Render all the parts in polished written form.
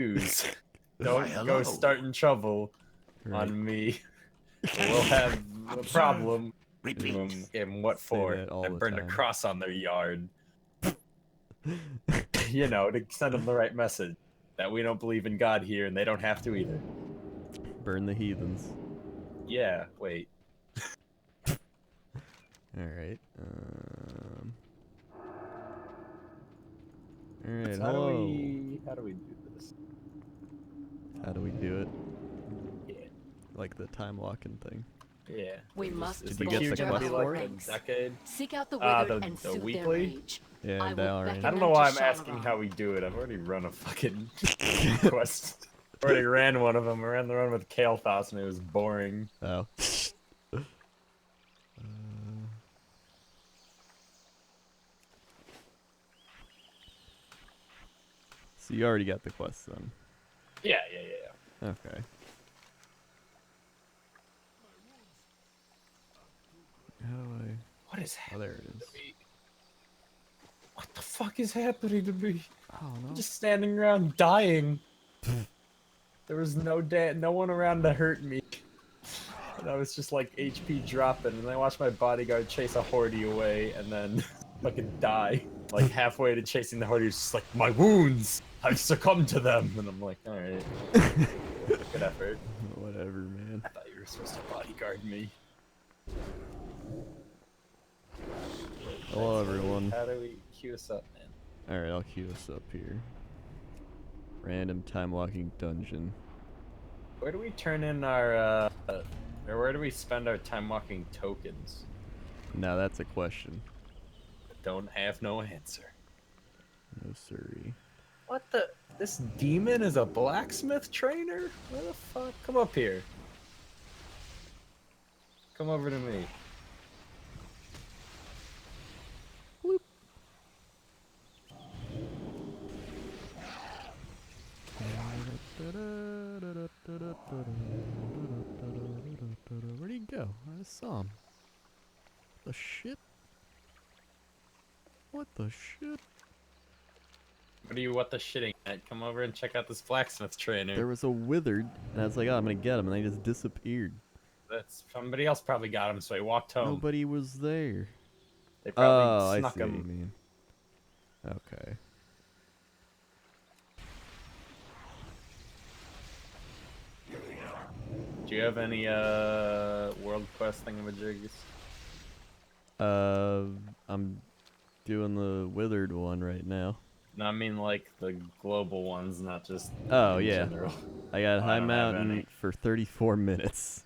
Use. Don't go starting trouble on me. We'll have a problem. And what for? I burned a cross on their yard. You know, to send them the right message. That we don't believe in God here, and they don't have to either. Burn the heathens. Yeah, wait. Alright, Alright, So how do we do this? How do we do it? Yeah. Like the time walking thing. Yeah. We must Did you get the quest for it? Decade? Seek out the withered and the soothe weekly? their rage. Yeah, I Valorant. I don't know why I'm asking how we do it. I've already run a fucking quest. Already ran one of them. I ran the one with Kael'thas and it was boring. Oh. So you already got the quest then? Yeah. Okay. How do I... What is happening? Oh, there it is. What the fuck is happening to me? Oh, no. I'm just standing around dying. There was no one around to hurt me. And I was just like HP dropping, and I watched my bodyguard chase a horde away, and then fucking die. Like halfway to chasing the horde, he was just like, my wounds! I've succumbed to them! And I'm like, alright. Good effort. Whatever, man. I thought you were supposed to bodyguard me. Hello, everyone. How do we queue us up, man? Alright, I'll queue us up here. Random time walking dungeon. Where do we turn in our, or where do we spend our time walking tokens? Now that's a question. Don't have no answer. No siree. What the? This demon is a blacksmith trainer? What the fuck? Come up here. Come over to me. Bloop. Where'd he go? I saw him. The shit? What the shit? What the shitting at? Come over and check out this blacksmith trainer. There was a withered, and I was like, oh, I'm gonna get him, and they just disappeared. That's somebody else probably got him, so he walked home. Nobody was there. They probably I snuck see him. what you mean. Okay. Do you have any world quest thingamajigs? I'm doing the withered one right now. No, I mean like the global ones, not just in general. I got High Mountain for 34 minutes.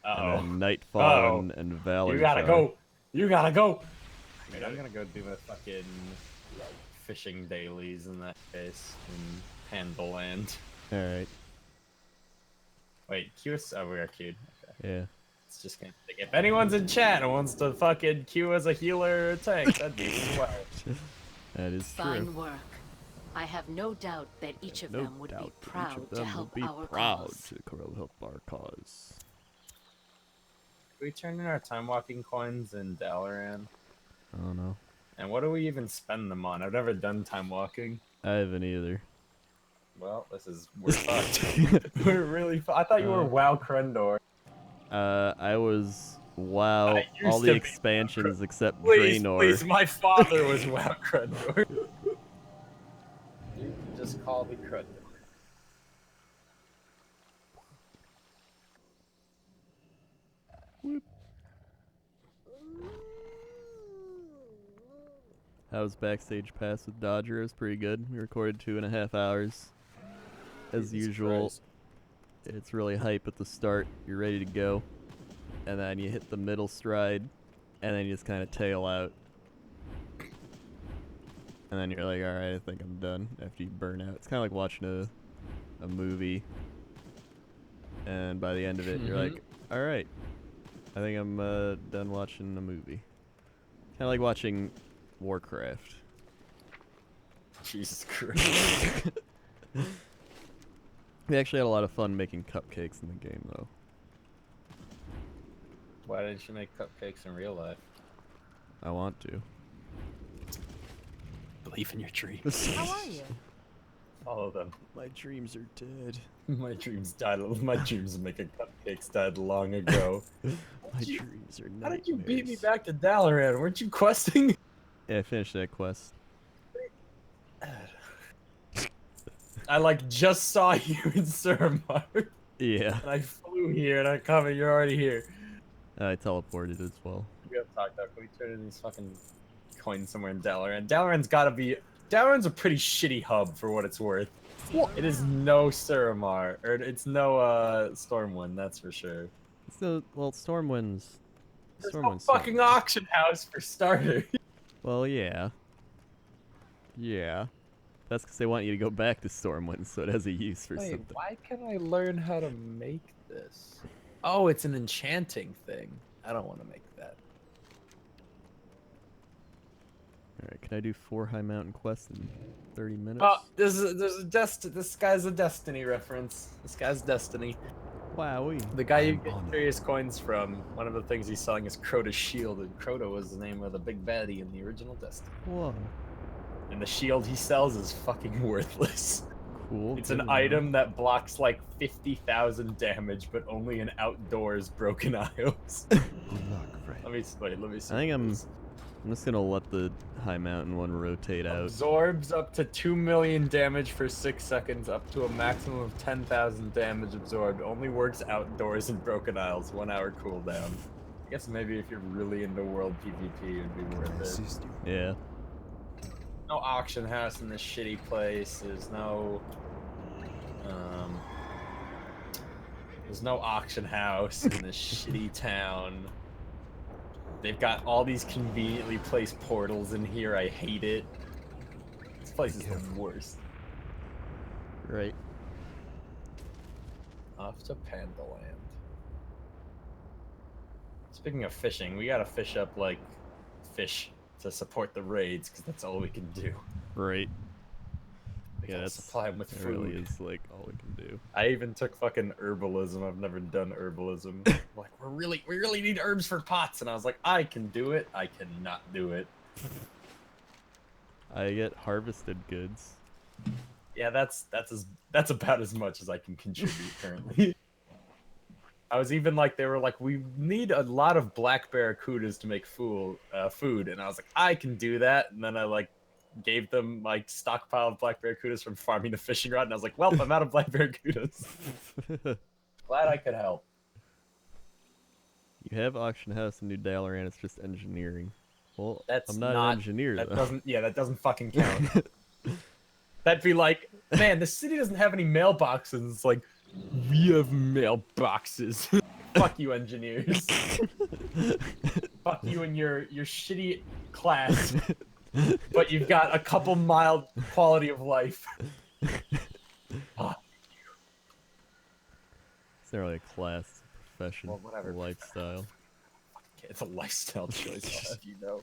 Uh-oh. And then Nightfall and Valor. You gotta go! You gotta go! Wait, I'm gonna go do my fucking fishing dailies in that case in Pandaland. Alright. Wait, queue us? Oh, we are queued. Okay. Yeah. It's just gonna think if anyone's in chat and wants to fucking queue as a healer or tank, that'd be swell. That is Fine true. work. I have no doubt that each of them would be proud to help our cause. Help our cause. We turn in our time walking coins in Dalaran. I don't know. And what do we even spend them on? I've never done time walking. I haven't either. Well, we're fucked. We're really I thought you were WoW Krendor. I was WoW I all used the to be expansions except Please, Draenor. please, my father was WoW Krendor. You can just call me Krendor. Whoop. How was Backstage Pass with Dodger? It was pretty good. We recorded 2.5 hours. As usual, Christ. it's really hype at the start. You're ready to go. And then you hit the middle stride, and then you just kind of tail out. And then you're like, alright, I think I'm done after you burn out. It's kind of like watching a movie. And by the end of it, you're like, alright, I think I'm done watching a movie. Kind of like watching Warcraft. Jesus Christ. We actually had a lot of fun making cupcakes in the game, though. Why didn't you make cupcakes in real life? I want to. Believe in your dreams. How are you? All of them. My dreams are dead. My dreams died. My dreams of making cupcakes died long ago. My dreams are nightmares. How did you beat me back to Dalaran? Weren't you questing? Yeah, I finished that quest. I like just saw you in Suramar. Yeah. And I flew here and I come and you're already here. I teleported as well. We gotta talk though. Can we turn in these fucking coins somewhere in Dalaran? Dalaran's gotta be. Dalaran's a pretty shitty hub for what it's worth. What? It is no Suramar, or it's no Stormwind, that's for sure. So, well, Stormwind's. There's no Stormwind's fucking auction house for starters. Well, yeah. Yeah. That's because they want you to go back to Stormwind, so it has a use for Wait, something. why can I learn how to make this? Oh, it's an enchanting thing. I don't want to make that. Alright, can I do 4 High Mountain quests in 30 minutes? Oh, there's this guy's a Destiny reference. This guy's Destiny. Wowee. The guy you get curious coins from, one of the things he's selling is Crota's shield, and Crota was the name of the big baddie in the original Destiny. Whoa. And the shield he sells is fucking worthless. Cool. It's an item that blocks like 50,000 damage, but only in outdoors broken aisles. Good luck, friend. Let me see. I think what I'm this- just gonna let the High Mountain one rotate out. Absorbs up to 2 million damage for 6 seconds, up to a maximum of 10,000 damage absorbed. Only works outdoors in broken aisles. 1 hour cooldown. I guess maybe if you're really into world PvP, it'd be worth it. Assist you. Yeah. No auction house in this shitty place. There's no auction house in this shitty town. They've got all these conveniently placed portals in here. I hate it. This place is the worst. Right. Off to Pandaland. Speaking of fishing, we gotta fish up like fish to support the raids, because that's all we can do. Right. We Yeah, gotta that's supply them with It food. really is like all we can do. I even took fucking herbalism. I've never done herbalism. Like, we really need herbs for pots, and I was like, I can do it. I cannot do it. I get harvested goods. Yeah, that's about as much as I can contribute currently. I was even like, they were like, we need a lot of black barracudas to make food, and I was like, I can do that. And then I like gave them like stockpile of black barracudas from farming a fishing rod, and I was like, well, I'm out of black barracudas. Glad I could help. You have auction house in New Dalaran, it's just engineering. Well, That's I'm not an engineer That though. that doesn't fucking count. That'd be like, man, the city doesn't have any mailboxes. It's like, we have mailboxes. Fuck you, engineers. Fuck you and your shitty class. But you've got a couple mild quality of life. Ah, It's not really a class, profession, Well, whatever. or lifestyle. it's a lifestyle choice, I'll have you know.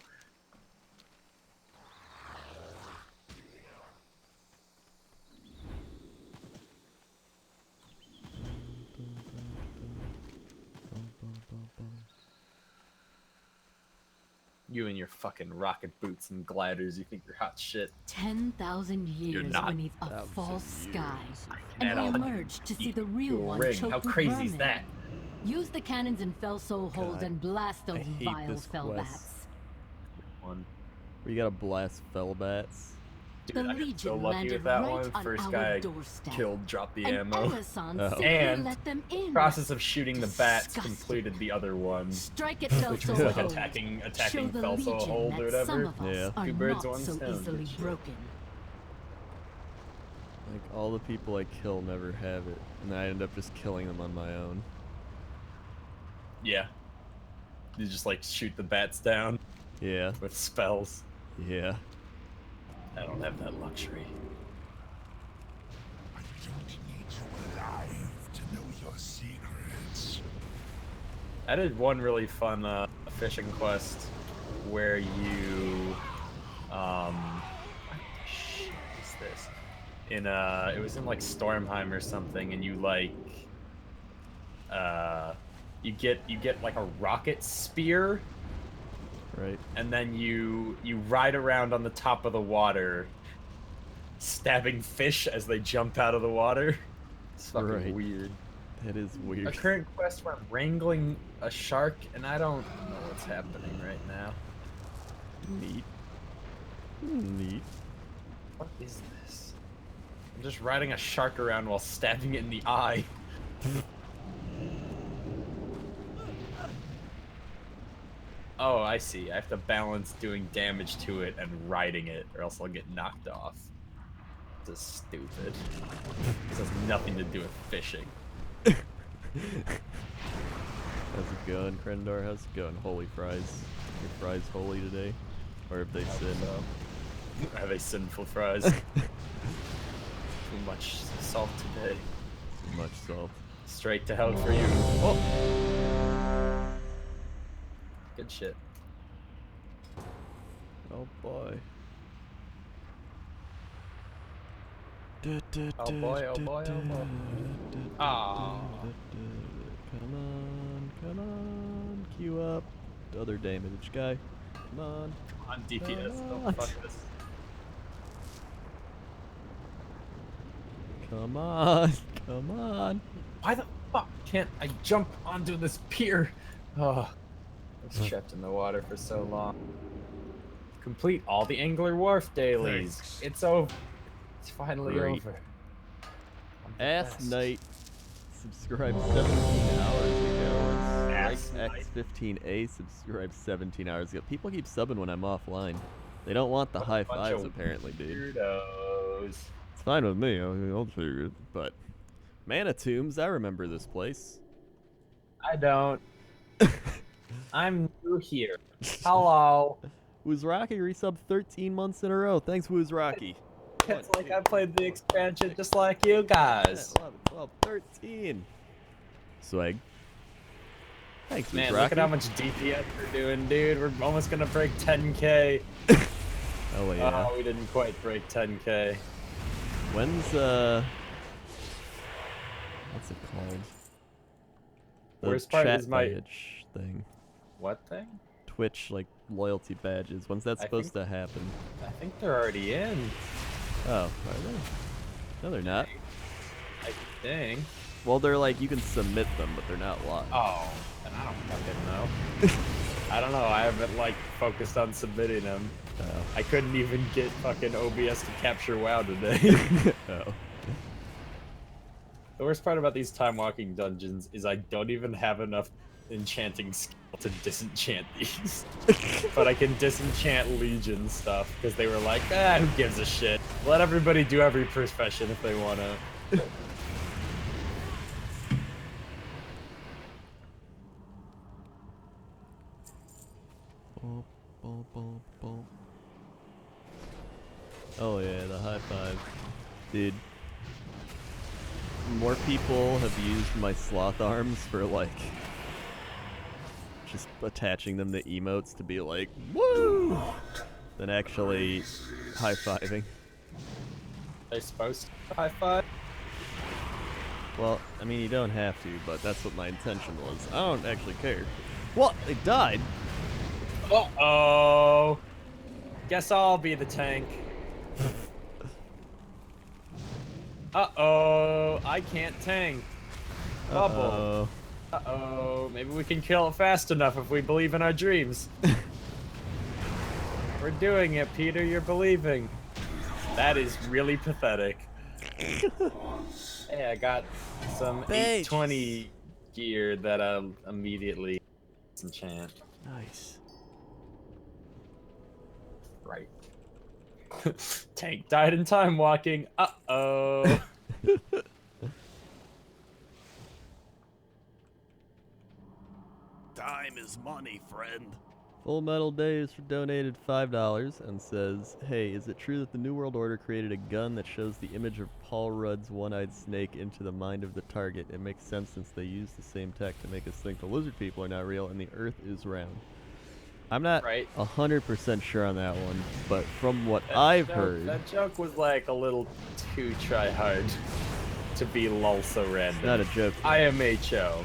You and your fucking rocket boots and gliders, you think you're hot shit. 10,000 years not. beneath a 1,000 false sky, And and we I'll emerge to see the real one ring. choked How with crazy is vermin. that? Use the cannons in Felsoul Hold God, and blast those hate vile this fell quest. bats. One. Where you gotta blast fellbats. Dude, The I got so Legion lucky landed with that right one. on First our guy I doorstep. killed dropped the And ammo. Elasan Oh. simply And let them in. Process of shooting the bats Disgusting. completed the other one. Strike at Which Felsoul was like Hold. attacking Show the Felsoul Legion Hold or that some whatever. of us Yeah. are Two birds, not one so stone. easily Good shit. broken. Like, all the people I kill never have it, and I end up just killing them on my own. Yeah. You just like shoot the bats down Yeah, with spells. yeah. I don't have that luxury. I don't need you alive to know your secrets. I did one really fun fishing quest where you what the shit is this? It was in like Stormheim or something, and you like you get like a rocket spear, Right. and then you ride around on the top of the water stabbing fish as they jump out of the water. It's fucking Right. weird. That is A weird. current quest where I'm wrangling a shark, and I don't know what's happening right now. Neat. Neat. What is this? I'm just riding a shark around while stabbing it in the eye. Oh, I see. I have to balance doing damage to it and riding it, or else I'll get knocked off. This is stupid. This has nothing to do with fishing. How's it going, Krendor? How's it going? Holy fries. Your fries holy today? Or have they sinned? Are they sinful fries? Too much salt today. Too much salt. Straight to hell for you. Oh! Good shit. Oh boy. Oh boy, oh boy, oh boy. Ah. Come on, queue up. Other damage guy. Come on. Come on, DPS. Come Don't on. fuck this. Come on, come on. Why the fuck can't I jump onto this pier? Oh, I was trapped in the water for so long. Complete all the Angler Wharf dailies. Thanks. It's over. It's finally Great. over. I'm the Ass best. Knight subscribed 17 hours ago. Ass Like Knight. X15A subscribed 17 hours ago. People keep subbing when I'm offline. They don't want the What a high bunch fives of apparently, dude. Weirdos. It's fine with me. I'll figure it. But Mana Tombs, I remember this place. I don't. I'm new here. Hello. Woozrocky resubbed 13 months in a row. Thanks, Woozrocky. It's like I played the expansion just like you guys. 11, 12, 13. Swag. Thanks, Man, Woozrocky. look at how much DPS we're doing, dude. We're almost gonna break 10k. Oh, yeah. Oh, we didn't quite break 10k. When's, what's it called? The Worst part chat is my- badge thing. What thing? Twitch, like, loyalty badges. When's that I supposed to happen? I think they're already in. Oh, are they? No, they're not. I think. Well, they're like, you can submit them, but they're not live. Oh, and I don't fucking know. I don't know. I haven't like focused on submitting them. Oh. I couldn't even get fucking OBS to capture WoW today. Oh. The worst part about these time walking dungeons is I don't even have enough enchanting skill to disenchant these. But I can disenchant Legion stuff because they were like, who gives a shit? Let everybody do every profession if they wanna. Boom, boom, boom, boom. Oh yeah, the high five. Dude. More people have used my sloth arms for like just attaching them to emotes to be like, woo! Than actually high-fiving. They're supposed to high five? Well, I mean, you don't have to, but that's what my intention was. I don't actually care. What? They died? Uh-oh. Guess I'll be the tank. Uh-oh. I can't tank. Bubble. Uh-oh. Uh-oh. Maybe we can kill it fast enough if we believe in our dreams. We're doing it, Peter. You're believing. That is really pathetic. Hey, I got some Thanks. 820 gear that I'll immediately enchant. Nice. Right. Tank died in time walking. Uh-oh. Time is money, friend. Full Metal Days donated $5 and says, hey, is it true that the New World Order created a gun that shows the image of Paul Rudd's one-eyed snake into the mind of the target? It makes sense since they use the same tech to make us think the lizard people are not real and the Earth is round. I'm not Right. 100% sure on that one, but from what That I've joke- heard, That joke was like a little too try-hard to be lol so random. not a joke. IMHO.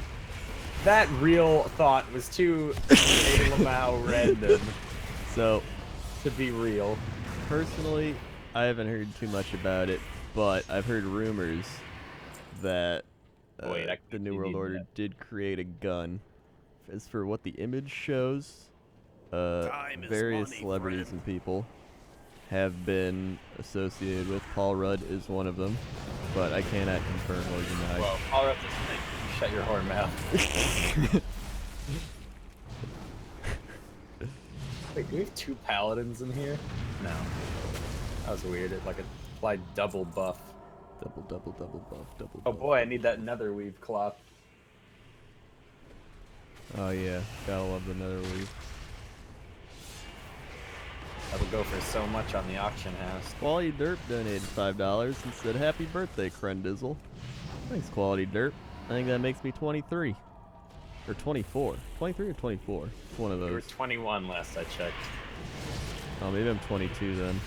That real thought was too Lamau random So, to be real. personally, I haven't heard too much about it, but I've heard rumors that the New World Order did create a gun. As for what the image shows, various celebrities and people have been associated with. Paul Rudd is one of them, but I cannot confirm or deny. Well, Paul Rudd doesn't think you shut your whore mouth. Wait, do we have 2 paladins in here? No. That was weird. It like applied double buff. Double buff, double Oh buff. boy, I need that nether weave cloth. Oh yeah, gotta love the nether weave. That'll go for so much on the auction house. Quality Derp donated $5 and said, "Happy birthday, Krendizzle." Thanks, Quality Derp. I think that makes me 23. Or 24. 23 or 24? It's one of those. You were 21 last I checked. Oh, maybe I'm 22 then.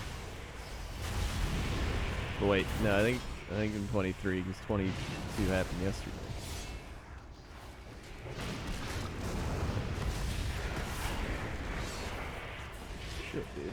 But wait, no, I think I'm 23 because 22 happened yesterday. Shit, dude.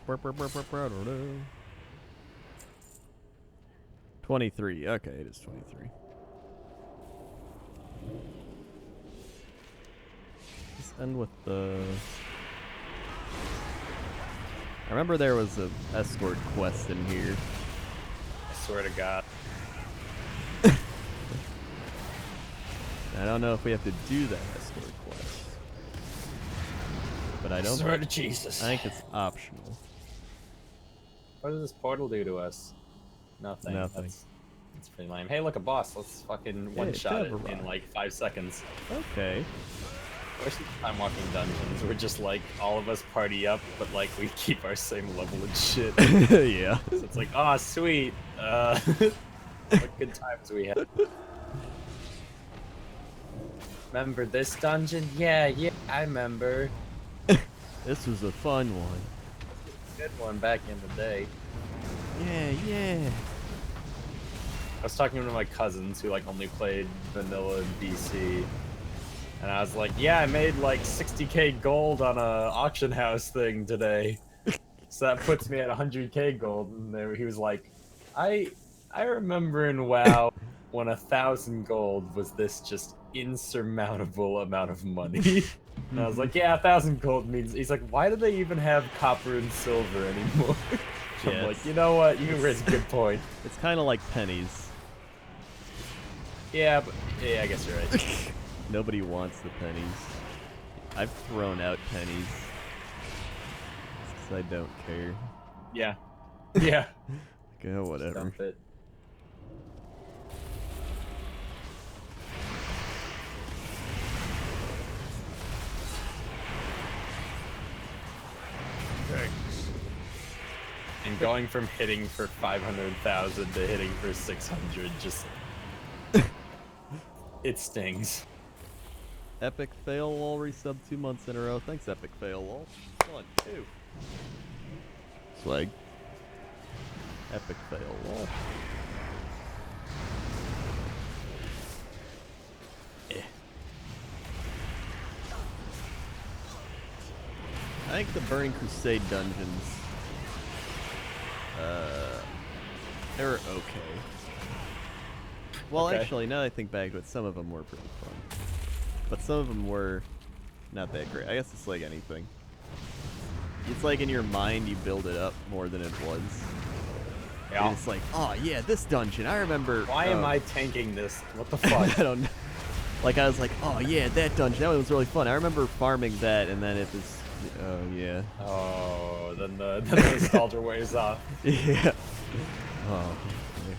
Burp, burp, burp, burp, burp, burp, burp. 23. Okay, it is 23. Let's end with the... I remember there was an escort quest in here. I swear to God. I don't know if we have to do that escort quest. But I don't... Swear to Jesus. I think it's optional. What does this portal do to us? Nothing. Nothing. That's pretty lame. Hey, look, a boss. Let's fucking one-shot it Deborah. in like 5 seconds. Okay. Where's the time walking dungeons? We're just like, all of us party up, but like we keep our same level and shit. Yeah. So it's like, oh, sweet. What good times we had. Remember this dungeon? Yeah, I remember. This was a fun one. Good one back in the day. Yeah. I was talking to my cousins who like only played vanilla in BC, and I was like, "Yeah, I made like 60k gold on a auction house thing today." So that puts me at 100k gold, and he was like, "I remember in WoW when 1,000 gold was this just insurmountable amount of money." And I was like, "Yeah, 1,000 gold means." He's like, "Why do they even have copper and silver anymore?" I'm like, "You know what? You raise a good point." It's kind of like pennies. Yeah, but yeah, I guess you're right. Nobody wants the pennies. I've thrown out pennies. Because I don't care. Yeah. Yeah. Go, whatever. Dump it. And going from hitting for 500,000 to hitting for 600 just... it stings. Epic Fail Wall resub 2 months in a row. Thanks, Epic Fail Wall. 1, 2. Swag. Epic Fail Wall. I think the Burning Crusade dungeons, they were okay. Well, Okay. actually, now that I think back to it, some of them were pretty fun. But some of them were not that great. I guess it's like anything. It's like in your mind you build it up more than it was. Yeah. And it's like, oh yeah, this dungeon, I remember. Why am I tanking this? What the fuck? I don't know. Like, I was like, oh yeah, that dungeon, that one was really fun. I remember farming that, and then it was, oh yeah. Oh, then the nostalgia wears off. Yeah. Oh. Okay.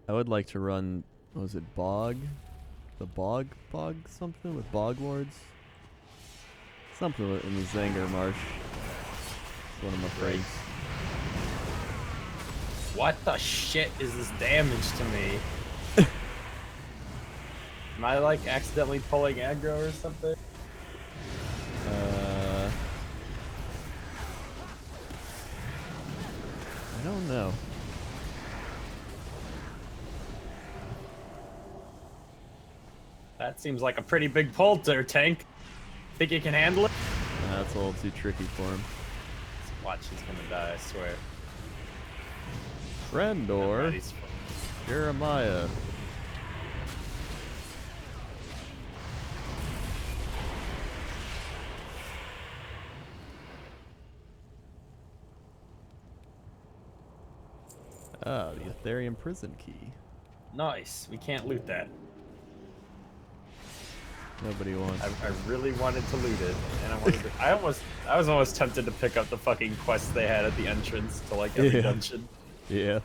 I would like to run, what was it, Bog? The Bog something with Bog Lords? Something in the Zanger Marsh. It's one of my frames. What the shit is this damage to me? Am I like accidentally pulling aggro or something? I don't know. That seems like a pretty big pull there, Tank. Think you can handle it? That's a little too tricky for him. Watch, he's gonna die, I swear. Brandor. Jeremiah. Ah, the Ethereum prison key. Nice. We can't loot that. Nobody wants. I really wanted to loot it, and I was almost tempted to pick up the fucking quest they had at the entrance to like every dungeon. Yeah.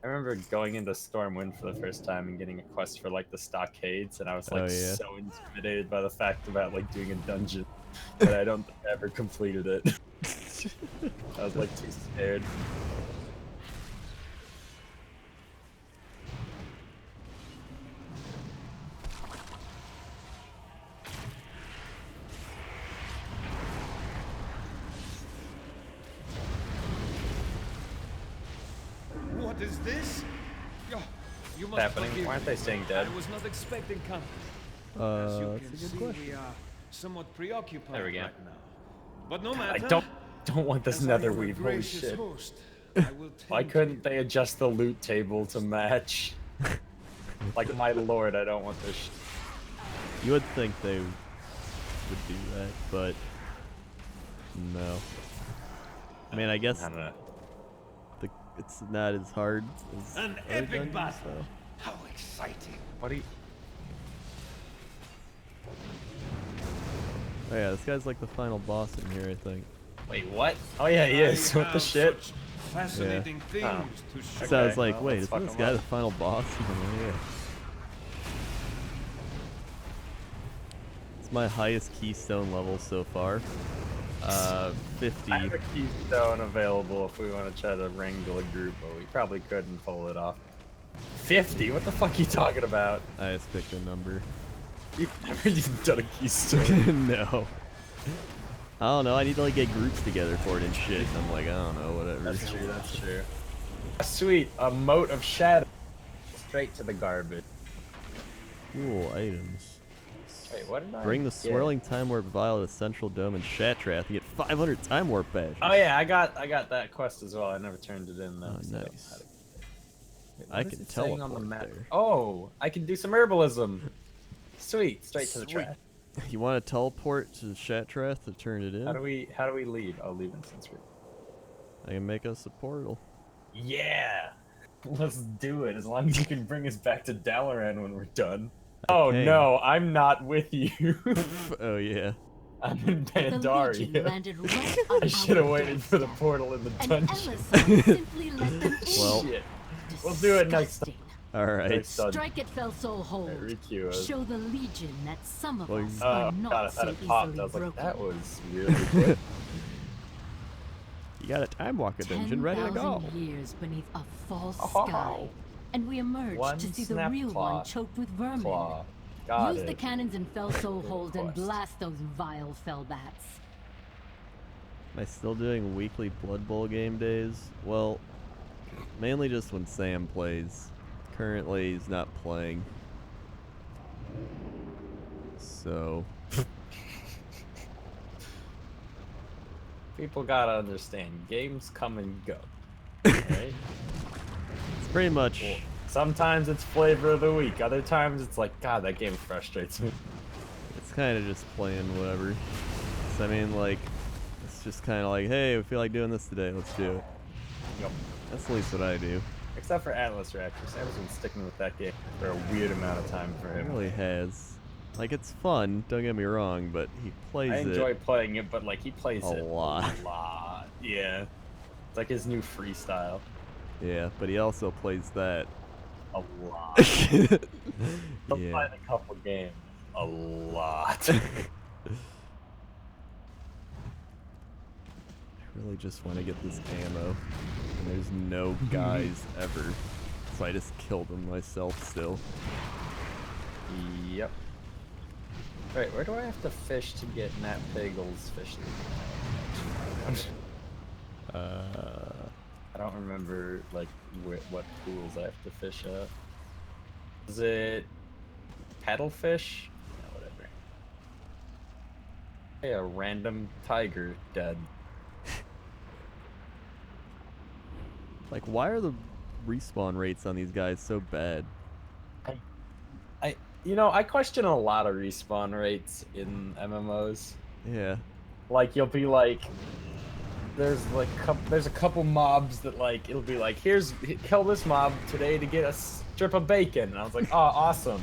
I remember going into Stormwind for the first time and getting a quest for like the stockades, and I was like so intimidated by the fact about like doing a dungeon that I don't think I ever completed it. I was like too scared. What is this? You must Happening? Why aren't they staying dead? I was not expecting company. That's As you a can good see, question. we are somewhat preoccupied There we go. right now. But no matter. I don't want this as I am a netherweave. Holy gracious shit! host, I will Why tend couldn't to they adjust the loot table to match? Like my lord, I don't want this. You would think they would do that, but no. I mean, I guess I don't know. it's not as hard as An other epic dungeons, battle. so. How exciting! What do you? Oh yeah, this guy's like the final boss in here, I think. Wait, what? Oh yeah, he is. I What the have shit? such fascinating things to show. So I was Okay, like, well, wait, let's isn't fuck this him guy up. the final boss? Yeah. It's my highest keystone level so far. 50. I have a keystone available if we want to try to wrangle a group, but we probably couldn't pull it off. 50? What the fuck are you talking about? I just picked a number. You've never even done a keystone. No. I don't know, I need to like get groups together for it and shit. And I'm like, I don't know, whatever. That's true, that's true. Sweet, a moat of shadow. Straight to the garbage. Cool items. Wait, what did I Bring the get? swirling time warp vial to the central dome in Shatrath and get 500 time warp badges. Oh yeah, I got that quest as well. I never turned it in though. Oh, so nice. Wait, I what is can it saying on the teleport map? there. Oh, I can do some herbalism. Sweet, straight to the Sweet. trash. You want to teleport to Shatrath to turn it in? How do we leave? Oh, leave instance group. I can make us a portal. Yeah, let's do it. As long as you can bring us back to Dalaran when we're done. Oh can. no, I'm not with you. Oh yeah. I'm in The Legion Pandaria. landed right on I should have our waited for the portal in the and dungeon. Ellison simply let them in. Well, Shit. We'll do it next time. Disgusting. Alright. Next time. Strike at Fell Soul Hold. Riku was- Show the Legion that some of Well, us you- are Oh not god, I so thought it popped. easily I was like, broken. that was really quick. You got a time walker dungeon ready to go. 10,000 years beneath a false Oh. sky, and we emerge One to see the snap real claw. one choked with vermin. Claw. Got Use it. the cannons in Fell Soul Hold and Quest. blast those vile fellbats. Am I still doing weekly Blood Bowl game days? Well, mainly just when Sam plays. Currently, he's not playing. So, People gotta understand, games come and go. Right? it's pretty much... Well, sometimes it's flavor of the week. Other times it's like, God, that game frustrates me. It's kind of just playing whatever. So, I mean, like, it's just kind of like, hey, we feel like doing this today, let's do it. Yep. That's at least what I do. Except for Atlas Raptor. Sam's been sticking with that game for a weird amount of time for It him. really has. Like, it's fun, don't get me wrong, but he plays I enjoy it playing it, but like he plays a it lot. a lot. Yeah. It's like his new freestyle. Yeah, but he also plays that. A lot. He'll Yeah. play a couple games. A lot. I really just want to get this ammo. And there's no guys ever. So I just killed him myself still. Yep. Wait, where do I have to fish to get Nat Pagel's fish? I don't remember like what pools I have to fish at. Is it paddlefish? No, whatever. Hey, a random tiger dead. Like, why are the respawn rates on these guys so bad? I question a lot of respawn rates in MMOs. Yeah. Like, you'll be like, there's a couple mobs that like it'll be like, kill this mob today to get a strip of bacon, and I was like, oh, awesome.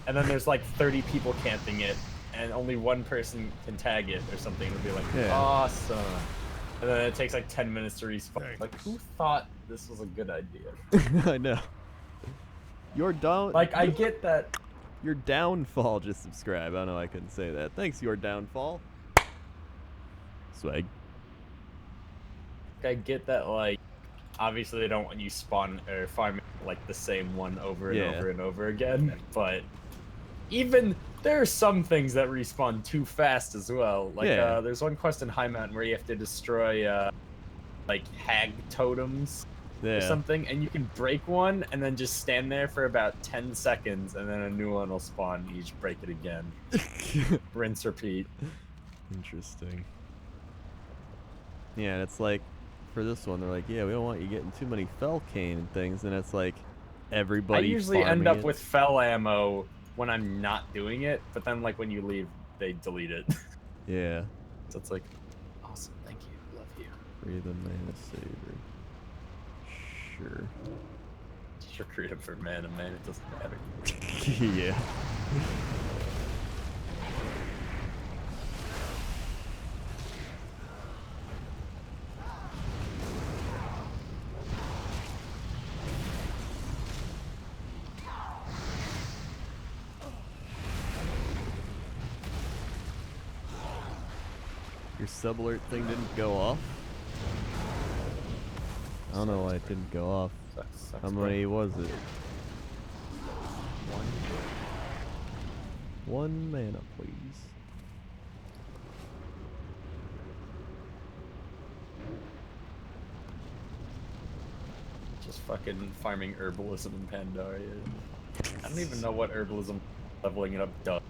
And then there's like 30 people camping it, and only one person can tag it or something. It'll be like, Yeah. awesome. And then it takes like 10 minutes to respawn. Like, who thought this was a good idea? I know. Your down. Like, I get that. Your downfall just subscribe. I know I couldn't say that. Thanks, your downfall. Swag. I get that, like, obviously they don't want you spawn or farming like the same one over and over and over again, but even there are some things that respawn too fast as well. Like, there's one quest in High Mountain where you have to destroy like hag totems or something, and you can break one and then just stand there for about 10 seconds, and then a new one will spawn. And you just break it again. Rinse, repeat. Interesting. Yeah, and it's like, for this one, they're like, yeah, we don't want you getting too many fell cane and things, and it's like, everybody I usually end farming up it. with fell ammo when I'm not doing it, but then like when you leave, they delete it. Yeah. So it's like, awesome, thank you, love you. Free the mana saver. Sure. Just recruit him for mana, man, it doesn't matter. Yeah. Your sub alert thing didn't go off? I don't know why it didn't go off. Sucks, How many was it? One mana, please. Just fucking farming herbalism in Pandaria. I don't even know what herbalism leveling it up does.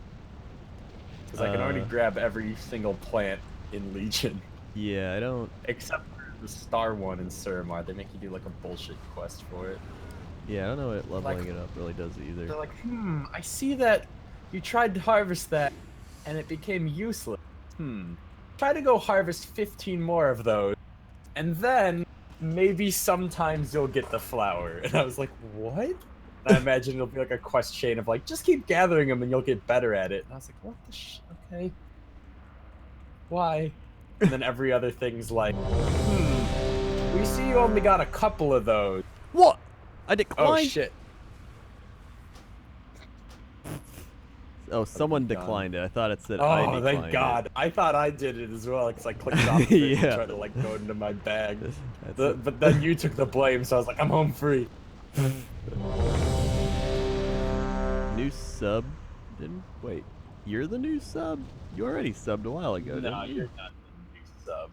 Because I can already grab every single plant in Legion. Yeah, I don't... Except for the star one in Suramar. They make you do like a bullshit quest for it. Yeah, I don't know what leveling Like, it up really does either. They're like, I see that you tried to harvest that and it became useless. Try to go harvest 15 more of those, and then maybe sometimes you'll get the flower. And I was like, what? And I imagine it'll be like a quest chain of like, just keep gathering them and you'll get better at it. And I was like, what the okay. Why? And then every other thing's like, we see you only got a couple of those. What? I declined? Oh, shit. Oh, someone declined it. I thought it said Oh, I declined thank God. it. I thought I did it as well, because I clicked off of it and tried to like go into my bag. But then you took the blame, so I was like, I'm home free. New sub? Didn't... Wait, you're the new sub? You already subbed a while ago, No, didn't you? you're not the new sub.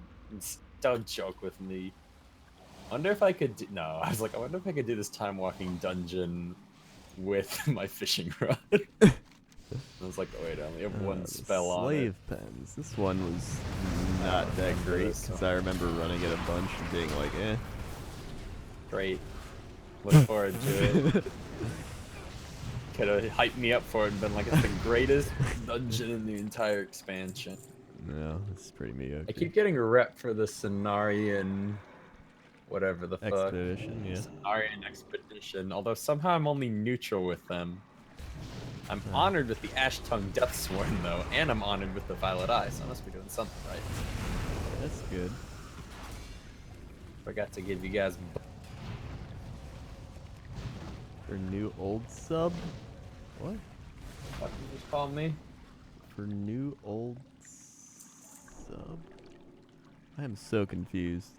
Don't joke with me. I wonder if I could do... No, I was like, I wonder if I could do this time walking dungeon with my fishing rod. I was like, oh wait, I only have one spell on it. Slave pens. This one was not that great, because I remember running it a bunch and being like, eh. Great. Look forward to it. Could have hyped me up for it and been like, it's the greatest dungeon in the entire expansion. No, it's pretty mediocre. I keep getting a rep for the Cenarian... whatever the fuck. Expedition, yeah. Cenarian Expedition, although somehow I'm only neutral with them. I'm honored with the Ash Tongue Deathsworn, though, and I'm honored with the Violet Eye, so I must be doing something right. That's good. Forgot to give you guys... For new old sub? What? What did you just call me? For new old sub? I am so confused.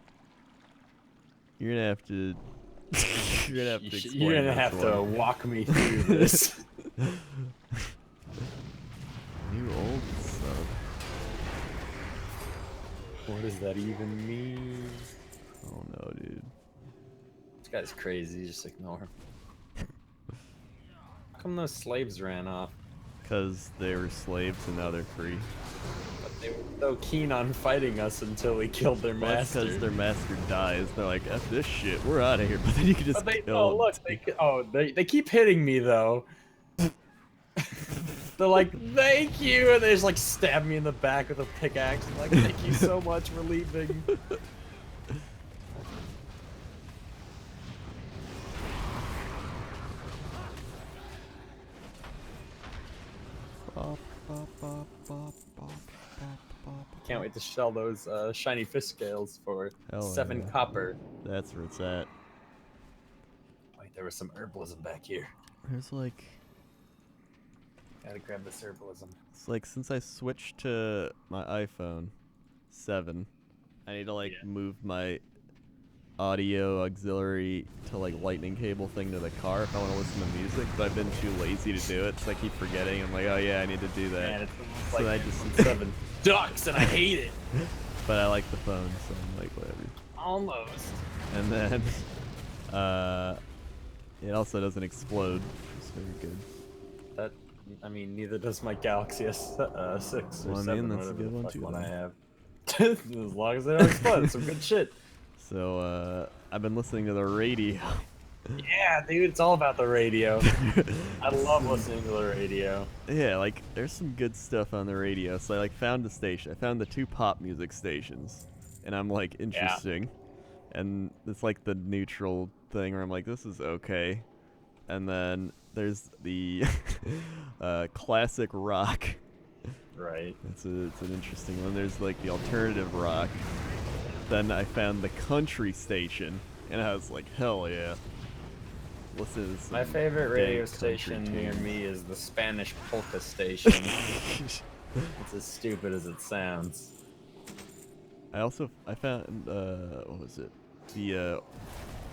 You're gonna have to You're gonna have to explain. You're gonna have to walk me through this. New old sub. What does that even mean? Oh no, dude. This guy's crazy. Just ignore him. How come those slaves ran off? Because they were slaves and now they're free. But they were so keen on fighting us until we killed their master. Because their master dies. They're like, F this shit, we're out of here. But then you can just kill them. They keep hitting me though. They're like, thank you, and they just like stab me in the back with a pickaxe. I'm like, thank you so much for leaving. Can't wait to sell those shiny fish scales for Hell 7 yeah. copper. That's where it's at. Wait, there was some herbalism back here. There's like... Gotta grab this herbalism. It's like since I switched to my iPhone 7, I need to like move my audio auxiliary to like lightning cable thing to the car if I want to listen to music, but I've been too lazy to do it, so I keep forgetting. I'm like, oh yeah, I need to do that. Man, it's almost So like I just 7 ducks, and I hate it. But I like the phone, so I'm like, whatever. Almost. And then it also doesn't explode. It's very good. That, I mean, neither does my Galaxy S6 or Well, I 7, mean, that's a whatever good the one fuck too, one then. I have. As long as they don't explode, it's some good shit. So I've been listening to the radio. Yeah, dude, it's all about the radio. I love listening to the radio. Yeah, like there's some good stuff on the radio. So I like found the station. I found the 2 pop music stations, and I'm like, interesting. And it's like the neutral thing where I'm like, this is okay. And then there's the classic rock. Right. It's an interesting one. There's like the alternative rock. Then I found the country station, and I was like, hell yeah. Listen to some My favorite radio dank station country near tunes. me is the Spanish polka station. It's as stupid as it sounds. I found what was it? The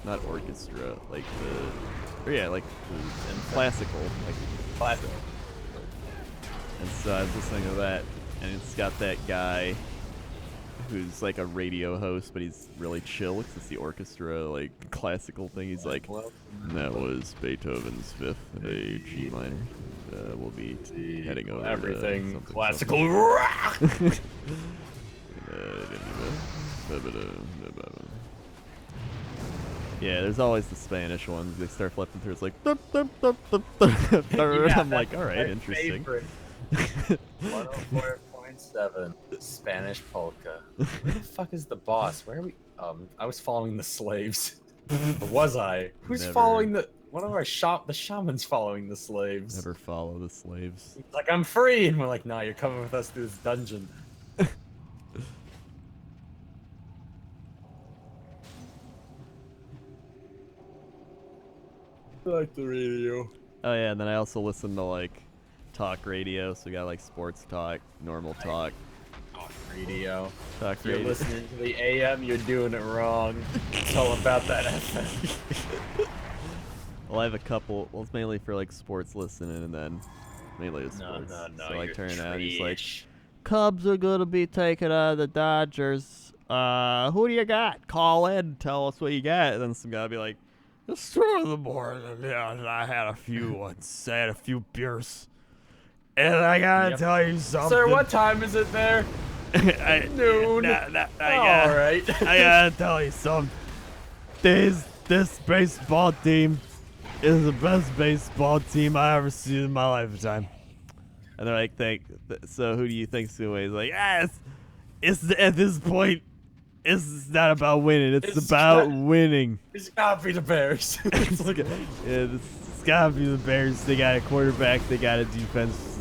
not orchestra, like like the classical, like Classic. And so I was listening to that, and it's got that guy who's like a radio host, but he's really chill. It's the orchestra, like classical thing. He's like, that was Beethoven's 5th, a G minor. We'll be heading over everything to something, classical something. rock. Yeah, there's always the Spanish ones. They start flipping through. It's like, Yeah, I'm like, all right, my interesting. favorite. 104.7 Spanish polka. Where the fuck is the boss? Where are we? I was following the slaves. Or was I? Who's Never. following the? One of our the shaman's following the slaves. Never follow the slaves. He's like, I'm free, and we're like, nah, you're coming with us to this dungeon. I like the radio. Oh yeah, and then I also listen to like talk radio. So we got like sports talk, normal talk, Talk radio. talk If you're radio. listening to the AM, you're doing it wrong. It's all about that FM. Well, I have a couple. Well, it's mainly for like sports listening, and then mainly it's No, sports. no, So I you're turn it on. He's like, trash. Cubs are gonna be taking on the Dodgers. Who do you got? Call in, tell us what you got. And then some guy will be like, it's 2 in the morning. Yeah, I had a few once. I had a few beers. And I gotta tell you something. Sir, what time is it there? Noon. I Alright. gotta tell you something. This baseball team is the best baseball team I ever seen in my lifetime. And they're like, so who do you think's gonna win? He's like, it's at this point, it's not about winning. It's about winning. It's gotta be the Bears. It's gotta be the Bears. They got a quarterback. They got a defense.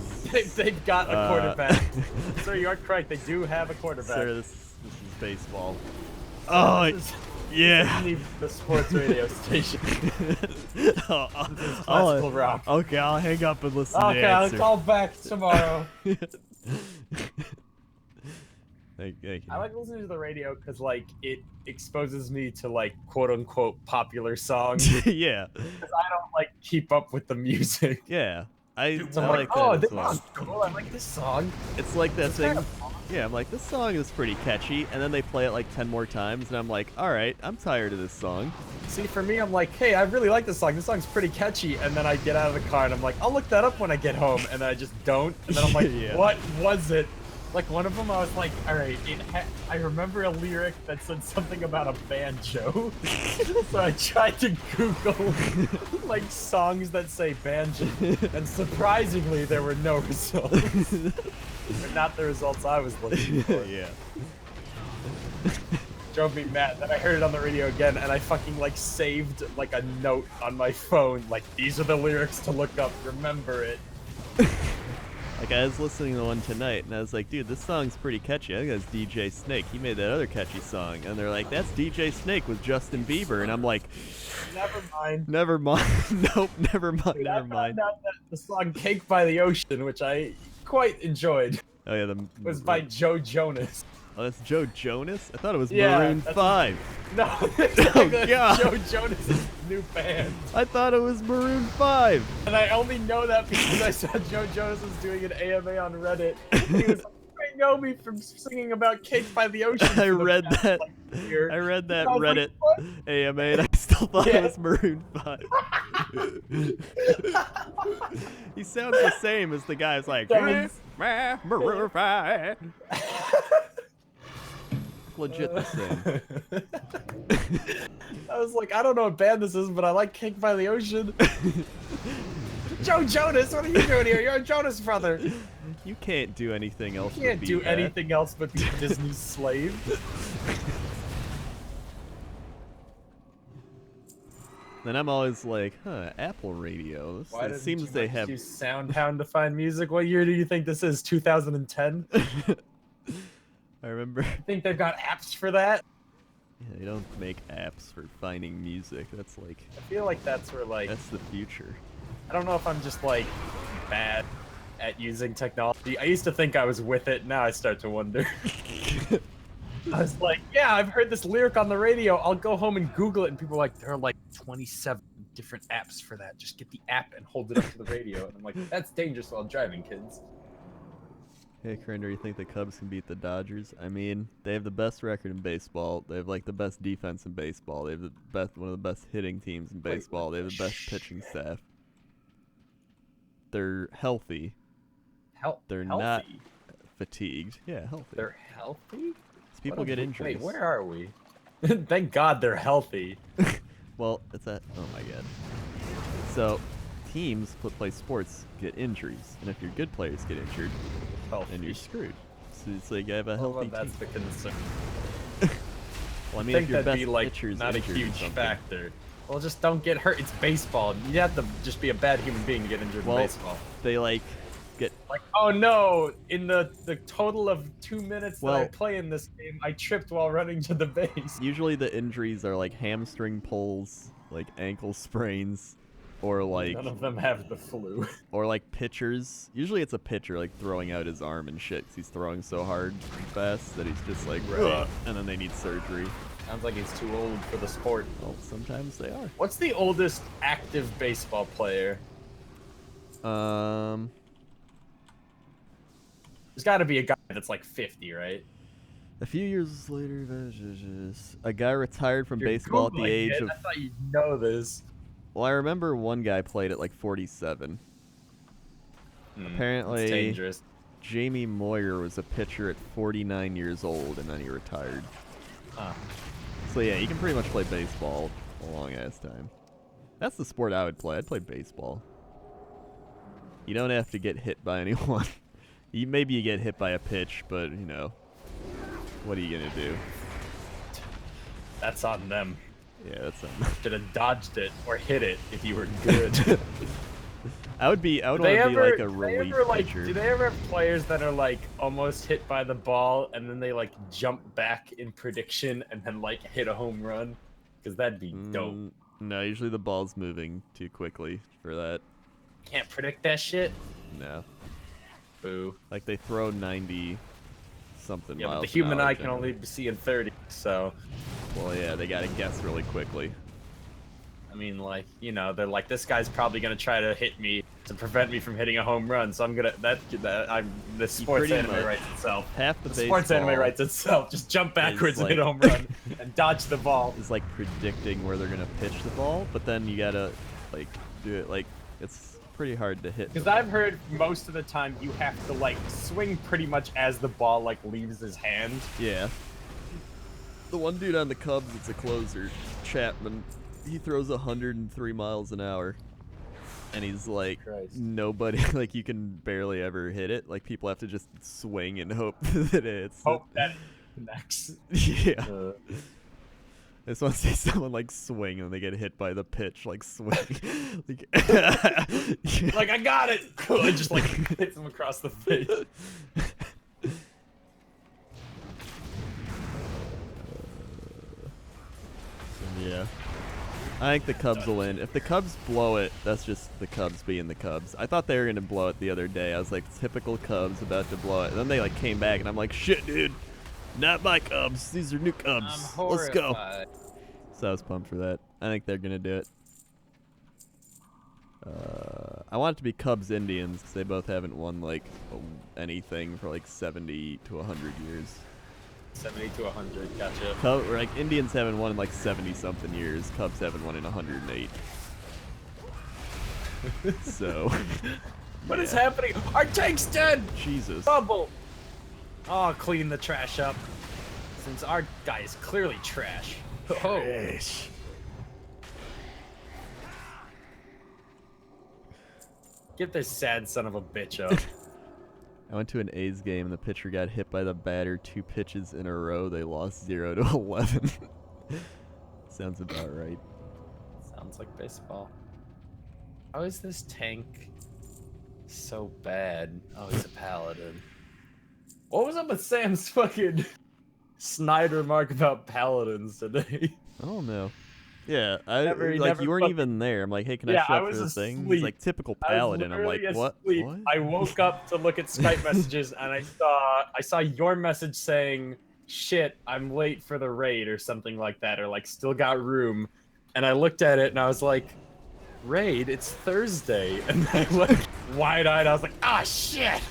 They've got a quarterback. Sir, you are correct. They do have a quarterback. Sir, this is baseball. Oh, yeah. This is the sports radio station. Classical rock. Okay, I'll hang up and listen to Okay, the I'll answer. call back tomorrow. Thank you. I like listening to the radio because like it exposes me to like quote unquote popular songs. Yeah. Because I don't like keep up with the music. Yeah. I So I'm like oh, that this as well. song's cool. I like this song. It's like that This is kind thing. of fun. Yeah, I'm like, this song is pretty catchy, and then they play it like 10 more times, and I'm like, alright, I'm tired of this song. See, for me, I'm like, hey, I really like this song. This song's pretty catchy. And then I get out of the car and I'm like, I'll look that up when I get home. And then I just don't. And then I'm like, Yeah. what was it? Like one of them, I was like, all right, I remember a lyric that said something about a banjo. So I tried to Google like songs that say banjo, and surprisingly, there were no results. But not the results I was looking for. Yeah. Drove me mad. Then I heard it on the radio again, and I fucking like saved like a note on my phone, like these are the lyrics to look up. Remember it. Like, I was listening to one tonight, and I was like, dude, this song's pretty catchy. I think that's DJ Snake. He made that other catchy song. And they're like, that's DJ Snake with Justin Bieber. And I'm like, Never mind. never mind. Nope, never mind. Dude, Never I mind. found out that the song "Cake by the Ocean," which I quite enjoyed, Oh, yeah, was by Joe Jonas. Oh, that's Joe Jonas? I thought it was Yeah, Maroon that's- 5. No, Oh, God. Joe Jonas' new band. I thought it was Maroon 5. And I only know that because I saw Joe Jonas was doing an AMA on Reddit. He was like, "You know me from singing about Cake by the Ocean." I for the read past, that. like, year." I read that I was like, Reddit "What?" AMA, and I still thought Yeah. it was Maroon 5. He sounds the same as the guy who's like, Sounds- Maroon 5. Legit the same. I was like, I don't know what band this is, but I like Cake by the Ocean. Joe Jonas, what are you doing here? You're a Jonas brother. You can't do anything else. You can't but do be that. anything else but be Disney's slave. Then I'm always like, huh, Apple Radio. Why It didn't seems you they like have. use SoundHound to find music? What year do you think this is? 2010? I remember. I think they've got apps for that. Yeah, they don't make apps for finding music. That's like, I feel like that's where like that's the future. I don't know if I'm just like bad at using technology. I used to think I was with it. Now I start to wonder. I was like, yeah, I've heard this lyric on the radio. I'll go home and Google it, and people are like, there are like 27 different apps for that. Just get the app and hold it up to the radio. And I'm like, that's dangerous while driving, kids. Hey, Crinder, you think the Cubs can beat the Dodgers? I mean, they have the best record in baseball. They have like the best defense in baseball. They have the best, one of the best hitting teams in Wait, baseball. They have the best pitching staff. They're healthy. They're healthy? not fatigued. Yeah, healthy. They're healthy? People What get a- injuries. Wait, where are we? Thank God they're healthy. Well, it's that. Oh my God. So, teams play sports get injuries, and if your good players get injured, Healthy. then you're screwed. So it's like you have a Well, healthy that's team. the concern. Well, I I mean, think if your that'd best be like pitcher's not a injured or huge something- factor. Well, just don't get hurt. It's baseball. You have to just be a bad human being to get injured Well, in baseball. they like get. Like, oh no! In the total of 2 minutes that I Well- play in this game, I tripped while running to the base. Usually the injuries are like hamstring pulls, like ankle sprains, or like None of them have the flu. or like pitchers. Usually it's a pitcher like throwing out his arm and shit 'cause he's throwing so hard and fast that he's just like, Right. "Ugh," and then they need surgery. Sounds like he's too old for the sport. Well, sometimes they are. What's the oldest active baseball player? Um, There's got to be a guy that's like 50, right? a few years later, a guy retired from You're baseball at the Googling age it. of. I thought you'd know this. Well, I remember one guy played at like 47. Apparently, It's dangerous. Jamie Moyer was a pitcher at 49 years old, and then he retired. Huh. So yeah, you can pretty much play baseball a long ass time. That's the sport I would play. I'd play baseball. You don't have to get hit by anyone. Maybe you get hit by a pitch, but you know, what are you gonna do? That's on them. Yeah, that's. Should have dodged it or hit it if you were good. I would want to be like a relief pitcher. Do they ever have players that are like almost hit by the ball and then they like jump back in prediction and then like hit a home run? Because that'd be dope. No, usually the ball's moving too quickly for that. Can't predict that shit. No. Boo. Like they throw 90 something Yeah, miles but the human an hour eye can only see in 30, so... Well, yeah, they gotta guess really quickly. I mean, like, you know, they're like, this guy's probably gonna try to hit me to prevent me from hitting a home run, so I'm gonna... The sports pretty anime much writes itself. Half the Sports anime baseball writes itself. Just jump backwards and like- hit a home run and dodge the ball. is like predicting where they're gonna pitch the ball, but then you gotta like do it like it's pretty hard to hit. Because I've heard most of the time you have to, like, swing pretty much as the ball, like, leaves his hand. Yeah. The one dude on the Cubs that's a closer, Chapman, he throws 103 miles an hour. And he's like, Christ. nobody, like, you can barely ever hit it. Like, people have to just swing and hope that it hits. Hope that it connects. Yeah. I just want to see someone, like, swing and they get hit by the pitch, like, swing. Like, Like, I got it! I just, like, hits him across the face. Yeah. I think the Cubs will win. If the Cubs blow it, that's just the Cubs being the Cubs. I thought they were going to blow it the other day. I was like, typical Cubs about to blow it. And then they, like, came back, and I'm like, shit, dude. Not my Cubs. These are new Cubs. Let's go. So I was pumped for that. I think they're going to do it. I want it to be Cubs Indians, because they both haven't won, like, anything for, like, 70 to 100 years. 70 to 100, gotcha. Like, Indians haven't won in like 70-something years. Cubs haven't won in 108. So. What is happening? Our tank's dead! Jesus. Bubble! Oh, clean the trash up. Since our guy is clearly trash. Oh. Get this sad son of a bitch up. I went to an A's game and the pitcher got hit by the batter 2 pitches in a row. They lost 0-11. Sounds about right. Sounds like baseball. How is this tank so bad? Oh, he's a paladin. What was up with Sam's fucking snide remark about paladins today? I don't know. Yeah, He like never you weren't fucking- even there. I'm like, hey, can I Yeah, show I up for was this thing? He's asleep. like, typical I was paladin. I'm like, literally what? asleep. What? I woke up to look at Skype messages and I saw your message saying, "Shit, I'm late for the raid" or something like that, or like still got room. And I looked at it and I was like, "Raid? It's Thursday." And I looked wide-eyed. I was like, "Ah, shit!"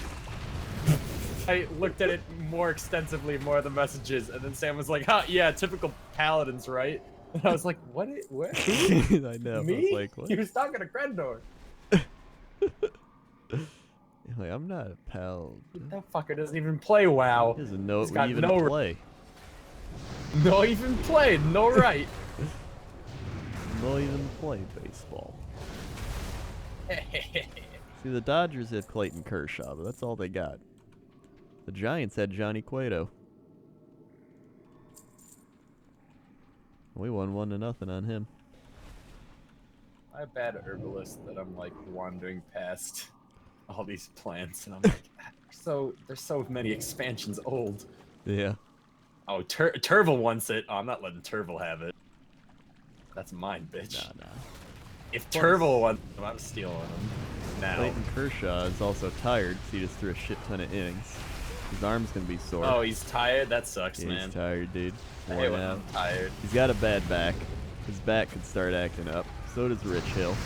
I looked at it more extensively, more of the messages, and then Sam was like, "Huh, yeah, typical paladins, right?" And I was like, "What? Where? Who? I know. Me?" I was like, what? He was talking to Grendor. Like, I'm not a pal. That fucker doesn't even play WoW. He doesn't know He's we got even no play. No even played, no right. No even play baseball. See, the Dodgers had Clayton Kershaw, but that's all they got. The Giants had Johnny Cueto. We won 1-0 on him. I'm a bad herbalist that I'm like wandering past all these plants, and I'm like, there's so many expansions old. Yeah. Oh, Turvel wants it. Oh, I'm not letting Turvel have it. That's mine, bitch. Nah. If Turvel wants him, I'm stealing him. Now. Clayton Kershaw is also tired because he just threw a shit ton of innings. His arm's gonna be sore. Oh, he's tired? That sucks, Yeah, man. he's tired, dude. I hate Worn when out. I'm tired. He's got a bad back. His back could start acting up. So does Rich Hill.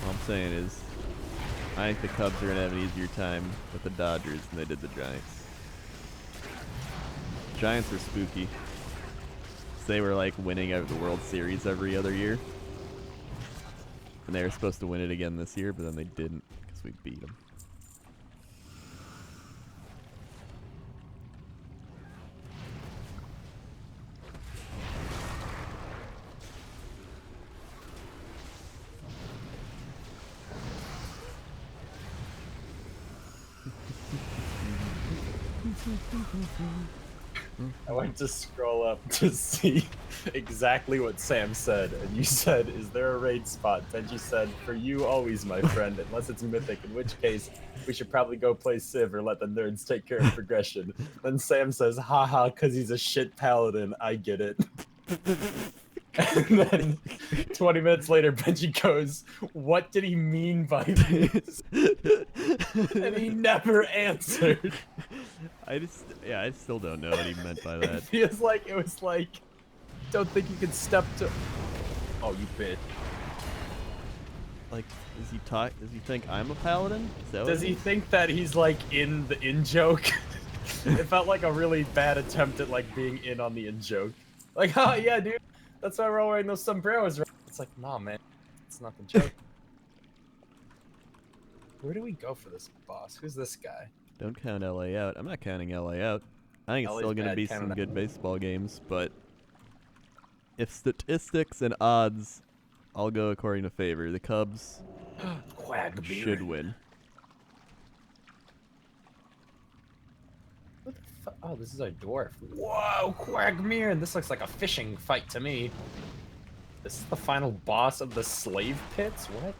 All I'm saying is, I think the Cubs are gonna have an easier time with the Dodgers than they did the Giants. Giants are spooky. They were like winning out the World Series every other year. And they were supposed to win it again this year, but then they didn't because we beat them. I went to scroll up to see exactly what Sam said, and you said, "Is there a raid spot?" Benji said, "For you, always, my friend, unless it's mythic, in which case, we should probably go play Civ or let the nerds take care of progression." Then Sam says, "Haha, cause he's a shit paladin, I get it." And then 20 minutes later, Benji goes, "What did he mean by this?" And he never answered. I still don't know what he meant by It that. feels like it was like, don't think you can step to. Oh, you bitch. Like, does he think I'm a paladin? Is that what Does it he is? think that he's like in the in joke? It felt like a really bad attempt at like being in on the in joke. Like, oh yeah, dude, that's why we're all wearing those sombreros, right? It's like, nah, man, it's not the joke. Where do we go for this boss? Who's this guy? Don't count LA out. I'm not counting LA out. I think it's LA's still gonna bad, be count some it good baseball games, but if statistics and odds all go according to favor, the Cubs should win. What the fuck? Oh, this is a dwarf. Whoa, Quagmire! This looks like a fishing fight to me. This is the final boss of the slave pits? What?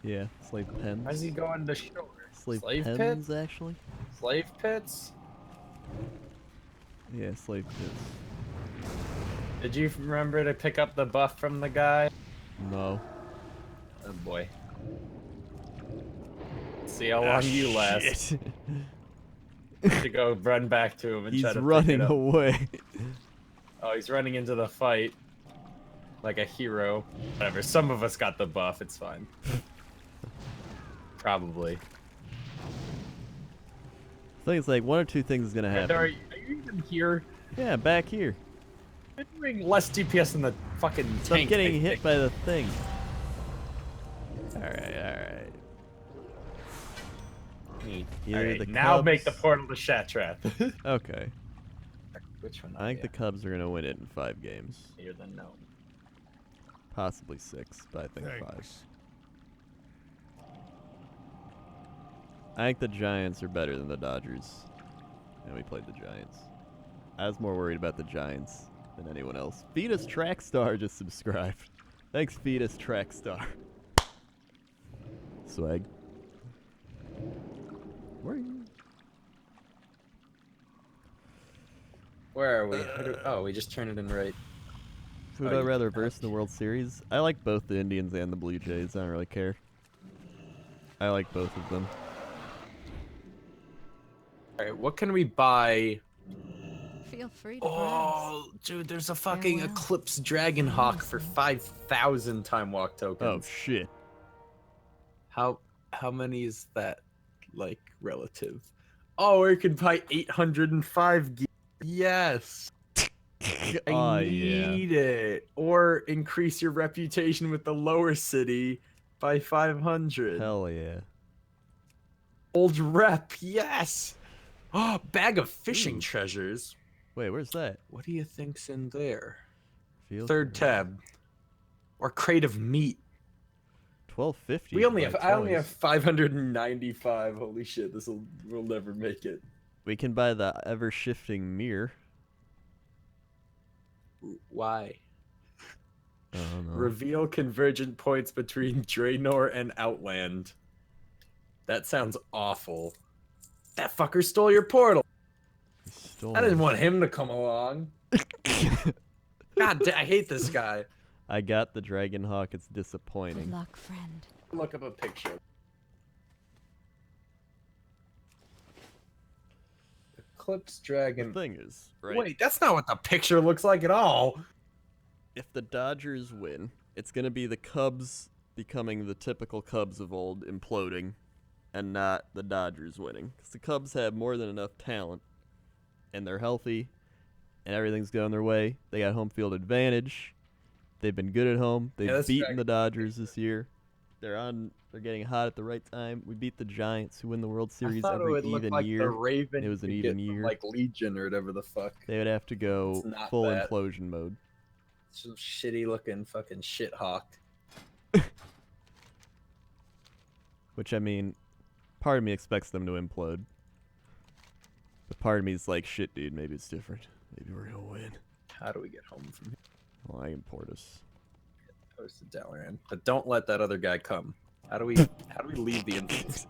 Yeah, slave pens. Why is he going to shore? Slave pits? pens, actually? Slave pits? Yeah, slave pits. Did you remember to pick up the buff from the guy? No. Oh boy. See how long you last. Shit. To go run back to him and He's try to running pick it up. away. Oh, he's running into the fight. Like a hero. Whatever, some of us got the buff, it's fine. Probably. I think it's like one or two things is gonna happen. Are you even here? Yeah, back here. You're doing less DPS than the fucking Stop tank. getting I hit think. by the thing. Alright. Either Alright, the now Cubs- make the portal to Shattrath. Okay. Which one? I think the Cubs are gonna win it in 5 games. Here than no. Possibly 6, but I think 5. Thanks. I think the Giants are better than the Dodgers. And we played the Giants. I was more worried about the Giants than anyone else. Fetus Trackstar just subscribed. Thanks, Fetus Trackstar. Swag. Where are you? Where are we? Oh, we just turned it in right. Who would Oh, I you rather did that. verse in the World Series? I like both the Indians and the Blue Jays. I don't really care. I like both of them. Alright, what can we buy? Feel free to Oh, dude, there's a fucking Farewell. Eclipse Dragonhawk for 5,000 time walk Oh tokens. shit. How many is that, like, relative? Oh, we can buy 805 gear. Yes. I Oh yeah. need it. Or increase your reputation with the lower city by 500. Hell yeah. Old rep, yes. Oh, bag of fishing Ooh. treasures. Wait, where's that? What do you think's in there? Field Third tab. Or crate of meat. 1250. We only have. by I only have choice. 595. Holy shit! We'll never make it. We can buy the ever shifting mirror. Why? I don't know. Reveal convergent points between Draenor and Outland. That sounds awful. That fucker stole your portal. I didn't want him to come along. God, I hate this guy. I got the Dragonhawk. It's Good disappointing. luck, friend. Look up a picture. Eclipse The Dragon. thing is, right? Wait, that's not what the picture looks like at all. If the Dodgers win, it's gonna be the Cubs becoming the typical Cubs of old, imploding, and not the Dodgers winning. Because the Cubs have more than enough talent, and they're healthy, and everything's going their way. They got home field advantage. They've been good at home. They've that's beaten right. the Dodgers this year. They're getting hot at the right time. We beat the Giants, who win the World Series I thought it every would look even like year. the Raven. It was an you even get from, year. like Legion or whatever the fuck. They would have to go It's not full that. implosion mode. Some shitty looking fucking shit hawk. Which, I mean, part of me expects them to implode. But part of me is like, shit, dude, maybe it's different. Maybe we're gonna win. How do we get home from here? Well, I import us. Post to Dalaran. But don't let that other guy come. How do we leave the instance?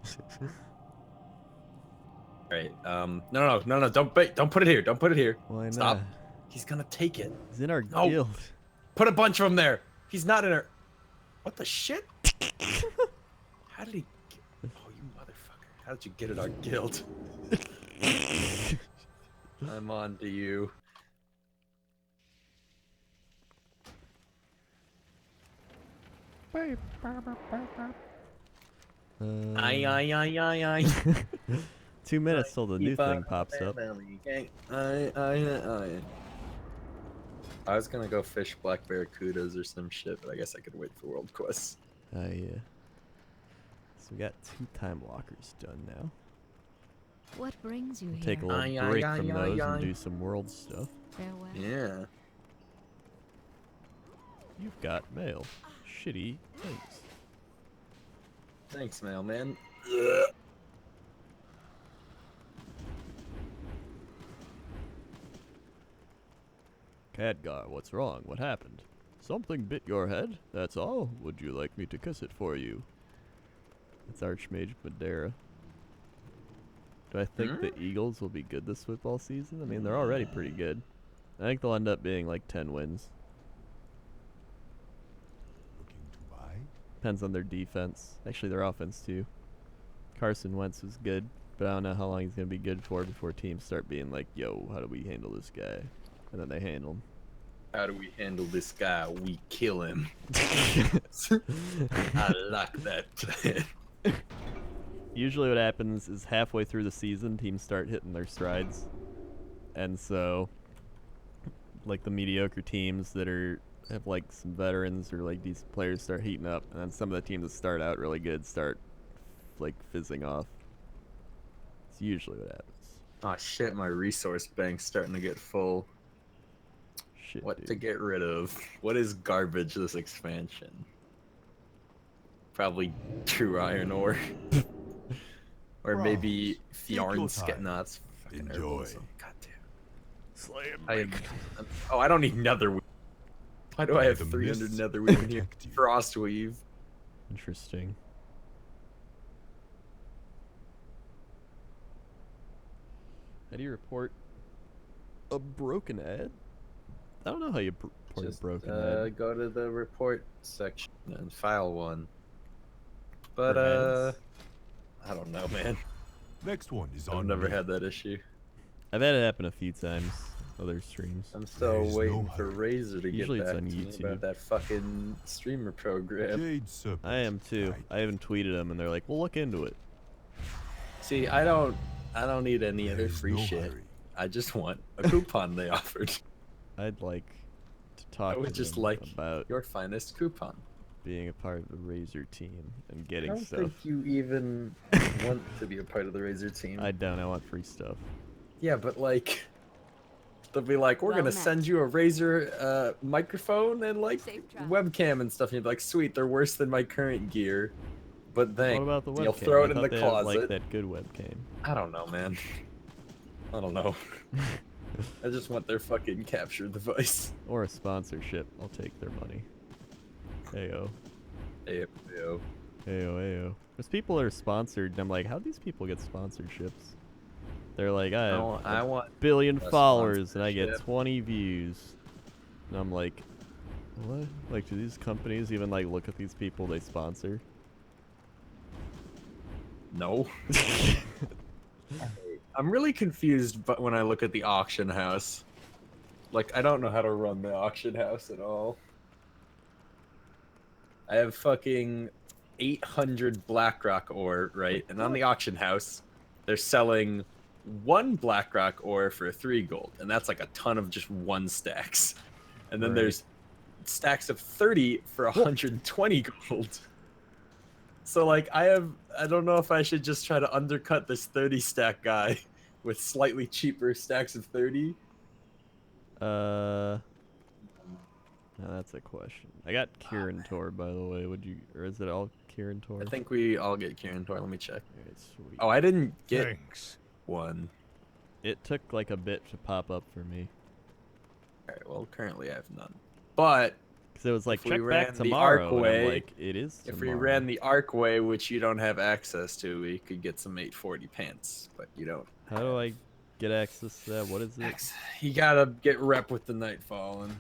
Alright, no, don't put it here. Don't put it here. Why Stop. not? He's gonna take it. He's in our No. guild. Put a bunch of them there. He's not in our. What the shit? How did he? Oh, you How'd you get in our guild? I'm on to you. Aye, aye, aye, aye, aye. 2 minutes till the new thing pops up. I was gonna go fish black barracudas or some shit, but I guess I could wait for world quests. Yeah. So we got 2 time walkers done now. What brings you here? Take a little break from those and do some world stuff. Farewell. Yeah. You've got mail. Shitty things. Thanks, mailman. Khadgar, what's wrong? What happened? Something bit your head? That's all? Would you like me to kiss it for you? It's Archmage Madeira. Do I think the Eagles will be good this football season? I mean, they're already pretty good. I think they'll end up being like 10 wins. Looking to buy? Depends on their defense. Actually, their offense too. Carson Wentz was good, but I don't know how long he's going to be good for before teams start being like, yo, how do we handle this guy? And then they handle him. How do we handle this guy? We kill him. I like that. Usually what happens is halfway through the season, teams start hitting their strides. And so, like the mediocre teams that have like some veterans or like decent players start heating up. And then some of the teams that start out really good start like fizzing off. It's usually what happens. Oh shit, my resource bank's starting to get full. Shit, What dude. to get rid of? What is garbage this expansion? Probably true iron ore. Or Bro, maybe take your Fjorn's time. no, it's fucking Enjoy. herbalism. God damn. Slay him, Oh, I don't need netherweave. Why do I have The 300 mists netherweave in here? protect you. Frostweave. Interesting. How do you report a broken ad? I don't know how you report Just a broken ad. go to the report section and file one. But For ads? I don't know, man. Next one is I've on never me. had that issue. I've had it happen a few times. Other streams. I'm still There is waiting no for hurry. Razor to Usually get it's back on to me YouTube. about that fucking streamer program. Jade Serpent. I am too. Right. I even tweeted them, and they're like, "We'll look into it." See, I don't need any There other is free no shit. hurry. I just want a coupon they offered. I'd like to talk I would to just them like about your finest coupon. being a part of the Razor team and I getting don't stuff. think you even want to be a part of the Razor team. I don't. I want free stuff. Yeah, but like, they'll be like, we're Well gonna met. send you a Razor microphone and like Safe travel. webcam and stuff. And you'd be like, sweet, they're worse than my current gear, but What thanks. about the webcam? You'll throw I it in thought the they had, closet. like that good webcam. I don't know, man. I don't know. I just want their fucking capture device. Or a sponsorship. I'll take their money. Heyo. Ayo. Heyo, heyo. There's people that are sponsored, and I'm like, how do these people get sponsorships? They're like, I have I a want billion a followers, and I get sponsorship. 20 views. And I'm like, what? Like, do these companies even, like, look at these people they sponsor? no. I'm really confused, but when I look at the auction house, like I don't know how to run the auction house at all. I have fucking 800 Blackrock ore, right? And on the auction house, they're selling 1 Blackrock ore for 3 gold, and that's like a ton of just 1 stacks. And then Right. there's stacks of 30 for 120 gold. So like I don't know if I should just try to undercut this 30 stack guy with slightly cheaper stacks of 30. Now that's a question. I got Kieran Tor, by the way. Would you, or is it all Kieran Tor? I think we all get Kieran Tor. Let me check. Alright, sweet. Oh, I didn't get Thanks. one. It took like a bit to pop up for me. Alright, well, currently I have none. But Because it was like, If we check ran back the tomorrow. And I'm Archway- like, it is if we tomorrow. ran the Archway, which you don't have access to, we could get some 840 pants, but you don't. How do I get access to that? What is it? You gotta get rep with the Nightfall, and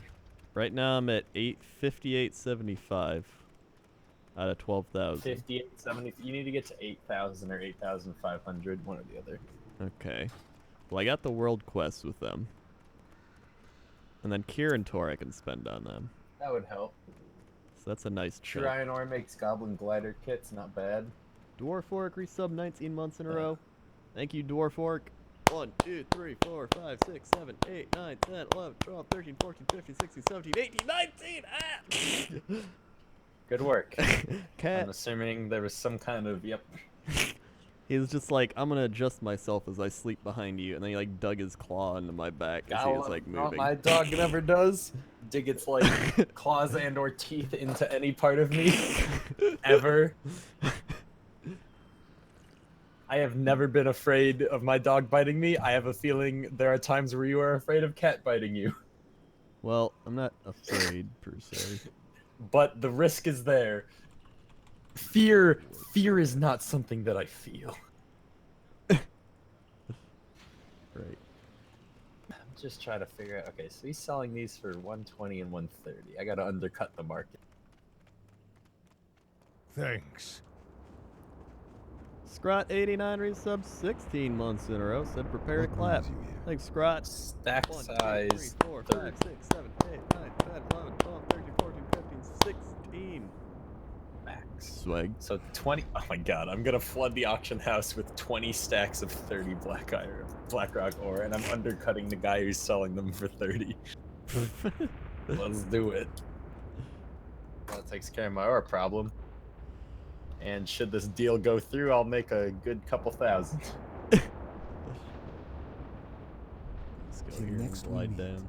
Right now I'm at 858.75. Out of 12,000. 58, 70. You need to get to 8,000 or 8,500, one or the other. Okay. Well, I got the world quest with them. And then Kirin Tor I can spend on them. That would help. So that's a nice chunk. Shrine Ore makes Goblin Glider kits, not bad. Dwarf Orc resub 19 months in a row. Thank you, Dwarf Orc. 1, 2, 3, 4, 5, 6, 7, 8, 9, 10, 11, 12, 13, 14, 15, 16, 17, 18, 19! Ah! Good work. Cat. I'm assuming there was some kind of, yep. He was just like, I'm gonna adjust myself as I sleep behind you, and then he like dug his claw into my back as he was like moving. My dog never does. Dig its like claws and or teeth into any part of me. Ever. I have never been afraid of my dog biting me. I have a feeling there are times where you are afraid of cat biting you. Well, I'm not afraid per se. But the risk is there. Fear is not something that I feel. Right. I'm just trying to figure out. Okay, so he's selling these for 120 and 130. I gotta undercut the market. Thanks. Scrot89 resub 16 months in a row. Said prepare to clap. Thanks, Scrot. Stack 1, 2, size 3, 4, 5, 6, 7, 8, 9, 10, 11, 12, 13, 14, 15, 16. max. Swag. So 20. Oh my god, I'm gonna flood the auction house with 20 stacks of 30 Blackrock ore, and I'm undercutting the guy who's selling them for 30. Let's do it. That takes care of my ore problem. And should this deal go through, I'll make a good couple thousand. Let's go here and glide down.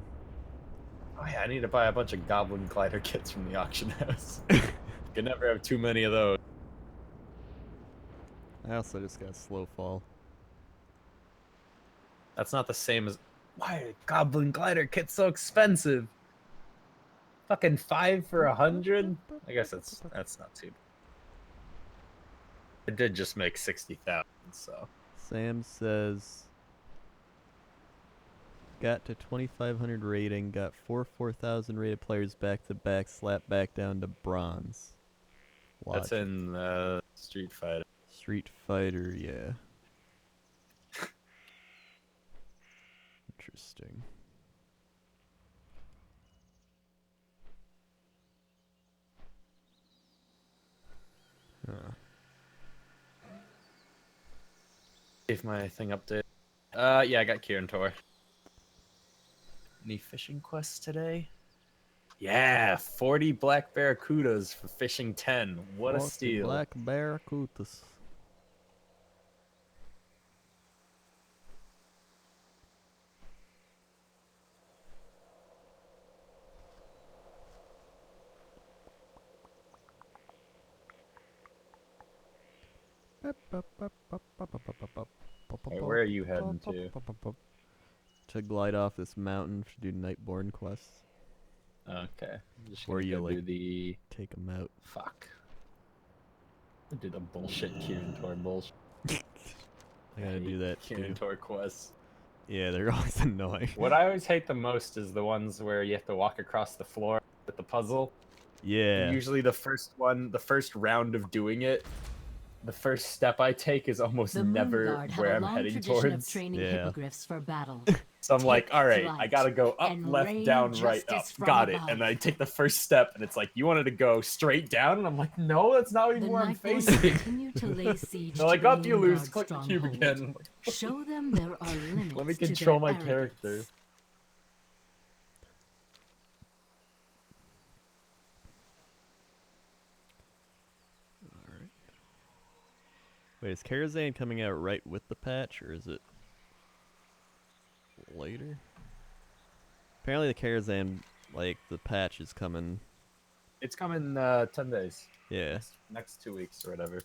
Oh yeah, I need to buy a bunch of Goblin Glider kits from the auction house. Can never have too many of those. I also just got slow fall. That's not the same as... Why are Goblin Glider kits so expensive? Fucking 5 for 100? I guess that's not too bad. It did just make 60,000, so... Sam says... Got to 2,500 rating, got 4,000 rated players back to back, slapped back down to bronze. Watch. That's in Street Fighter. Street Fighter, yeah. Interesting. Huh. If my thing update. Yeah, I got Kirin Tor. Any fishing quests today? Yeah, 40 black barracudas for fishing 10. What a 40 steal. Black barracudas. Hey, where are you heading to? To glide off this mountain to do Nightborn quests. Okay. I'm just Where gonna you, go like, do the... Take them out. Fuck. I do the bullshit Kirin Tor bullshit. I gotta do that too. Kirin Tor quests. Yeah, they're always annoying. What I always hate the most is the ones where you have to walk across the floor with the puzzle. Yeah. And usually the first round of doing it, the first step I take is almost The never Moonguard where have I'm a long heading tradition towards. of training Yeah. hippogriffs for battle. So I'm like, Take all right, I flight gotta go up, and left, rain down, right, up. justice from Got it. above. And I take the first step, and it's like, you wanted to go straight down? And I'm like, no, that's not even The where I'm Nightborn facing. continue to lay siege They're like, to the up, you lose. Moonguard Click the cube stronghold. again. I'm like, Show them there are limits let me to control their my arrogance. character. Wait, is Karazhan coming out right with the patch, or is it later? Apparently the Karazhan, like, the patch is coming. It's coming 10 days. Yeah. Next 2 weeks or whatever.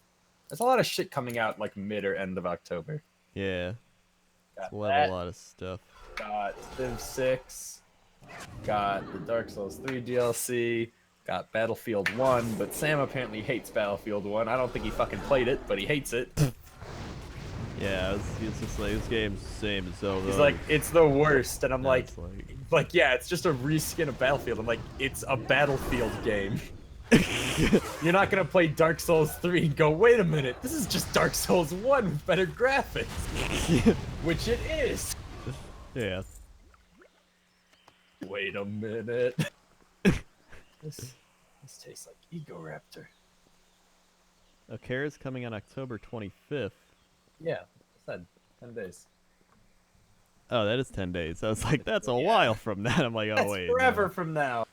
There's a lot of shit coming out like mid or end of October. Yeah. Got We'll that. have a lot of stuff. Got Civ 6. Got the Dark Souls 3 DLC. Got Battlefield 1, but Sam apparently hates Battlefield 1. I don't think he fucking played it, but he hates it. Yeah, it's just like, this game's the same as Zelda. He's like, it's the worst, and I'm And like, it's like, yeah, it's just a reskin of Battlefield. I'm like, it's a Battlefield game. You're not gonna play Dark Souls 3 and go, wait a minute, this is just Dark Souls 1 with better graphics. Which it is. Yeah. Wait a minute. This tastes like Ego Raptor. Okara's coming on October 25th. Yeah, I said 10 days. Oh, that is 10 days. I was like, that's a while from that. I'm like, oh, That's wait. forever no. from now.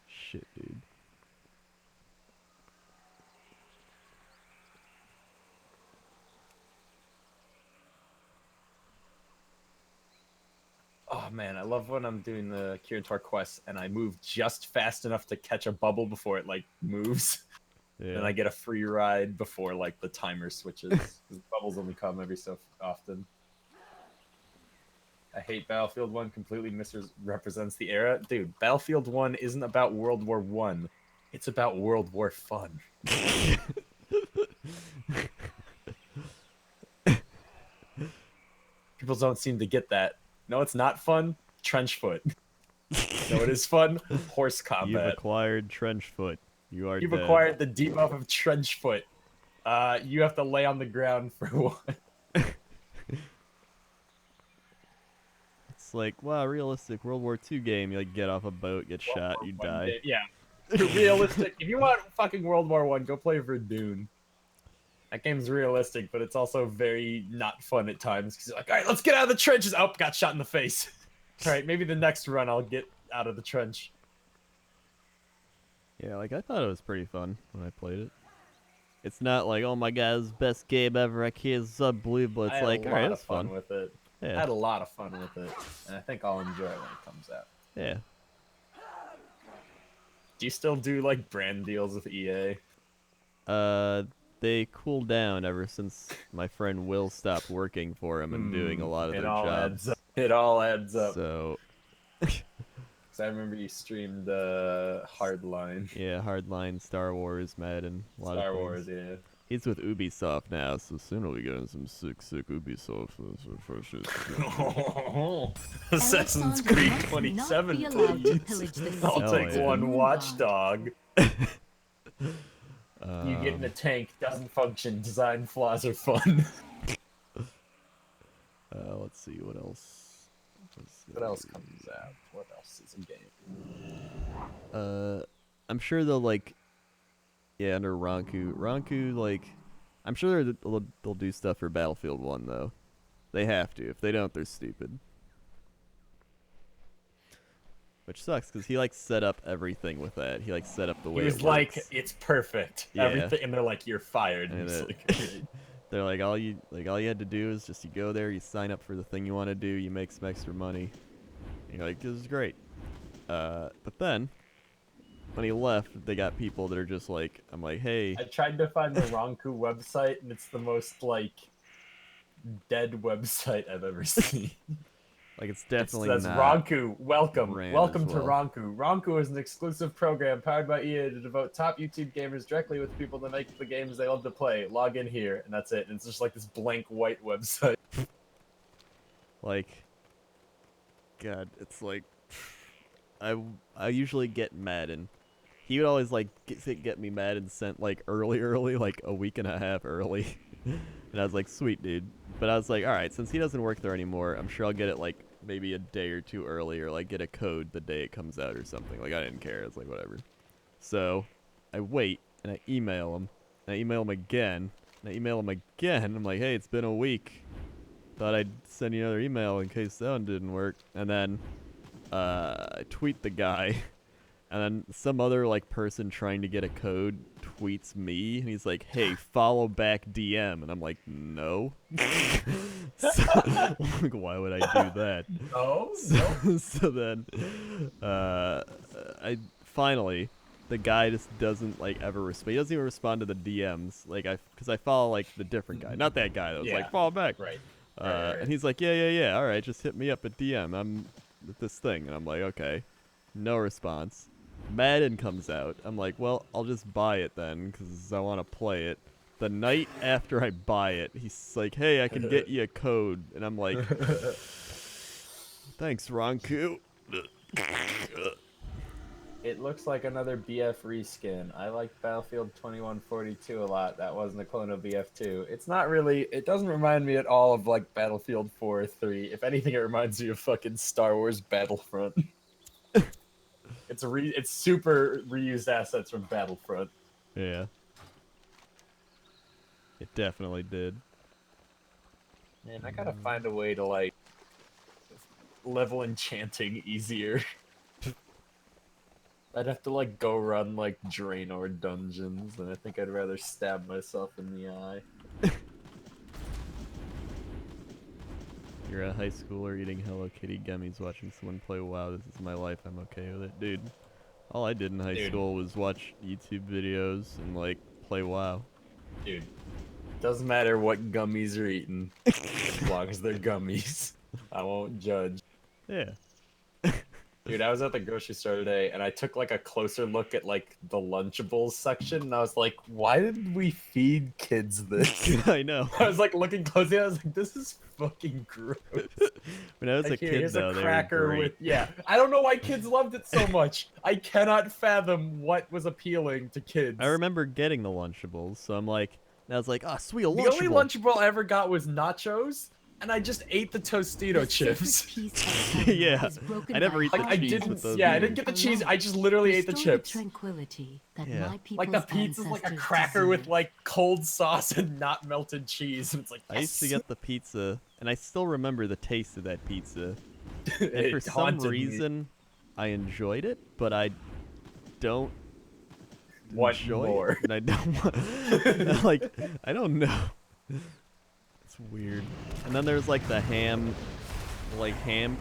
Shit, dude. Oh man, I love when I'm doing the Kiritor quest and I move just fast enough to catch a bubble before it like moves. Yeah. And I get a free ride before like the timer switches. 'Cause bubbles only come every so often. I hate Battlefield 1, completely misrepresents the era. Dude, Battlefield 1 isn't about World War 1. It's about World War fun. People don't seem to get that. No, it's not fun. Trench foot. No, it is fun. Horse combat. You've acquired trench foot. You've dead. acquired the debuff of trench foot. You have to lay on the ground for one. It's like, wow, realistic World War II game. You like get off a boat, get shot, you die. Yeah. Realistic. If you want fucking World War 1, go play Verdun. That game's realistic, but it's also very not fun at times. Because you're like, all right, let's get out of the trenches. Oh, got shot in the face. All right, maybe the next run I'll get out of the trench. Yeah, like I thought it was pretty fun when I played it. It's not like, oh my god, this is the best game ever. I can't unbelievable. It's like, all right, it's fun with it. Yeah. I had a lot of fun with it, and I think I'll enjoy it when it comes out. Yeah. Do you still do like brand deals with EA? They cooled down ever since my friend Will stopped working for him and doing a lot of their jobs. It all adds up. So. Because I remember you streamed Hardline. Yeah, Hardline, Star Wars, Madden, a lot of Star things. Wars, yeah. He's with Ubisoft now, so soon we'll be getting some sick Ubisoft. Assassin's Creed 27, please. I'll take one watchdog. You get in a tank, doesn't function, design flaws are fun. Let's see, what else? What else comes out? What else is a game? I'm sure they'll like, yeah, under Ranku, like, I'm sure they'll do stuff for Battlefield 1 though. They have to. If they don't, they're stupid. Which sucks because he like set up everything with that. He like set up the way he was it like, works. it's perfect. Yeah. Everything, and they're like, you're fired. And it's it- like, They're like all you had to do is just you go there, you sign up for the thing you want to do, you make some extra money. And you're like, this is great. But then when he left, they got people that are just like, I'm like, hey. I tried to find the Ranku website, and it's the most like dead website I've ever seen. Like it's definitely It says not. Ranku, welcome ran welcome as to well. Ranku. Ranku is an exclusive program powered by EA to devote top YouTube gamers directly with people that make the games they love to play. Log in here, and that's it. And it's just like this blank white website. Like, God, it's like, I usually get Madden. He would always like get me Madden sent like early, like a week and a half early. And I was like, sweet dude. But I was like, alright, since he doesn't work there anymore, I'm sure I'll get it like maybe a day or two early, or like get a code the day it comes out or something. Like I didn't care. It's like whatever. So I wait and I email him. And I email him again. And I email him again. I'm like, hey, it's been a week. Thought I'd send you another email in case that one didn't work. And then I tweet the guy. And then some other like person trying to get a code tweets me, and he's like, "Hey, follow back DM," and I'm like, "No." So, like, why would I do that? No. So then, I finally, the guy just doesn't like ever respond. He doesn't even respond to the DMs, like because I follow like the different guy, not that guy that was like follow back. Right. And he's like, yeah. All right, just hit me up at DM. I'm with this thing, and I'm like, okay, no response. Madden comes out. I'm like, well, I'll just buy it then, because I want to play it. The night after I buy it, he's like, hey, I can get you a code. And I'm like, thanks, Ranku. It looks like another BF reskin. I like Battlefield 2142 a lot. That wasn't a clone of BF2. It's not really. It doesn't remind me at all of like Battlefield 4 or 3. If anything, it reminds me of fucking Star Wars Battlefront. It's super reused assets from Battlefront. Yeah. It definitely did. Man, I gotta find a way to like level enchanting easier. I'd have to like go run like Draenor dungeons, and I think I'd rather stab myself in the eye. You're a high schooler eating Hello Kitty gummies, watching someone play WoW. This is my life. I'm okay with it, dude. All I did in high school was watch YouTube videos and like play WoW. Dude, doesn't matter what gummies you're eating, as long as they're gummies. I won't judge. Yeah. Dude, I was at the grocery store today, and I took like a closer look at like the Lunchables section, and I was like, why did we feed kids this? I know. I was like looking closely, I was like, this is fucking gross. When I was Like, a here, kid, here's though, a they cracker were great. with yeah. I don't know why kids loved it so much. I cannot fathom what was appealing to kids. I remember getting the Lunchables, so I'm like, and I was like, oh, sweet, a the Lunchable. only Lunchable I ever got was nachos, and I just ate the Tostito chips. Yeah, I never eat the Like I cheese didn't, with those yeah, I either. didn't get the cheese. I just literally ate the chips. Tranquility that Yeah. my Like the people's pizza's like a ancestors cracker with deserve. like cold sauce and not melted cheese. And it's like I used to yes. get the pizza, and I still remember the taste of that pizza. And It for some haunted me. reason, I enjoyed it, but I don't Want enjoy more. it. And I don't want, like, I don't know. It's weird. And then there's like the ham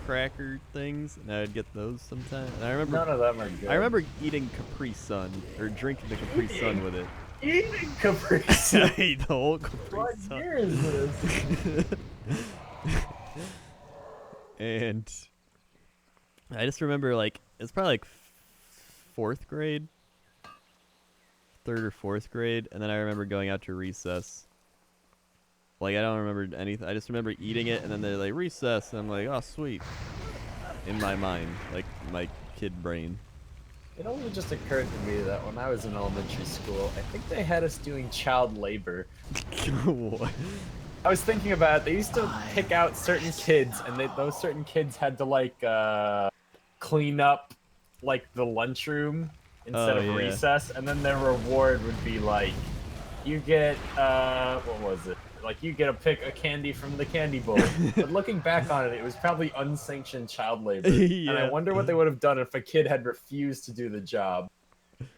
cracker things, and I would get those sometimes. And I remember None of them are good. I remember eating Capri Sun, or drinking the Capri Sun with it. eating Capri I Sun. ate the whole Capri What Sun. year is this? And I just remember, like, it's probably like 4th grade, 3rd or 4th grade, and then I remember going out to recess. Like, I don't remember anything. I just remember eating it, and then they're like, recess, and I'm like, oh, sweet. In my mind, like, my kid brain. It only just occurred to me that when I was in elementary school, I think they had us doing child labor. What? I was thinking about it. They used to pick out certain kids, and those certain kids had to like clean up like the lunchroom instead of yeah. recess, and then their reward would be like, you get what was it? Like you get a candy from the candy bowl. But looking back on it, it was probably unsanctioned child labor, and I Yeah. wonder what they would have done if a kid had refused to do the job.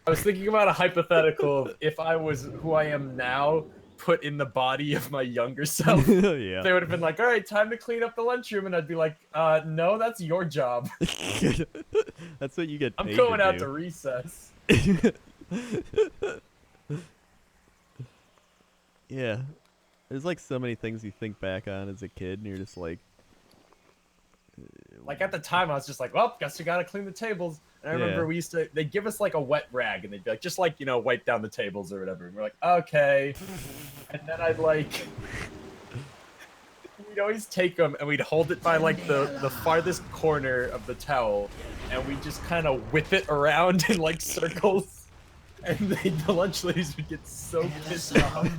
I was thinking about a hypothetical of if I was who I am now, put in the body of my younger self. Yeah. They would have been like, all right, time to clean up the lunchroom. And I'd be like, no, that's your job. That's what you get I'm paid going to out do. to recess. Yeah. There's like so many things you think back on as a kid, and you're just like, Like at the time, I was just like, well, guess we gotta clean the tables. And I remember Yeah. they'd give us like a wet rag, and they'd be like, just like, wipe down the tables or whatever. And we're like, okay. And then I'd like, we'd always take them and we'd hold it by like the farthest corner of the towel, and we just kind of whip it around in like circles. And the lunch ladies would get so pissed off.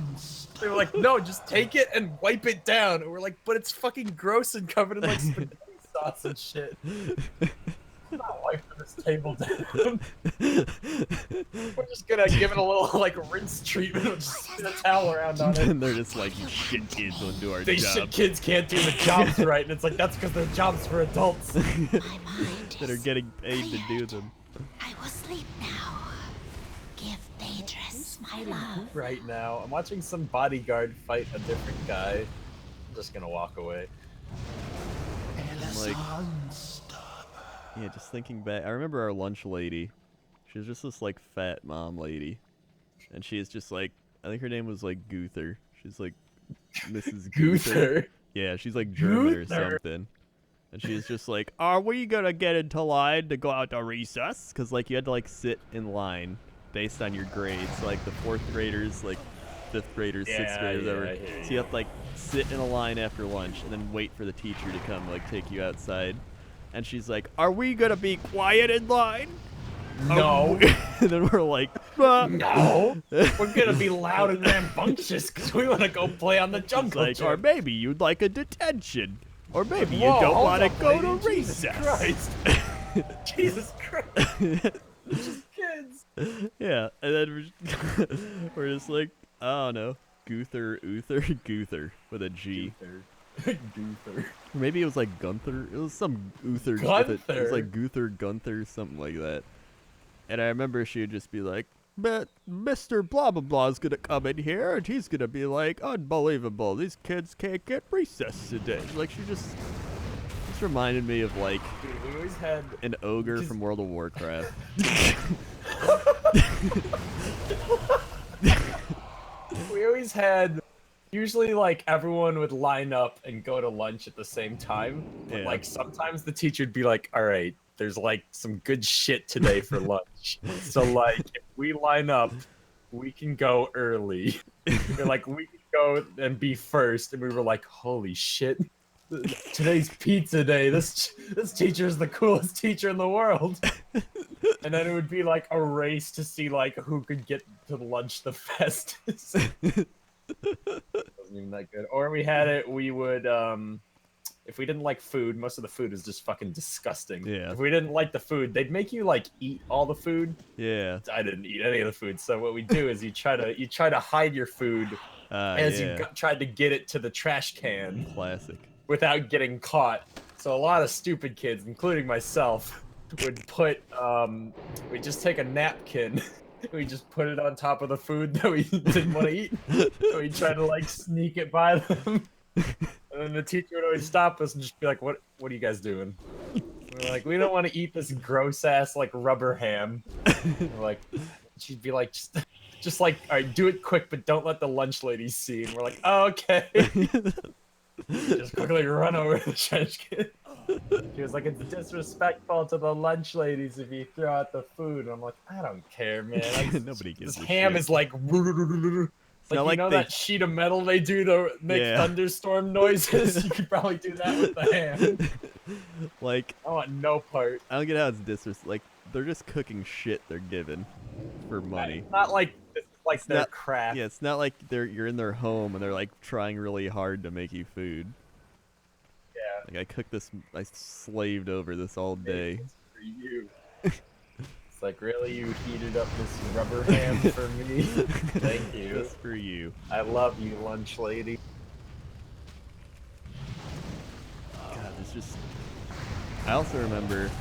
They were like, no, just take it and wipe it down. And we're like, but it's fucking gross and covered in like spaghetti sauce and shit. I'm not wiping this table down. We're just gonna give it a little like rinse treatment and just spin a towel around on it. and they're just like, you shit kids don't do our These job. shit kids can't do the jobs right, and it's like that's because they're jobs for adults. that are getting paid to do them. I will sleep now. Give Phaedrus my love. Right now, I'm watching some bodyguard fight a different guy. I'm just gonna walk away. I'm like, yeah, just thinking back. I remember our lunch lady. She was just this like fat mom lady, and she is just like, I think her name was like Guther. She's like Mrs. Guther. Guther. Yeah, she's like German or Guther. something. And she's just like, are we gonna get into line to go out to recess? Because like you had to like sit in line based on your grades. So, like the 4th graders, like 5th graders, 6th graders, whatever. I hear So you have to like sit in a line after lunch and then wait for the teacher to come like take you outside. And she's like, are we gonna be quiet in line? No. And then we're like, "Ah." No. We're gonna be loud and rambunctious because we want to go play on the jungle Like, or gym. maybe you'd like a detention. Or maybe you Whoa, don't hold want to up, go lady. to Jesus recess. Christ. Jesus Christ. Just kids. Yeah, and then we're just like, I don't know, Guther with a G. Guther. Or maybe it was like Gunther. It was some Uther. It was like Guther, Gunther, something like that. And I remember she would just be like, but Mr. Blah Blah Blah is gonna come in here and he's gonna be like, unbelievable, these kids can't get recess today. Like she just reminded me of like Dude, we always had an ogre from World of Warcraft. we always had usually like everyone would line up and go to lunch at the same time. But Yeah. like sometimes the teacher would be like, all right, there's like some good shit today for lunch. So like if we line up, we can go early. They're like, we can go and be first. And we were like, holy shit. Today's pizza day. This teacher is the coolest teacher in the world. And then it would be like a race to see like who could get to lunch the fastest. Wasn't even that good. Or we had it. We would if we didn't like food, most of the food was just fucking disgusting. Yeah. If we didn't like the food, they'd make you like eat all the food. Yeah. I didn't eat any of the food. So what we do is you try to hide your food as yeah. you tried to get it to the trash can Classic. without getting caught. So a lot of stupid kids, including myself, would put we just take a napkin, we just put it on top of the food that we didn't want to eat. So we try to like sneak it by them. And then the teacher would always stop us and just be like, what are you guys doing? We're like, we don't want to eat this gross ass like rubber ham. We're like, she'd be like, just like, all right, do it quick, but don't let the lunch ladies see. And we're like, oh, okay. Just quickly run over the trash can. She was like, it's disrespectful to the lunch ladies if you throw out the food. And I'm like, I don't care, man. Nobody gives This a ham shit. is like, like, like you know they- that sheet of metal they do to make Yeah. thunderstorm noises? You could probably do that with the ham. Like, I want no part. I don't get how it's disrespectful. Like, they're just cooking shit they're given for money. It's not like it's like It's their not- craft. Yeah, it's not like you're in their home and they're like trying really hard to make you food. Yeah. Like I slaved over this all day. It's for you. It's like, really, you heated up this rubber ham for me? Thank you. Just for you. I love you, lunch lady. God, it's just. I also remember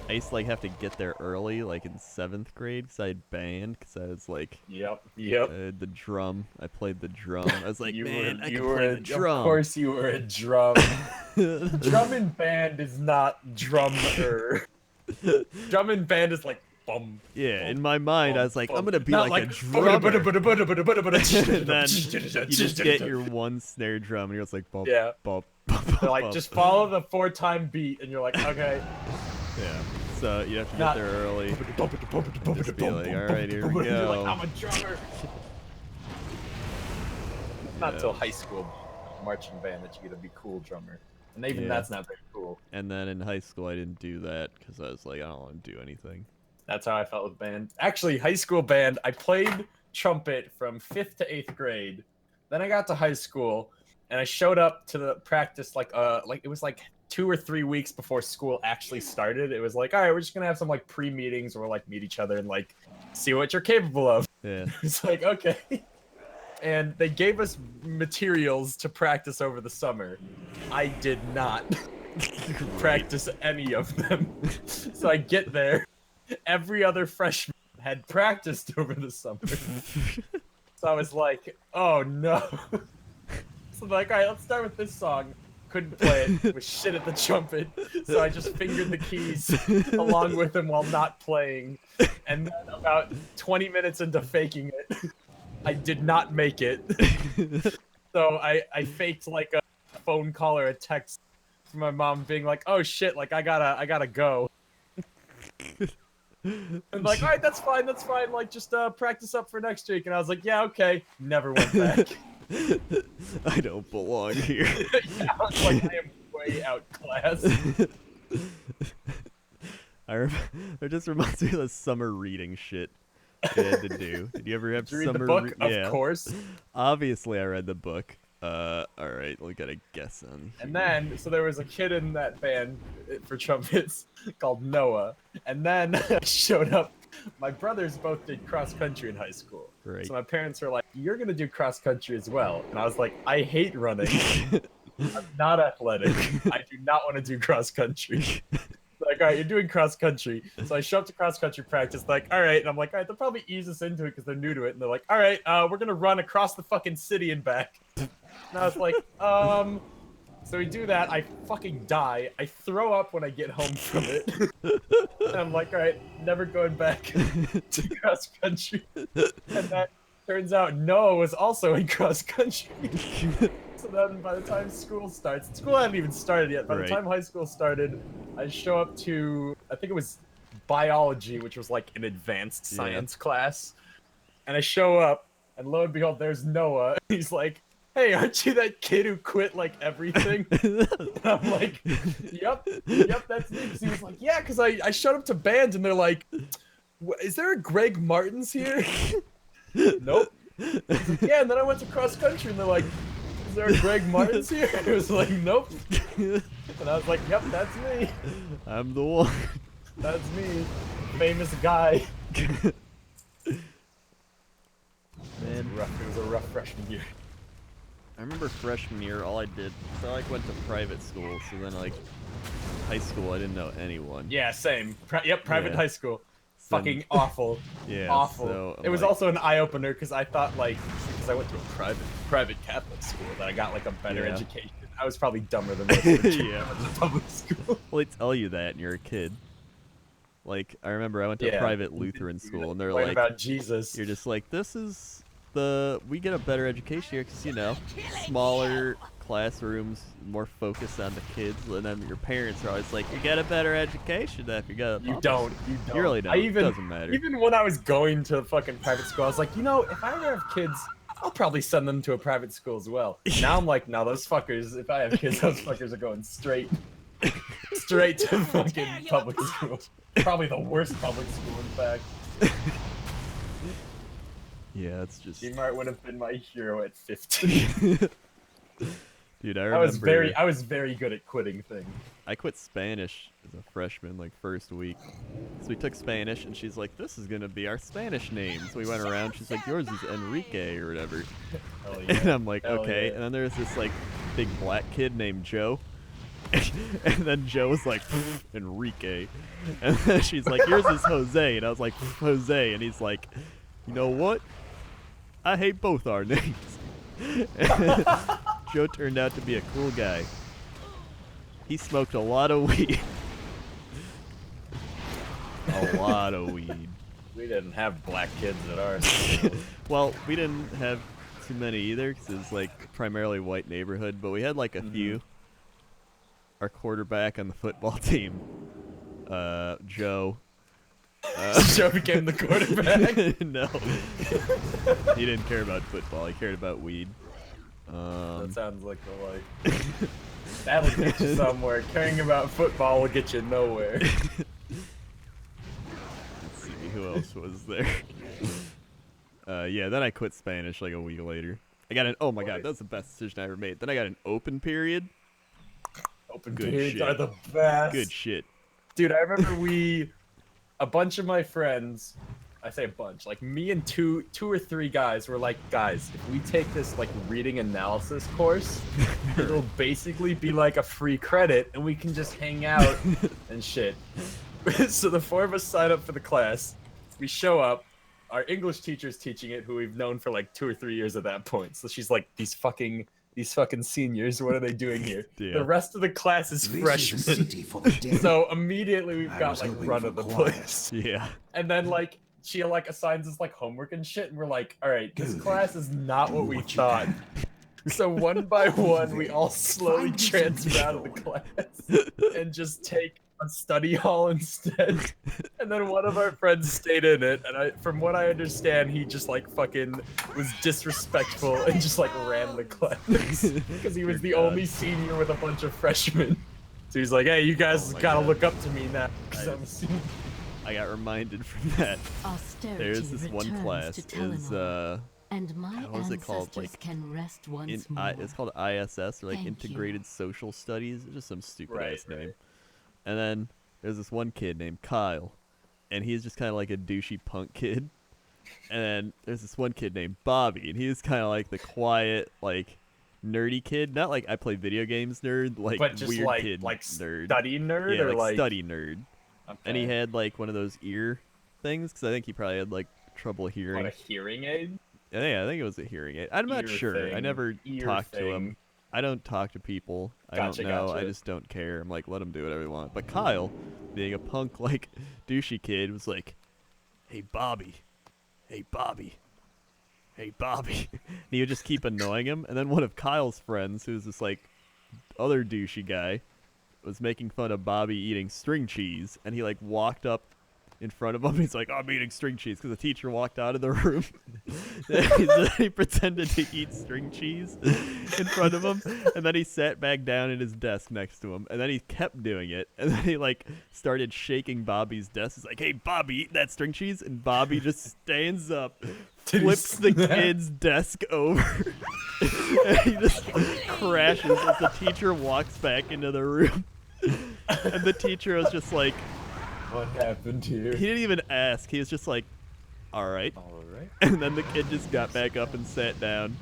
I used to like have to get there early, like in 7th grade, because I had band, because I was like, Yep. I had the drum. I played the drum. I was like, man, I can were play a, the drum. Of course you were a drum. Drum and band is not drummer. Drum and band is like bum. Yeah, in my mind, I was like, I'm gonna be Not like a drummer. and then you just get your one snare drum, and you're just like, bump, Yeah. bump, They're like, bump. just follow the 4-time beat, and you're like, okay. Yeah. So you have to get Not- there early. Just be like, all right, here we You're go. like, I'm a drummer. Not till high school marching band that you get to be cool drummer, and even Yeah. that's not very cool. And then in high school, I didn't do that because I was like, I don't want to do anything. That's how I felt with band. Actually, high school band, I played trumpet from 5th to 8th grade. Then I got to high school, and I showed up to the practice like it was like 2 or 3 weeks before school actually started. It was like, all right, we're just gonna have some like pre-meetings where we'll like meet each other and like see what you're capable of. Yeah. It's like, okay. And they gave us materials to practice over the summer. I did not practice any of them. So I get there. Every other freshman had practiced over the summer. So I was like, oh no. So I'm like, all right, let's start with this song. Couldn't play it. Was shit at the trumpet. So I just fingered the keys along with him while not playing. And then about 20 minutes into faking it, I did not make it. So I faked like a phone call or a text from my mom being like, oh shit, like I gotta go. And like, all right, that's fine, like just practice up for next week. And I was like, yeah, okay. Never went back. I don't belong here. Yeah, I was like, I am way outclassed. It just reminds me of the summer reading shit we had to do. Did you ever have Did you read summer? the book? Yeah. Of course. Obviously, I read the book. All right, we got a guess on. And then, so there was a kid in that band for trumpets called Noah. And then I showed up. My brothers both did cross country in high school. Right. So my parents were like, "You're gonna do cross country as well." And I was like, "I hate running. I'm not athletic. I do not want to do cross country." Like, all right, you're doing cross country. So I show up to cross country practice, like, all right. And I'm like, all right, they'll probably ease us into it because they're new to it. And they're like, all right, we're going to run across the fucking city and back. And I was like, So we do that. I fucking die. I throw up when I get home from it. And I'm like, all right, never going back to cross country. And that turns out Noah was also in cross country. So then by the time school starts, school hadn't even started yet. By the time high school started, I show up to, I think it was biology, which was like an advanced science class. And I show up, and lo and behold, there's Noah. He's like, "Hey, aren't you that kid who quit like everything?" And I'm like, yep, that's me. 'Cause he was like, yeah, because I showed up to band, and they're like, "Is there a Greg Martins here?" Nope. He's like, yeah, and then I went to cross country, and they're like, "Is there a Greg Martins here?" It was like, nope. And I was like, yep, that's me. I'm the one. That's me. Famous guy. Man, It was a rough freshman year. I remember freshman year, all I did, so I like went to private school, so then like high school, I didn't know anyone. Yeah, same. Private Yeah. high school. So- Fucking awful. Yeah, Awful. so I'm It was like- also an eye-opener because I thought, like, because I went to a private Catholic school, that I got, like, a better Yeah. education. I was probably dumber than most of the kids Yeah. that went to public school. Well, they tell you that, and you're a kid. Like, I remember I went to Yeah. private Lutheran school, and they're Learn like, about Jesus. you're just like, this is we get a better education here, because, you know, smaller classrooms, more focus on the kids, and then your parents are always like, you get a better education if you got a You public don't. school." You don't. You really don't. I even, It doesn't matter. Even when I was going to fucking private school, I was like, you know, if I ever have kids, I'll probably send them to a private school as well. Now I'm like, no, those fuckers, if I have kids, those fuckers are going straight to fucking public school. Probably the worst public school, in fact. Yeah, it's just... G-Mart would have been my hero at 15. Dude, I I remember... was very good at quitting things. I quit Spanish as a freshman, like, first week. So we took Spanish, and she's like, this is gonna be our Spanish name. So we went around, she's like, yours is Enrique, or whatever. Hell yeah. And I'm like, Hell okay. yeah. And then there's this, like, big black kid named Joe. And then Joe was like, Enrique. And then she's like, yours is Jose. And I was like, Jose. And he's like, you know what? I hate both our names. And Joe turned out to be a cool guy. He smoked a lot of weed. A lot of weed. We didn't have black kids at ours. So. Well, we didn't have too many either, because it's like primarily white neighborhood, but we had like a few. Our quarterback on the football team, Joe. Joe became the quarterback. No. He didn't care about football, he cared about weed. That sounds like the life. That'll get you somewhere. Caring about football will get you nowhere. Let's see, who else was there? Yeah, then I quit Spanish like a week later. I got an, oh my god, that's the best decision I ever made. Then I got an open period. Open Good periods shit. are the best. Good shit. Dude, I remember a bunch of my friends, I say a bunch, like me and two or three guys were like, guys, if we take this like reading analysis course, it'll basically be like a free credit and we can just hang out and shit. So the four of us sign up for the class. We show up. Our English teacher's teaching it, who we've known for like 2 or 3 years at that point. So she's like, these fucking seniors, what are they doing here? Yeah. The rest of the class is freshmen. So immediately we've got like run of the place. Yeah. And then like she like assigns us like homework and shit, and we're like, all right, this class is not what we thought. So one by one, we all slowly transfer out of the class and just take a study hall instead. And then one of our friends stayed in it, and from what I understand, he just like fucking was disrespectful and just like ran the class because he was the only senior with a bunch of freshmen. So he's like, hey, you guys Oh my gotta God. look up to me now. 'Cause I'm I got reminded from that. Austerity There's this one returns class to is Telenor, and my what is it called? ancestors Like can rest once more. it's called ISS or like Thank Integrated Social Studies. It's just some stupid ass Right. name. And then there's this one kid named Kyle, and he's just kind of like a douchey punk kid. And then there's this one kid named Bobby, and he's kind of like the quiet, like nerdy kid. Not like I play video games nerd, like but just weird like kid nerd. nerd. Study nerd Yeah, or like study nerd. Okay. And he had like one of those ear things because I think he probably had like trouble hearing. What, a hearing aid? Yeah, I think it was a hearing aid. I'm not Ear sure. I thing. never Ear talked to thing. him. I don't talk to people. I Gotcha, don't know. I gotcha. just don't care. I'm like, let him do whatever he wants. But Kyle, being a punk, like, douchey kid, was like, hey, Bobby. Hey, Bobby. Hey, Bobby. And he would just keep annoying him. And then one of Kyle's friends, who's this, like, other douchey guy, was making fun of Bobby eating string cheese. And he, like, walked up in front of him. He's like, I'm eating string cheese because the teacher walked out of the room. He pretended to eat string cheese in front of him, and then he sat back down at his desk next to him, and then he kept doing it, and then he like started shaking Bobby's desk. He's like, hey, Bobby, eat that string cheese, and Bobby just stands up, Did he flips the snap? kid's desk over, and he just crashes as the teacher walks back into the room. And the teacher was just like, What happened here? he didn't even ask. He was just like, all right. All right. And then the kid just got back up and sat down.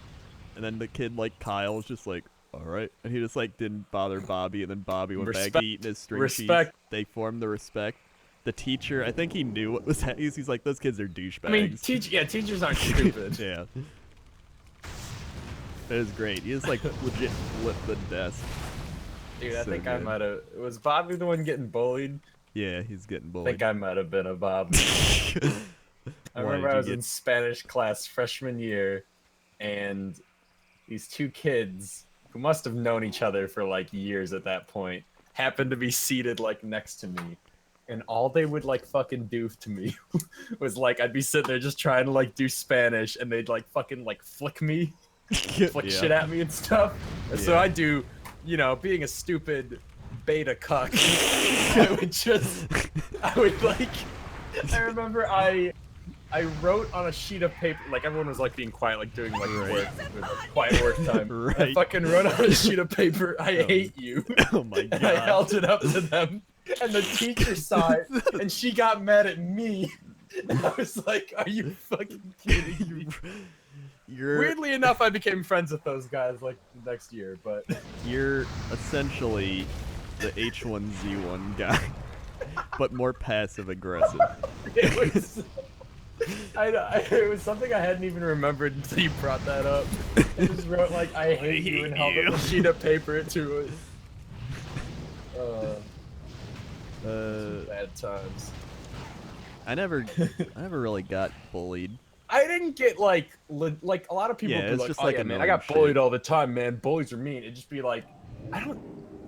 And then the kid, like Kyle, was just like, all right. And he just like didn't bother Bobby. And then Bobby went back to eating his string cheese. Respect. They formed the respect. The teacher, I think he knew what was happening. He's like, those kids are douchebags. I mean, teachers aren't stupid. Yeah. It was great. He just like legit flipped the desk. Dude, I So think I good. might have. Was Bobby the one getting bullied? Yeah, he's getting I bullied. think I might have been a Bobby. I Why remember did I you was get- in Spanish class freshman year, and these two kids who must have known each other for like years at that point happened to be seated like next to me. And all they would like fucking do to me was like I'd be sitting there just trying to like do Spanish, and they'd like fucking like flick me, flick Yeah. shit at me and stuff. And so Yeah. I do, you know, being a stupid beta cuck, I would like, I remember I wrote on a sheet of paper, like everyone was like being quiet, like doing like Right. work, quiet work time. I Right. fucking wrote on a sheet of paper, I Oh. hate you. Oh my god. And I held it up to them, and the teacher saw it, and she got mad at me. And I was like, are you fucking kidding me? You're Weirdly enough, I became friends with those guys like next year, but you're essentially the H1Z1 guy, but more passive aggressive. it was it was something I hadn't even remembered until you brought that up. I just wrote like I hate you and held up a sheet of paper to it. Bad times. I never really got bullied. I didn't get like like a lot of people Yeah, be it's like, just oh like yeah, man, I annoying got shit. bullied all the time, man. Bullies are mean. It'd just be like, I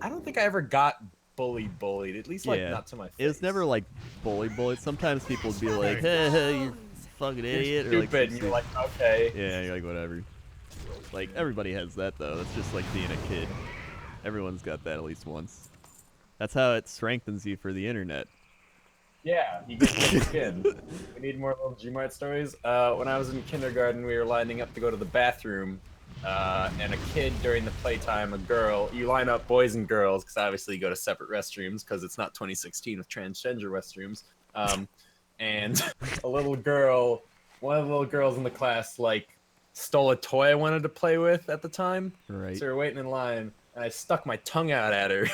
don't think I ever got bullied. At least like Yeah. not to my face. It was never like bullied. Sometimes people would be like, hey, you fucking You're idiot. stupid. Or like, and you're like, okay. yeah, you're like, whatever. Like, everybody has that, though. That's just like being a kid. Everyone's got that at least once. That's how it strengthens you for the internet. Yeah, you get thick skin. We need more little Gmart stories. When I was in kindergarten, we were lining up to go to the bathroom, and a kid during the playtime, a girl, you line up boys and girls, because obviously you go to separate restrooms, because it's not 2016 with transgender restrooms. And a little girl, one of the little girls in the class, like, stole a toy I wanted to play with at the time. Right. So we were waiting in line, and I stuck my tongue out at her.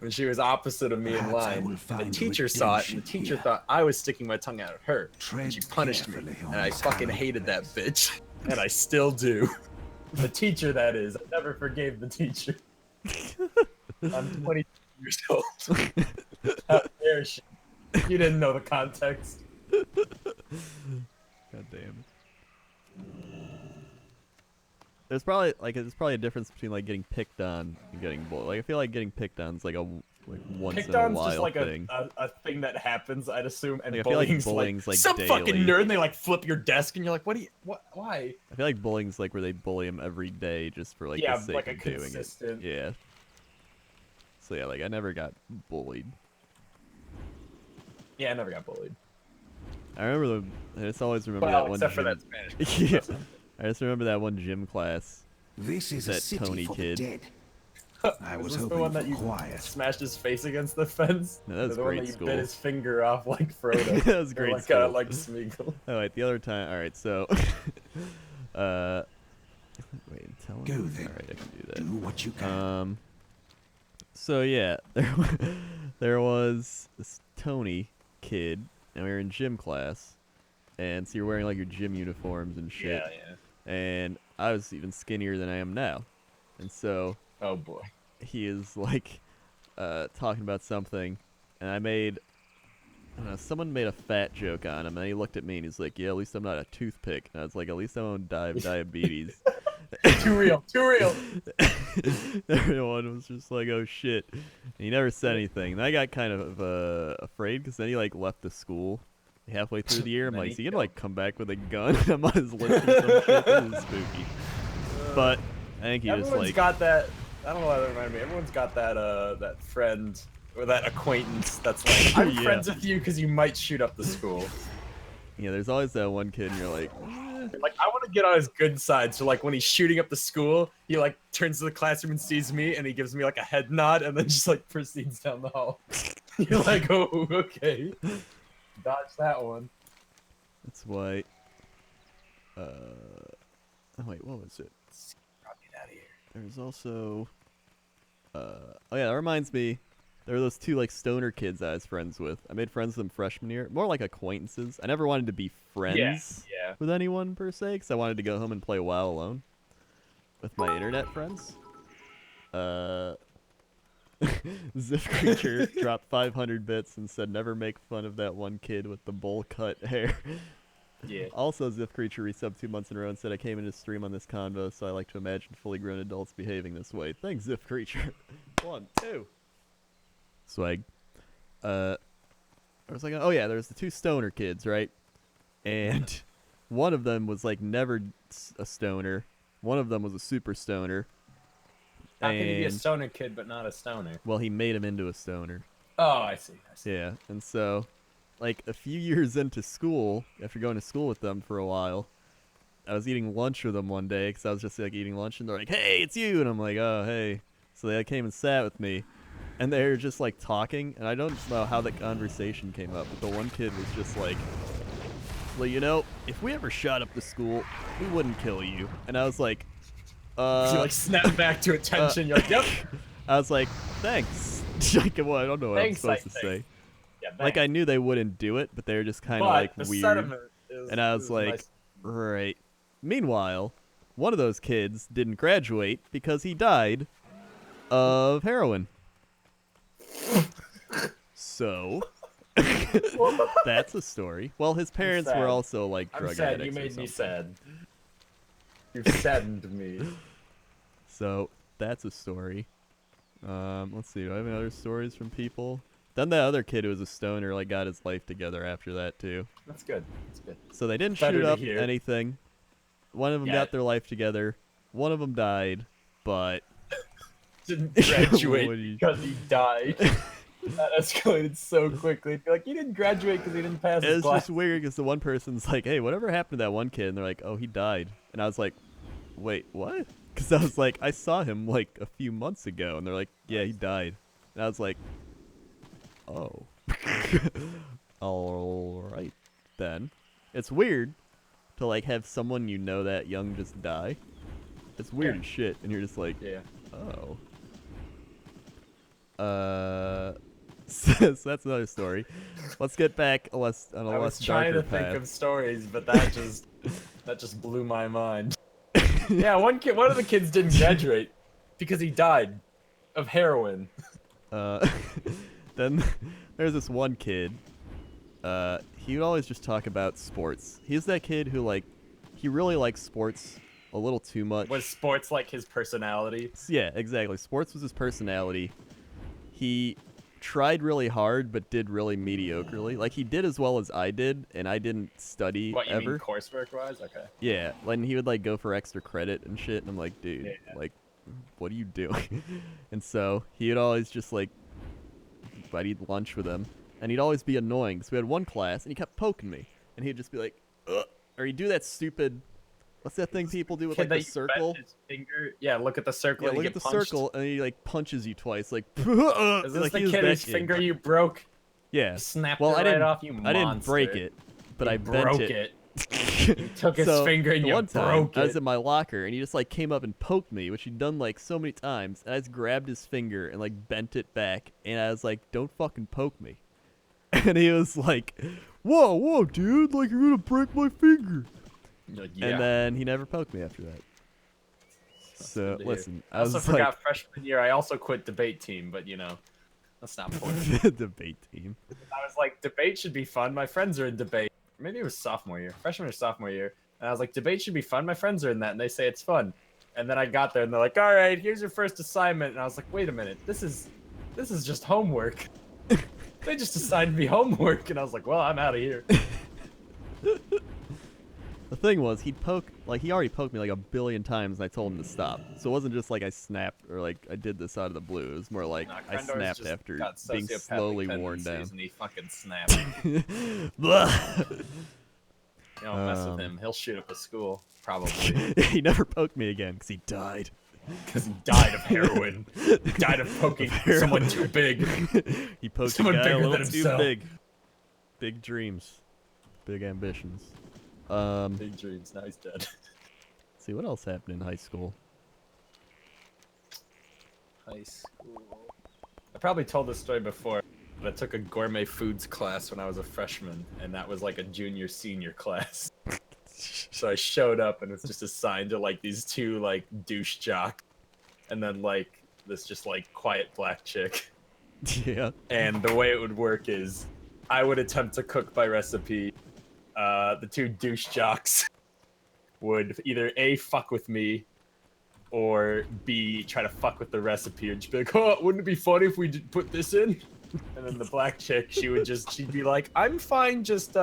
When she was opposite of me in Perhaps I line, will and the find teacher saw it, and the redemption teacher here. thought I was sticking my tongue out at her, Tread and she punished me, carefully on and I this fucking hallowed hated that place. bitch, and I still do. The teacher, that is. I never forgave the teacher. I'm 22 years old. How dare she? You didn't know the context. God damn it. There's probably a difference between like getting picked on and getting bullied. Like I feel like getting picked on is like once Picked in a on's while just like thing. a thing that happens, I'd assume, and Like, I feel like bullying's bullying's, like, some fucking daily. nerd, and they like flip your desk, and you're like, why? I feel like bullying's like where they bully him every day just for like Yeah, the sake like a of doing consistent- it. Yeah. So yeah, like I never got bullied. Yeah, I never got bullied. I remember I just always remember Well, that one except for gym. that Spanish. Yeah. I just remember that one gym class. This is a That city Tony for kid. the dead. I Was was this the hoping one that for you quiet. smashed his face against the fence? No, that was the one grade that you school. bit his finger off like Frodo. That was Or grade like, school. like Smeagol. Oh wait, the other time. All right, so. Wait, tell him. Go then. All right, I can do that. Do what you can. So yeah, there was this Tony kid, and we were in gym class, and so you're wearing like your gym uniforms and shit. Yeah. And I was even skinnier than I am now, and so Oh boy. he is like talking about something, and I don't know, someone made a fat joke on him, and he looked at me and he's like, "Yeah, at least I'm not a toothpick." And I was like, "At least I won't die of diabetes." Too real. Too real. Everyone was just like, "Oh shit!" And he never said anything. And I got kind of afraid because then he like left the school halfway through the year. I'm Then like, he "Is he gonna killed. like come back with a gun?" I'm on his list or some shit. This is spooky. But I think he just Everyone's like got that. I don't know why that reminded me. Everyone's got that that friend or that acquaintance that's like, I'm Yeah. friends with you because you might shoot up the school. yeah. There's always that one kid, and you're like, Like, I want to get on his good side. So like when he's shooting up the school, he like turns to the classroom and sees me, and he gives me like a head nod, and then just like proceeds down the hall. You're like, oh, okay, dodge that one. "That's why." Oh wait, what was it? Get out of here. There's also. Oh yeah, that reminds me. There were those two like stoner kids I was friends with. I made friends with them freshman year, more like acquaintances. I never wanted to be friends Yeah. with anyone per se, because I wanted to go home and play WoW alone with my internet friends. Zip Creature dropped 500 bits and said, "Never make fun of that one kid with the bowl cut hair." Yeah. Also, Zip Creature resubbed 2 months in a row and said, "I came into stream on this convo, so I like to imagine fully grown adults behaving this way." Thanks, Zip Creature. 1, 2. Swag. I was like, oh yeah, there's the two stoner kids, right? And one of them was like never a stoner. One of them was a super stoner. How can you be a And- stoner kid but not a stoner? Well, he made him into a stoner. Oh, I see. Yeah, and so, like, a few years into school, after going to school with them for a while, I was eating lunch with them one day, because I was just, like, eating lunch, and they're like, "Hey, it's you!" And I'm like, "Oh, hey." So they came and sat with me, and they were just, like, talking, and I don't know how the conversation came up, but the one kid was just like, "Well, you know, if we ever shot up the school, we wouldn't kill you." And I was like, You like snap back to attention. You're like, yep. I was like, "Thanks." Like, well, I don't know what Thanks, I'm I supposed to think. say. Yeah, Like, I thanks. knew they wouldn't do it, but they were just kind of But like the weird. sentiment is, And I was is like, nice. right. Meanwhile, one of those kids didn't graduate because he died of heroin. So, that's a story. Well, his parents sad. were also like I'm drug sad. addicts. You or made me something. sad. You've saddened me. So that's a story. Let's see. Do I have any other stories from people? Then that other kid who was a stoner like got his life together after that too. That's good. That's good. So they didn't Better shoot to up hear. anything. One of them Yeah. got their life together. One of them died, but Didn't What graduate do you- because he died. That escalated so quickly. Like, he didn't graduate because he didn't pass his it's class. just weird because the one person's like, "Hey, whatever happened to that one kid?" And they're like, "Oh, he died." And I was like, "Wait, what?" Because I was like, "I saw him like a few months ago," and they're like, "Yeah, he died." And I was like, "Oh, all right then." It's weird to like have someone you know that young just die. It's weird Yeah. as shit, and you're just like, Yeah. "Oh." So that's another story. Let's get back on a less I was darker trying to path. think of stories, but that just blew my mind. Yeah, one of the kids didn't graduate because he died of heroin. Then there's this one kid. He would always just talk about sports. He's that kid who like, he really likes sports a little too much. Was sports like his personality? Yeah, exactly. Sports was his personality. He tried really hard, but did really mediocrely. Like, he did as well as I did, and I didn't study What, you ever. mean coursework wise? Okay. Yeah, and he would like go for extra credit and shit, and I'm like, dude, Yeah. like, what are you doing? And so he would always just like, I'd eat lunch with him, and he'd always be annoying. So we had one class, and he kept poking me, and he'd just be like, ugh. Or he'd do that stupid, what's that thing people do with like the circle? His finger? Yeah, look at the circle. Yeah, and look you at the get punched. circle, and he like punches you twice, like. Is this like, the he was kid that whose kid. finger you broke? Yeah. You snapped Well, it I right didn't. off, you I didn't break monster. it, but You I bent broke it. You took his So, finger and the you one time, broke I it. was in my locker, and he just like came up and poked me, which he'd done like so many times. And I just grabbed his finger and like bent it back, and I was like, "Don't fucking poke me." And he was like, "Whoa, whoa, dude! Like you're gonna break my finger." You're like, yeah. And then he never poked me after that. So good to hear. listen, I I also was forgot like, freshman year. I also quit debate team, but you know, that's not important. debate team. I was like, debate should be fun. My friends are in debate. Maybe it was sophomore year, freshman or sophomore year. And I was like, debate should be fun. My friends are in that, and they say it's fun. And then I got there, and they're like, all right, here's your first assignment. And I was like, wait a minute, this is just homework. They just assigned me homework, and I was like, well, I'm out of here. The thing was, he already poked me like a billion times, and I told him to stop. So it wasn't just like I snapped or like I did this out of the blue. It was more like Nah, I Krendor's snapped just after got being sociopathic slowly worn down. tendencies, and he fucking snapped. Blah. You don't mess with him. He'll shoot up a school, probably. He never poked me again because he died. Because he died of heroin. He died of poking someone too big. He poked Someone a guy a bigger little than too himself. big. Big dreams, big ambitions. Big dreams. Now he's dead. Let's see what else happened in high school. High school. I probably told this story before, but I took a gourmet foods class when I was a freshman, and that was like a junior senior class. So I showed up and was just assigned to like these two like douche jocks, and then like this just like quiet black chick. Yeah. And the way it would work is I would attempt to cook by recipe. The two douche jocks would either A, fuck with me, or B, try to fuck with the recipe and just be like, oh, wouldn't it be funny if we put this in? And then the black chick, she'd be like, I'm fine just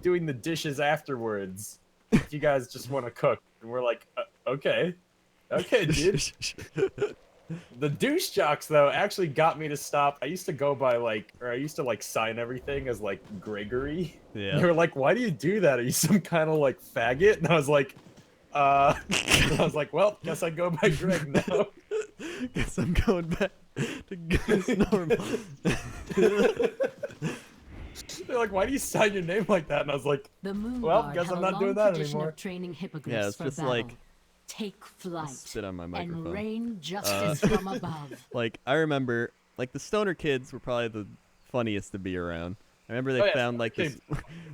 doing the dishes afterwards. If you guys just want to cook. And we're like, okay. Okay, dude. The douche jocks, though, actually got me to stop. I used to go by, I used to, sign everything as, Gregory. Yeah. They were like, why do you do that? Are you some kind of, faggot? And I was like, well, guess I go by Greg now. Guess I'm going back to Gus normal. They're like, why do you sign your name like that? And I was like, The Moon well, Guard guess had I'm a not doing long that tradition anymore. Of training hippogriffs Yeah, it's for just battle. like- Take flight Spit on my and microphone. rain justice from above. I remember, the stoner kids were probably the funniest to be around. I remember they Oh, yeah, found, stoner this,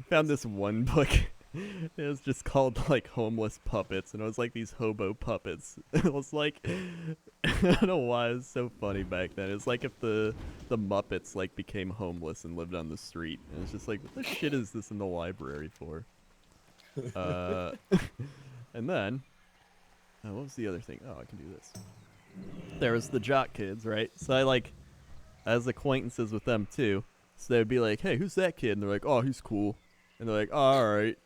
found this one book. It was just called, Homeless Puppets, and it was, these hobo puppets. It was, I don't know why it was so funny back then. It was like if the Muppets, became homeless and lived on the street. And it's just like, what the shit is this in the library for? And then... Oh, what was the other thing? Oh, I can do this. There was the jock kids, right? So I as acquaintances with them too. So they would be like, "Hey, who's that kid?" And they're like, "Oh, he's cool." And they're like, "Oh, all right,"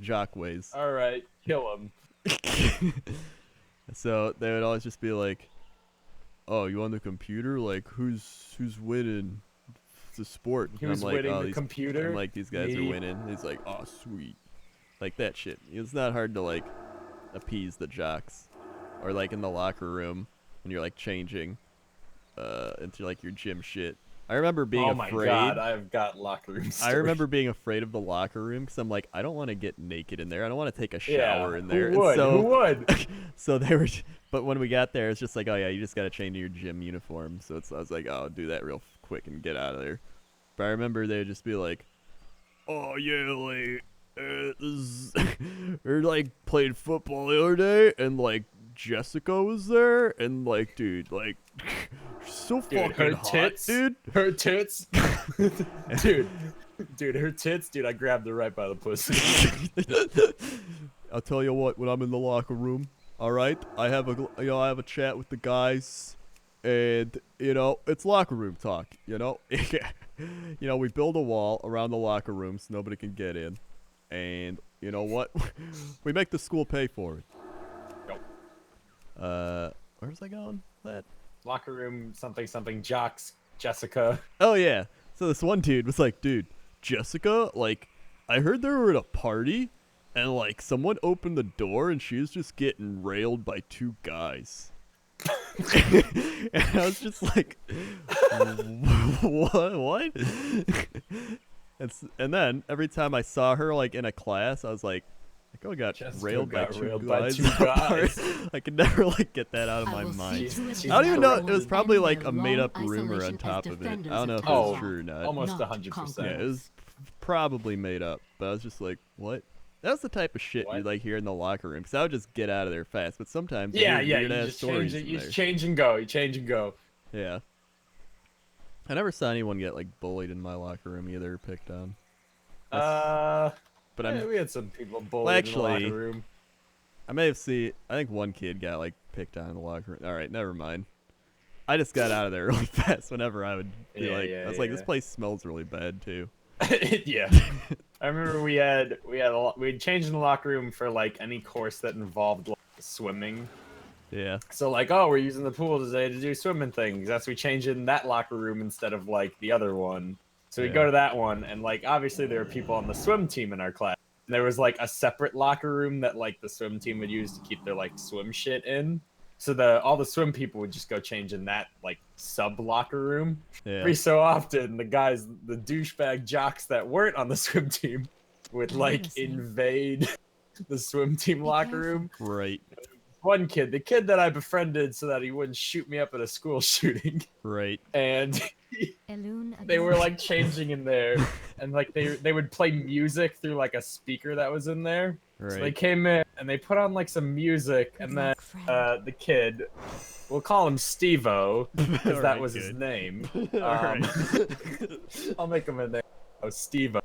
jock ways. All right, kill him. So they would always just be like, "Oh, you on the computer? Who's winning? It's a sport." And Who's I'm like, winning "Oh, the these computer? I'm like, these guys are Me." winning. He's like, "Oh, sweet," that shit. It's not hard to appease the jocks, or in the locker room when you're changing into your gym shit. I remember being oh my afraid. god, I've got locker room stories. I remember being afraid of the locker room because I'm like, I don't want to get naked in there. I don't want to take a yeah, shower in there. Who would? And so, Who would? so they were, but when we got there, it's just like, oh yeah, you just gotta change your gym uniform. So I was like, oh, I'll do that real quick and get out of there. But I remember they would just be like, oh yeah, or played football the other day, and Jessica was there, and dude, so fucking her hot, tits, dude. Her tits, dude, her tits, dude. I grabbed her right by the pussy. I'll tell you what, when I'm in the locker room, all right, I have a chat with the guys, and it's locker room talk. We build a wall around the locker room so nobody can get in. And you know what? We make the school pay for it. Nope. where's I going? That. Locker room, something, jocks, Jessica. Oh yeah. So this one dude was like, dude, Jessica, like, I heard they were at a party, and like someone opened the door and she was just getting railed by two guys. And I was just like, what? And then every time I saw her like in a class, I was like, I got railed by two guys. I could never like get that out of my mind. I don't even know. It was probably like a made-up rumor on top of it. I don't know if it was true or not. Almost 100%. Yeah, it was probably made up. But I was just like, what? That's the type of shit you like hear in the locker room. Because I would just get out of there fast. But sometimes you just change it. You just change and go. You change and go. Yeah. I never saw anyone get like bullied in my locker room either, or picked on. But we had some people bullied in the locker room. I may have seen. I think one kid got like picked on in the locker room. All right, never mind. I just got out of there really fast. Whenever I would be I was like, this place smells really bad too. Yeah. I remember we changed in the locker room for like any course that involved like swimming. Yeah. So like, oh, we're using the pool today to do swimming things. That's we changed in that locker room instead of like the other one. So we go to that one, and like obviously there were people on the swim team in our class. And there was like a separate locker room that like the swim team would use to keep their like swim shit in. So all the swim people would just go change in that like sub locker room. Yeah. Every so often, the douchebag jocks that weren't on the swim team would like invade the swim team locker room. Right. One kid, the kid that I befriended so that he wouldn't shoot me up at a school shooting. Right. And they were like changing in there, and like they would play music through like a speaker that was in there. Right. So they came in and they put on like some music, and then the kid, we'll call him Steve-O because that was his name. I'll make him a name. Oh, Steve-O.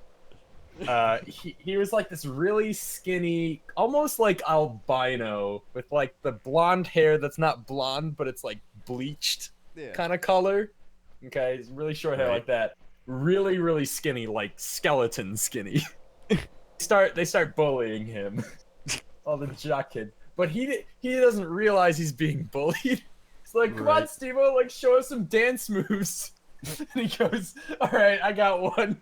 He was like this really skinny, almost like albino, with like the blonde hair that's not blonde, but it's like bleached kind of color. Okay, he's really short hair like that. Really, really skinny, like skeleton skinny. They start bullying him, all the jock kids. But he doesn't realize he's being bullied. He's like, come on, Steve-O, like show us some dance moves. And he goes, all right, I got one.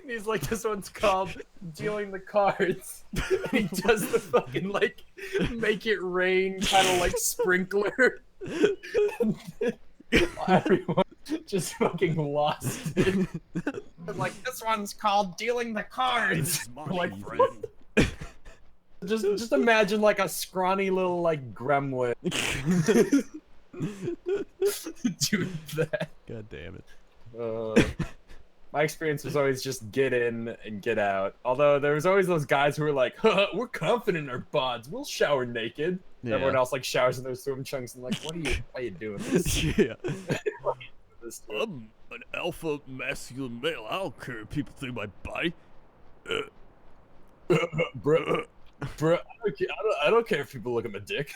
And he's like, this one's called dealing the cards. And he does the fucking like make it rain kind of like sprinkler. And everyone just fucking lost it. And like, this one's called dealing the cards. Like, just imagine like a scrawny little like gremlin doing that. God damn it. My experience was always just get in and get out. Although there was always those guys who were like, we're confident in our bods. We'll shower naked. Yeah. Everyone else like showers in their swim trunks and like, why are you doing this? Yeah. I'm an alpha masculine male. I don't care if people think my body. Bro, I don't care if people look at my dick.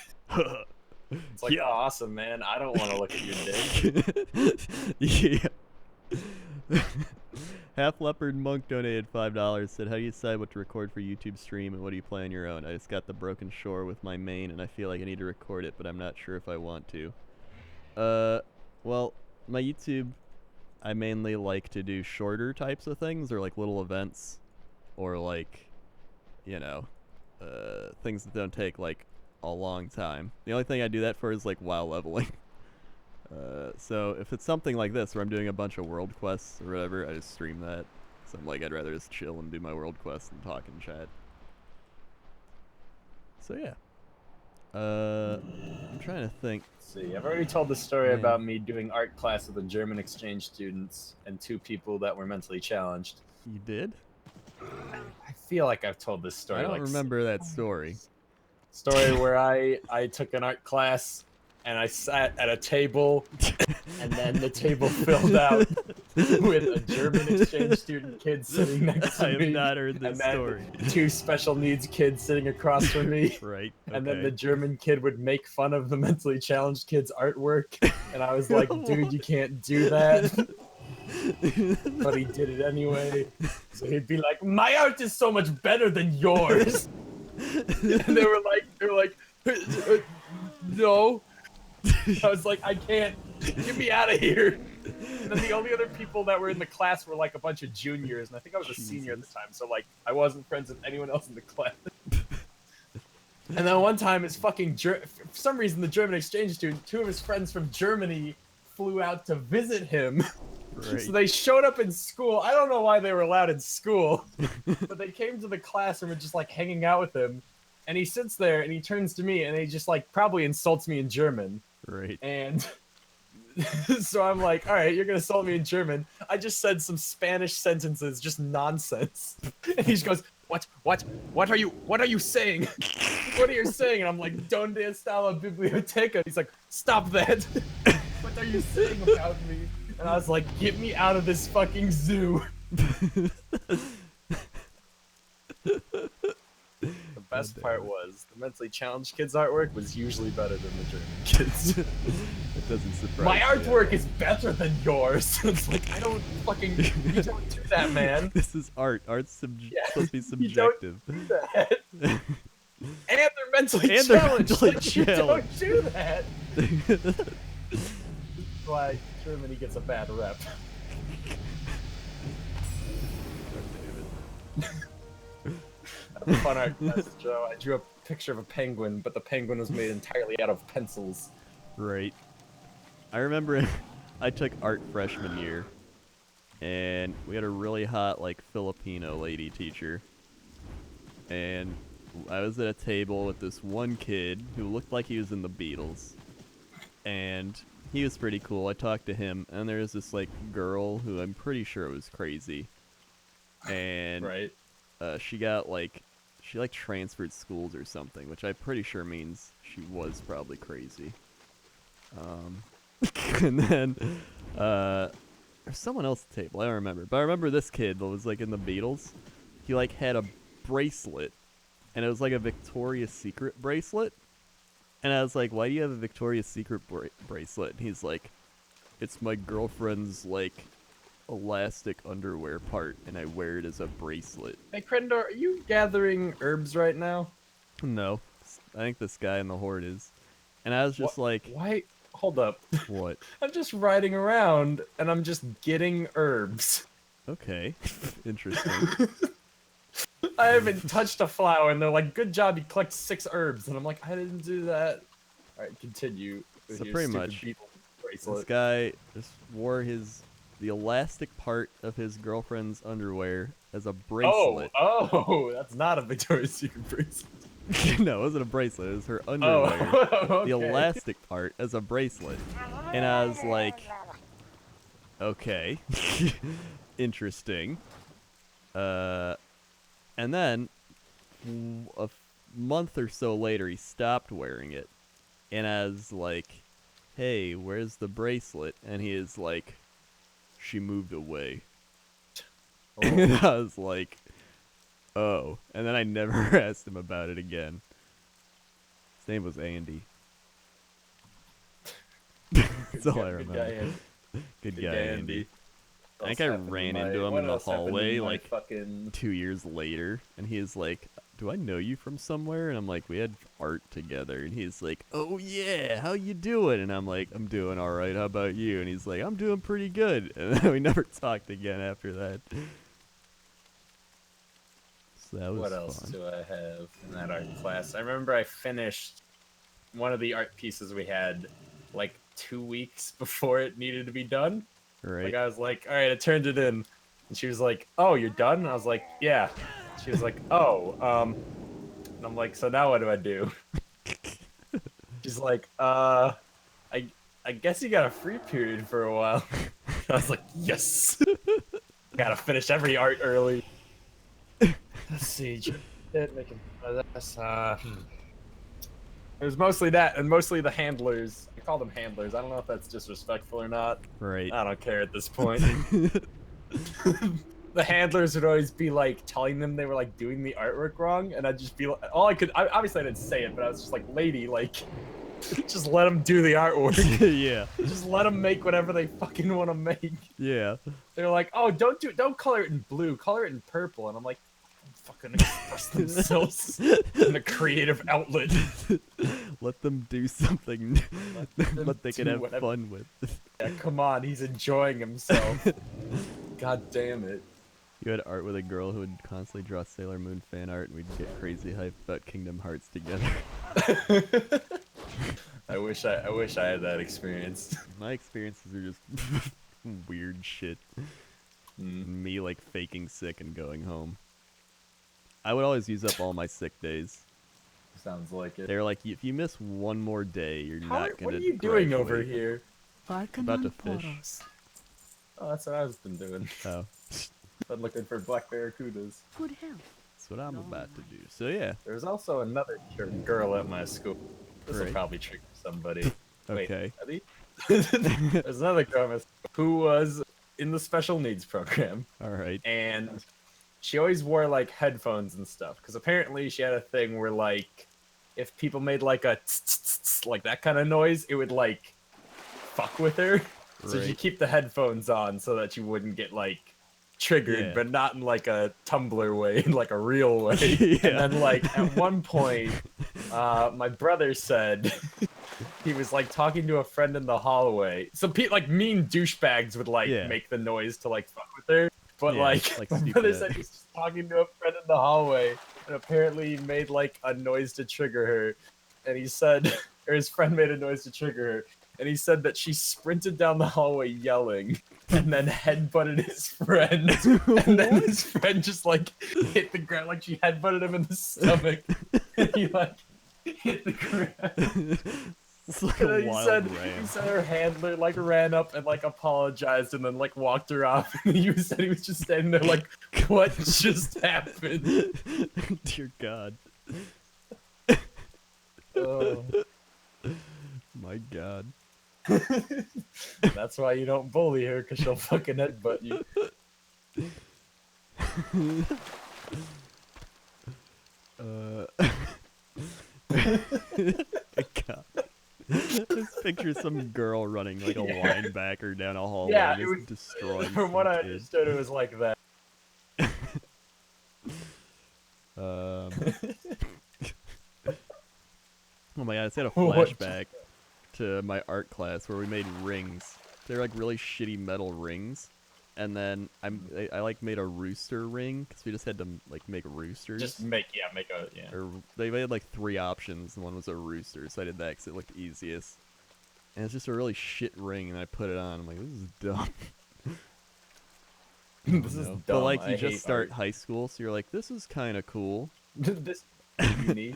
It's like, oh, awesome, man. I don't want to look at your dick. Yeah. Half Leopard Monk donated $5. Said, how do you decide what to record for YouTube stream and what do you play on your own? I just got the Broken Shore with my main and I feel like I need to record it, but I'm not sure if I want to. Well, my YouTube, I mainly like to do shorter types of things or like little events or like, you know, things that don't take like a long time. The only thing I do that for is like WoW leveling. So if it's something like this where I'm doing a bunch of world quests or whatever, I just stream that. So I'm like, I'd rather just chill and do my world quests and talk and chat. So yeah. I'm trying to think. Let's see, I've already told the story about me doing art class with the German exchange students and 2 people that were mentally challenged. You did? I feel like I've told this story. I don't remember that story. Story where I took an art class and I sat at a table, and then the table filled out with a German exchange student kid sitting next to me. I have not heard this story. 2 special needs kids sitting across from me. Right. Okay. And then the German kid would make fun of the mentally challenged kid's artwork. And I was like, dude, you can't do that. But he did it anyway. So he'd be like, my art is so much better than yours. And they were like, no. I was like, I can't. Get me out of here. And then the only other people that were in the class were like a bunch of juniors, and I think I was a senior at the time, so like I wasn't friends with anyone else in the class. And then one time, his fucking for some reason, the German exchange student, 2 of his friends from Germany flew out to visit him. Right. So they showed up in school. I don't know why they were allowed in school, but they came to the classroom and just like hanging out with him. And he sits there and he turns to me and he just like probably insults me in German. Right. And so I'm like, all right, you're gonna insult me in German. I just said some Spanish sentences, just nonsense. And he just goes, what are you saying? What are you saying? And I'm like, donde está la biblioteca? He's like, stop that. What are you saying about me? And I was like, get me out of this fucking zoo. The best part was the mentally challenged kids' artwork was usually better than the German kids. It doesn't surprise My me artwork is better than yours. It's like, I don't fucking, you don't do that, man. This is art. Art's supposed to be You don't subjective. do that. And they're mentally challenged. Like, you don't do that. That's why Germany gets a bad rep. A fun art class, Joe. I drew a picture of a penguin, but the penguin was made entirely out of pencils. Right. I remember I took art freshman year, and we had a really hot, like, Filipino lady teacher. And I was at a table with this one kid who looked like he was in the Beatles. And he was pretty cool. I talked to him, and there was this, like, girl who I'm pretty sure was crazy. And right. She got, like, she, like, transferred schools or something, which I'm pretty sure means she was probably crazy. And then, there's someone else at the table, I don't remember. But I remember this kid that was, like, in the Beatles. He, like, had a bracelet, and it was, like, a Victoria's Secret bracelet. And I was like, why do you have a Victoria's Secret bracelet? And he's like, it's my girlfriend's, like, elastic underwear part, and I wear it as a bracelet. Hey, Krendor, are you gathering herbs right now? No. I think this guy in the horde is. And I was just like... Why? Hold up. What? I'm just riding around, and I'm just getting herbs. Okay. Interesting. I haven't touched a flower, and they're like, good job, you collect 6 herbs. And I'm like, I didn't do that. Alright, continue. With So your pretty stupid much, beetle bracelet. this guy just wore the elastic part of his girlfriend's underwear as a bracelet. Oh, that's not a Victoria's Secret bracelet. No, it wasn't a bracelet. It was her underwear. Okay. The elastic part as a bracelet. And I was like, okay. Interesting. And then, a month or so later, he stopped wearing it. And I was like, hey, where's the bracelet? And he is like, she moved away. Oh. And I was like, oh. And then I never asked him about it again. His name was Andy. That's all I remember. Good guy, Andy. I think I ran into him in the hallway like fucking... 2 years later, and he's like, do I know you from somewhere? And I'm like, we had art together. And he's like, oh yeah, how you doing? And I'm like, I'm doing all right. How about you? And he's like, I'm doing pretty good. And then we never talked again after that. So that was What else fun. do I have in that art class? I remember I finished one of the art pieces we had like 2 weeks before it needed to be done. Right. Like I was like, all right, I turned it in. And she was like, oh, you're done? And I was like, yeah. She was like, oh, and I'm like, so now what do I do? She's like, I guess you got a free period for a while. I was like, yes. Gotta finish every art early. Let's see. It was mostly that, and mostly the handlers. I call them handlers. I don't know if that's disrespectful or not. Right. I don't care at this point. The handlers would always be like telling them they were like doing the artwork wrong, and I'd just be like, obviously I didn't say it, but I was just like, lady, like, just let them do the artwork. Yeah. Just let them make whatever they fucking want to make. Yeah. They're like, oh, don't color it in blue, color it in purple, and I'm like, fucking express themselves in a creative outlet. Let them do something that they can do have whatever. fun with. Yeah, come on, he's enjoying himself. God damn it. You had art with a girl who would constantly draw Sailor Moon fan art, and we'd get crazy hype about Kingdom Hearts together. I wish I had that experience. My experiences are just weird shit. Me like faking sick and going home. I would always use up all my sick days. Sounds like it. They're like, if you miss one more day, you're not gonna. What are you doing over graduate." here? About to fish. Oh, that's what I've been doing. Oh, Been looking for black barracudas. Good health. that's what I'm about to do. So yeah. There's also another girl at my school. This will Great. probably trigger somebody. Okay. Wait, there's another girl at my school who was in the special needs program, All right. and she always wore like headphones and stuff. Because apparently she had a thing where like, if people made like a like that kind of noise, it would like fuck with her. So she'd Right. keep the headphones on so that you wouldn't get like triggered, Yeah. but not in like a Tumblr way, in like a real way. Yeah. And then like at one point, my brother said he was like talking to a friend in the hallway. So like mean douchebags would like Yeah. make the noise to like fuck with her. But Yeah, like, like my stupid brother at- said he was just talking to a friend in the hallway, and apparently he made like a noise to trigger her. And he said, or his friend made a noise to trigger her, and he said that she sprinted down the hallway yelling, and then headbutted his friend, and then his friend just like hit the ground, like she headbutted him in the stomach, and he like hit the ground. It's like And a then he wild said ram. her handler like ran up and like apologized and then like walked her off. And he said he was just standing there like, what just happened? Dear God. Oh, My God. that's why you don't bully her, because she'll fucking headbutt you. God. Just picture some girl running like a linebacker down a hallway Yeah, and it just was- destroying From what some I kid. understood, it was like that. Oh my God, I just had a What? flashback to my art class where we made rings. They're like really shitty metal rings. And then I like made a rooster ring because we just had to like make roosters. Just make a, yeah. Or they had like 3 options, and one was a rooster, so I did that because it looked easiest. And it's just a really shit ring, and I put it on. I'm like, this is dumb. This is dumb. But like, I you hate just start art. high school, so you're like, this is kind of cool. This is unique.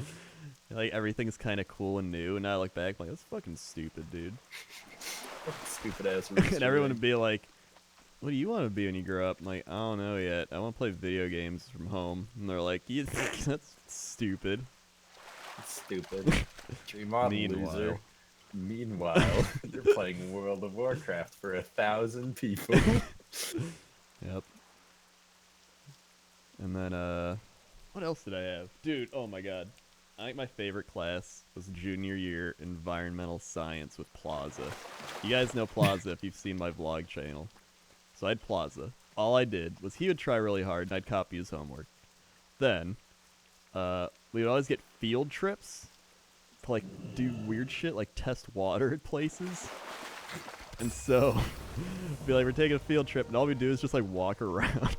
Like everything's kind of cool and new, and now I look back, I'm like, that's fucking stupid, dude. Stupid ass. And everyone would be like, what do you want to be when you grow up? I'm like, I don't know yet. I want to play video games from home. And they're like, yeah, that's stupid. Stupid. Dream on, loser. Meanwhile, you're playing World of Warcraft for 1,000 people. Yep. And then, what else did I have? Dude, oh my God. I think my favorite class was junior year environmental science with Plaza. You guys know Plaza if you've seen my vlog channel. So I had Plaza. All I did was he would try really hard and I'd copy his homework. Then, we would always get field trips to like do weird shit like test water at places. And so, be like, we're taking a field trip and all we do is just like walk around.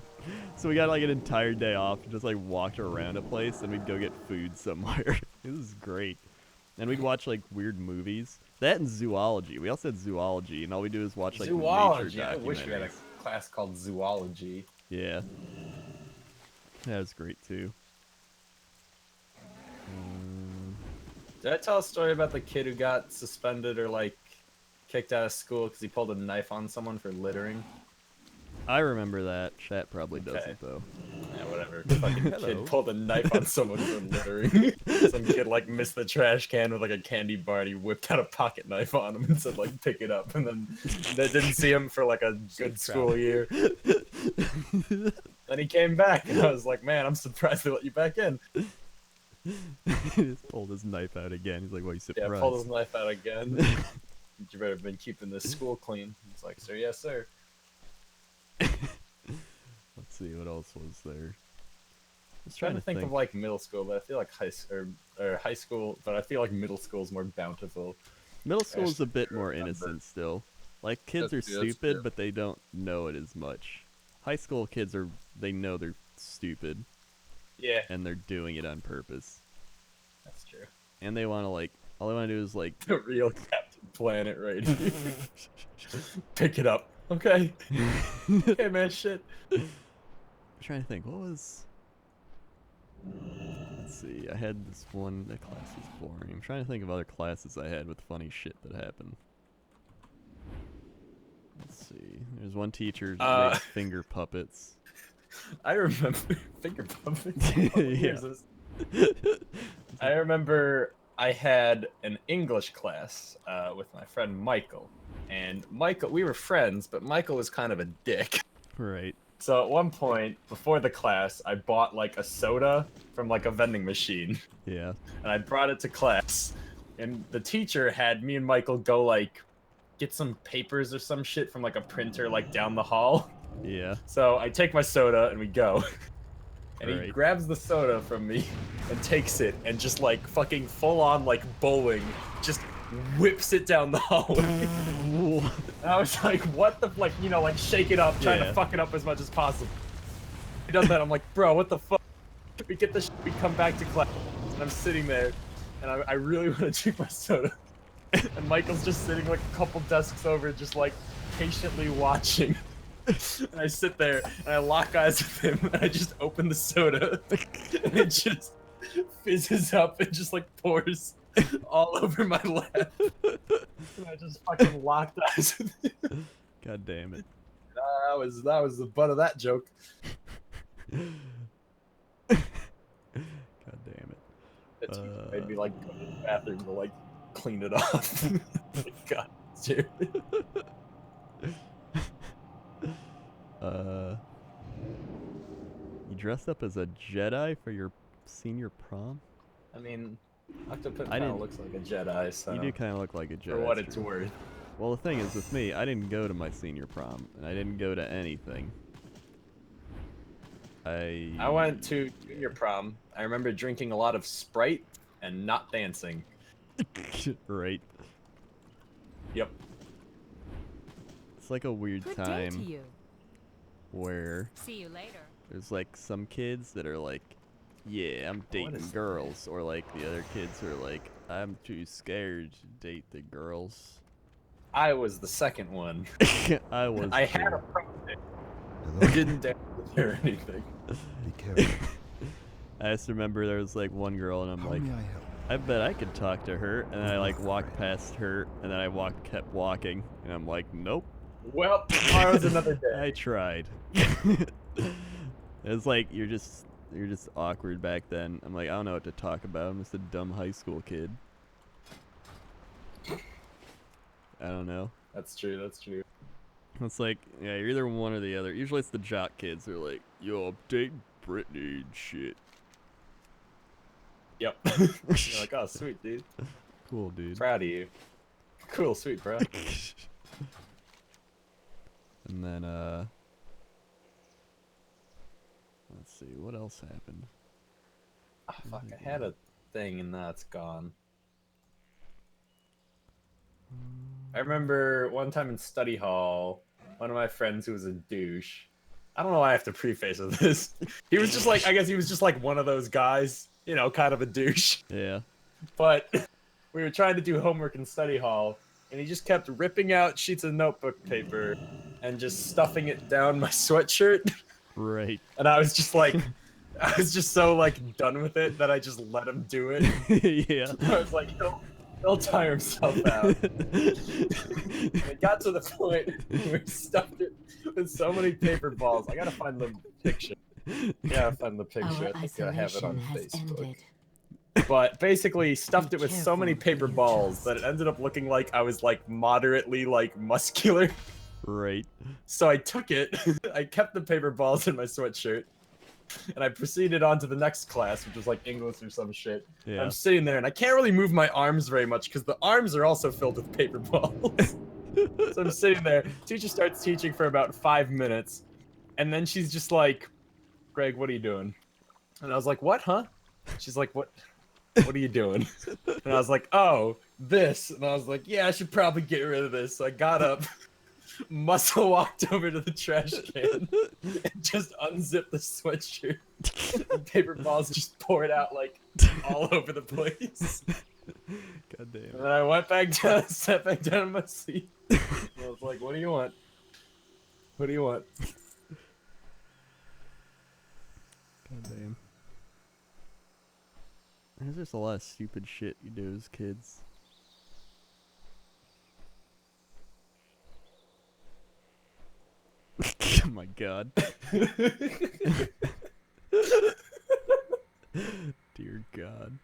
So we got like an entire day off and just like walked around a place and we'd go get food somewhere. This is great. And we'd watch like weird movies. That and zoology. We also had zoology and all we do is watch like Zoology. nature I wish we had a documentaries. class called zoology. Yeah. That was great too. Did I tell a story about the kid who got suspended or like kicked out of school because he pulled a knife on someone for littering? I remember that. Chat probably Okay. doesn't though. Yeah, whatever. Fucking Hello. kid pulled a knife on someone for littering. Some kid like missed the trash can with like a candy bar and he whipped out a pocket knife on him and said like pick it up, and then they didn't see him for like a good school year. Then he came back and I was like, man, I'm surprised they let you back in. He just pulled his knife out again. He's like, "What? You Yeah, surprised?" pulled his knife out again. You better have been keeping this school clean. He's like, sir, yes, sir. Let's see what else was there. Just Trying to think of like middle school, but I feel like high school, but I feel like middle school is more bountiful. Middle school is a bit more innocent still. Like, kids are stupid, but they don't know it as much. High school kids they know they're stupid. Yeah. And they're doing it on purpose. That's true. And they want to, like, all they want to do is, like... The real Captain Planet right here. Pick it up. Okay. Okay, man, shit. I'm trying to think, what was... Let's see, I had this one, that class was boring. I'm trying to think of other classes I had with funny shit that happened. Let's see, there's one teacher that makes finger puppets. I remember finger puppets. Yeah. I remember I had an English class with my friend Michael. And Michael, we were friends, but Michael was kind of a dick. Right. So at one point, before the class, I bought like a soda from like a vending machine. Yeah. And I brought it to class. And the teacher had me and Michael go like get some papers or some shit from like a printer like down the hall. Yeah. So I take my soda and we go. And he Right. grabs the soda from me and takes it and just like fucking full on like bowling, just whips it down the hallway. And I was like, what the, like, you know, like shake it up, trying to fuck it up as much as possible. He does that, I'm like, bro, what the fuck? We get the we come back to class, and I'm sitting there, and I really want to drink my soda. And Michael's just sitting like a couple desks over, just like patiently watching. And I sit there, and I lock eyes with him, and I just open the soda, and it just fizzes up and just like pours all over my lap. And I just fucking locked eyes with him. God damn it. That was the butt of that joke. God damn it. The teacher made me like go to the bathroom to like clean it off. God, dude. You dressed up as a Jedi for your senior prom? I mean, Octopus I kind of didn't- looks like a Jedi, so You do kind of look like a Jedi. for what that's it's true. worth. Well, the thing is with me, I didn't go to my senior prom, and I didn't go to anything. I went to junior prom. I remember drinking a lot of Sprite and not dancing. Right. Yep. It's like a weird Good day to time you. where See you later. there's like some kids that are like, yeah, I'm dating is girls, or like the other kids are like, I'm too scared to date the girls. I was the second one. I was. I had too. a prom date. Hello? I didn't dance with her or anything. Be careful. I just remember there was like one girl, and I'm How like, may I help? I bet I could talk to her, and then I like walked past her, and then I kept walking, and I'm like, nope. Well, tomorrow's another day. I tried. It's like you're just awkward back then. I'm like, I don't know what to talk about. I'm just a dumb high school kid. I don't know. That's true. That's true. It's like, yeah, you're either one or the other. Usually it's the jock kids who are like, yo, I'm dating Brittany and shit. Yep. You're like, oh, sweet, dude. Cool, dude. Proud of you. Cool, sweet, bro. And then, let's see, what else happened? Oh, fuck, I had a thing and now it's gone. I remember one time in study hall, one of my friends who was a douche. I don't know why I have to preface with this. He was just like, I guess he was just like one of those guys, you know, kind of a douche. Yeah. But we were trying to do homework in study hall, and he just kept ripping out sheets of notebook paper and just stuffing it down my sweatshirt. Right. And I was just like, I was just so like done with it that I just let him do it. Yeah. I was like, he'll tire himself out. And it got to the point where he stuffed it with so many paper balls. I gotta find the picture. Yeah, I find the picture. Our I think I have it on isolation has Facebook. ended. But basically, stuffed Be it with so many careful paper who you balls trust. that it ended up looking like I was like moderately like muscular. Right. So I took it, I kept the paper balls in my sweatshirt, and I proceeded on to the next class, which was like English or some shit. Yeah. I'm sitting there, and I can't really move my arms very much because the arms are also filled with paper balls. So I'm sitting there. Teacher starts teaching for about 5 minutes, and then she's just like, "Greg, what are you doing?" And I was like, what, huh? She's like, what are you doing? And I was like, oh, this. And I was like, yeah, I should probably get rid of this. So I got up, muscle walked over to the trash can, and just unzipped the sweatshirt. And paper balls just poured out like all over the place. God damn. And then I went back down, sat back down in my seat. And I was like, what do you want? What do you want? God damn. There's just a lot of stupid shit you do as kids. Oh my god. Dear God.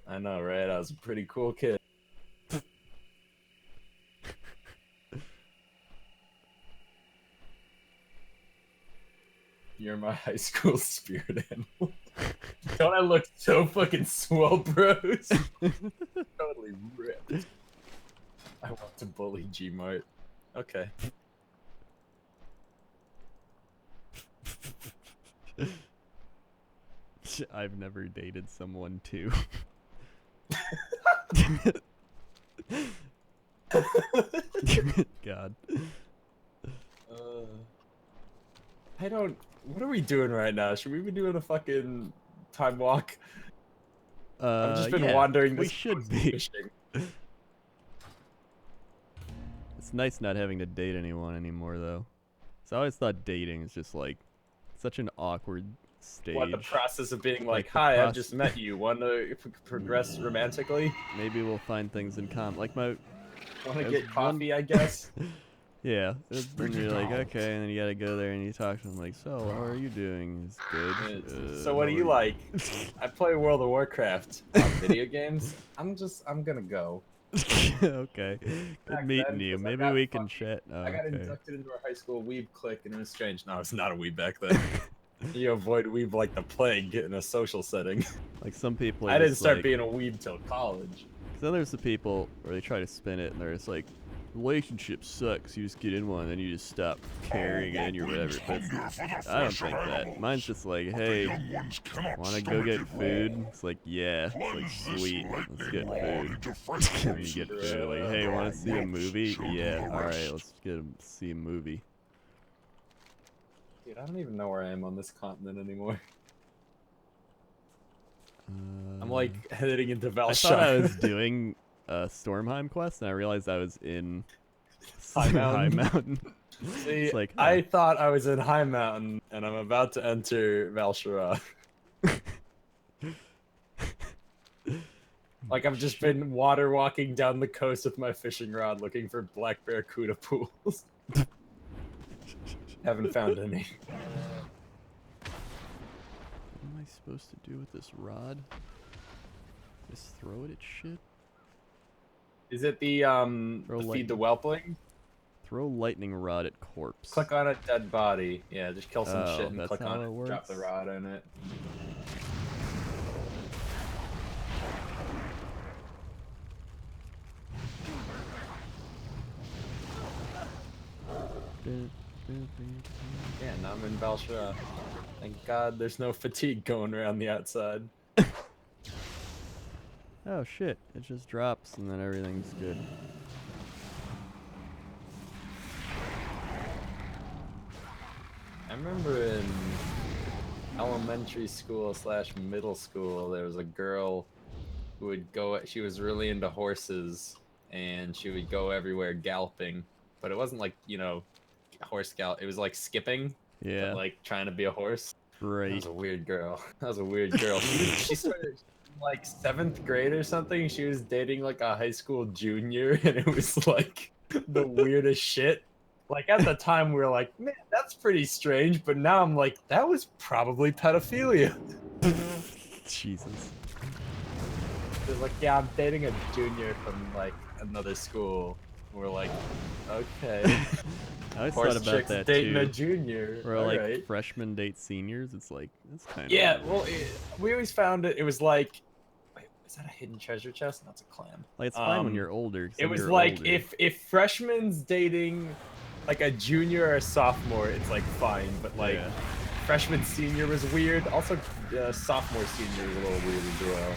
I know, right? I was a pretty cool kid. You're my high school spirit animal. Don't I look so fucking swell, bros? Totally ripped. I want to bully G-Mart. Okay. I've never dated someone too. God. I don't. What are we doing right now? Should we be doing a fucking time walk? I've just been yeah, wandering. we This should coast be. fishing. It's nice not having to date anyone anymore, though. So I always thought dating is just like such an awkward stage. What, the process of being like, the hi, I've just met you. Want to progress romantically? Maybe we'll find things in common. Like my. Want to There's get coffee, I guess? Yeah, then you're like, okay, and then you gotta go there and you talk to them like, so how are you doing? It's good. So what do how you are like? I play World of Warcraft on video games. I'm gonna go. Okay, good Back meeting then, you. 'cause I Maybe got we can fucking- chat. Oh, I got okay. inducted into our high school weeb clique, and it was strange. No, it's not a weeb back then. You avoid weeb like the plague in a social setting. Like some people. Are I didn't just start like, being a weeb till college. Then there's the people where they try to spin it and they're just like, relationships sucks. You just get in one and then you just stop caring and you're whatever. But I don't think that. Mine's just like, hey, wanna go get food? It's like, yeah. It's like, sweet. Let's get food. And you get food. Like, hey, wanna see a movie? Yeah. All right, let's see a movie. Dude, I don't even know where I am on this continent anymore. I'm like heading into Valshire. I thought I was doing a Stormheim quest, and I realized I was in High High Mountain. Mountain. See, It's like, I thought I was in High Mountain, and I'm about to enter Valshire. Like I've just been water walking down the coast with my fishing rod looking for black barracuda pools. Haven't found any. What am I supposed to do with this rod? Just throw it at shit? Is it the feed the whelpling? Throw lightning rod at corpse. Click on a dead body. Yeah, just kill some Oh, shit and that's click how on it it. Drop works? the rod in it. Yeah, now I'm in Valshire. Thank God there's no fatigue going around the outside. Oh shit, it just drops and then everything's good. I remember in elementary school / middle school, there was a girl who would go, she was really into horses, and she would go everywhere galloping, but it wasn't like, you know, horse gallop, it was like skipping, Yeah. but like trying to be a horse. That Great. was a weird girl. That was a weird girl. She started like 7th grade or something. She was dating like a high school junior, and it was like the weirdest shit. Like at the time we were like, man, that's pretty strange, but now I'm like, that was probably pedophilia. Jesus. It was like, yeah, I'm dating a junior from like another school. We're like, okay. I always Horse thought about chick's that dating too. a junior. Where like Alright. freshmen date seniors, it's like that's kind of Yeah, well, we always found it. It was like, wait, is that a hidden treasure chest? That's a clam. like it's fine when you're older. 'cause It when was you're like older, if freshman's dating like a junior or a sophomore, it's like fine, but like Yeah. freshman, senior was weird. Also, sophomore, senior was a little weird as well.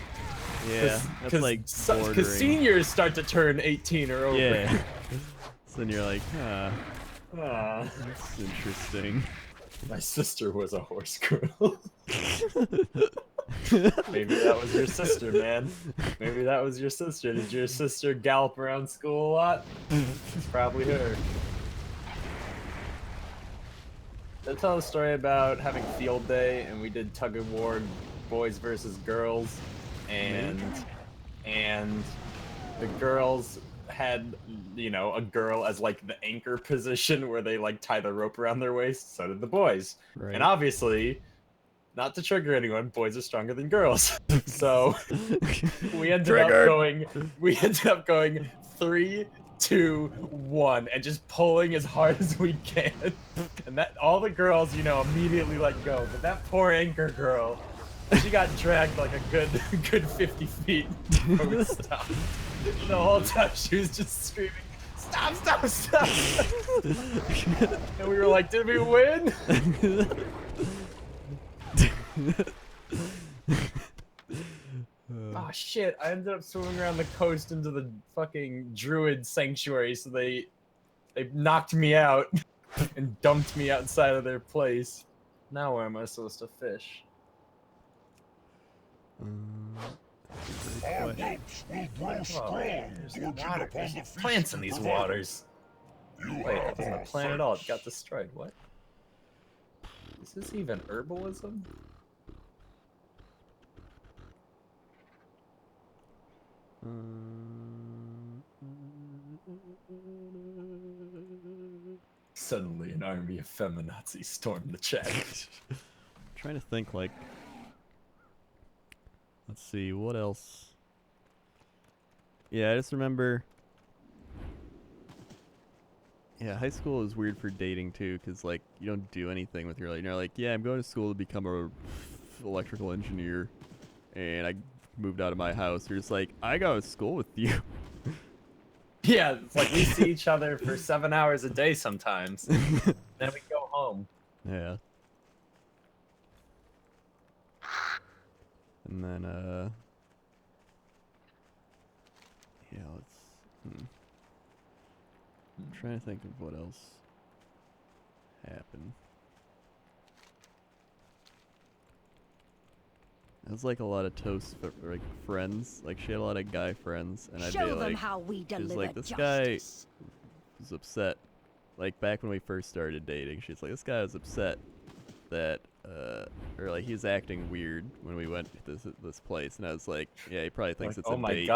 Yeah, that's like bordering. Because seniors start to turn 18 or over. Yeah. So then you're like, Aw, that's interesting. my sister was a horse girl. Maybe that was your sister, man. Maybe that was your sister. Did your sister gallop around school a lot? It's probably her. Did I tell a story about having field day and we did tug of war, boys versus girls, and the girls had, you know, a girl as like the anchor position where they like tie the rope around their waist. So did the boys, Right. and obviously, not to trigger anyone, boys are stronger than girls. So we ended up going 3, 2, 1, and just pulling as hard as we can. And that all the girls, you know, immediately let go. But that poor anchor girl, she got dragged like a good 50 feet before we stopped. The whole time she was just screaming, "Stop, stop, stop!" And we were like, "Did we win?" Oh shit, I ended up swimming around the coast into the fucking druid sanctuary, so they knocked me out and dumped me outside of their place. Now where am I supposed to fish? Our ropes will grow strong. There's Gorging water. upon the There's feast plants in you these provided. waters. You Wait, have that wasn't a our plant at all. It thanks. got destroyed. What? Is this even herbalism? Suddenly, an army of feminazis stormed the chat. Trying to think, like, let's see, what else? Yeah, I just remember. Yeah, high school is weird for dating too, because like you don't do anything with your life. You're like, yeah, I'm going to school to become a electrical engineer, and I moved out of my house. You're just like, I go to school with you. Yeah, it's like we see each other for 7 hours a day sometimes. Then we go home. Yeah. And then yeah, let's. I'm trying to think of what else happened. It was like a lot of toast for like friends. Like she had a lot of guy friends, and I'd be Show them like, how we she was deliver like, this justice. guy was upset. Like back when we first started dating, she's like, this guy was upset that, or like he's acting weird when we went to this place, and I was like, yeah, he probably thinks Like, it's a date.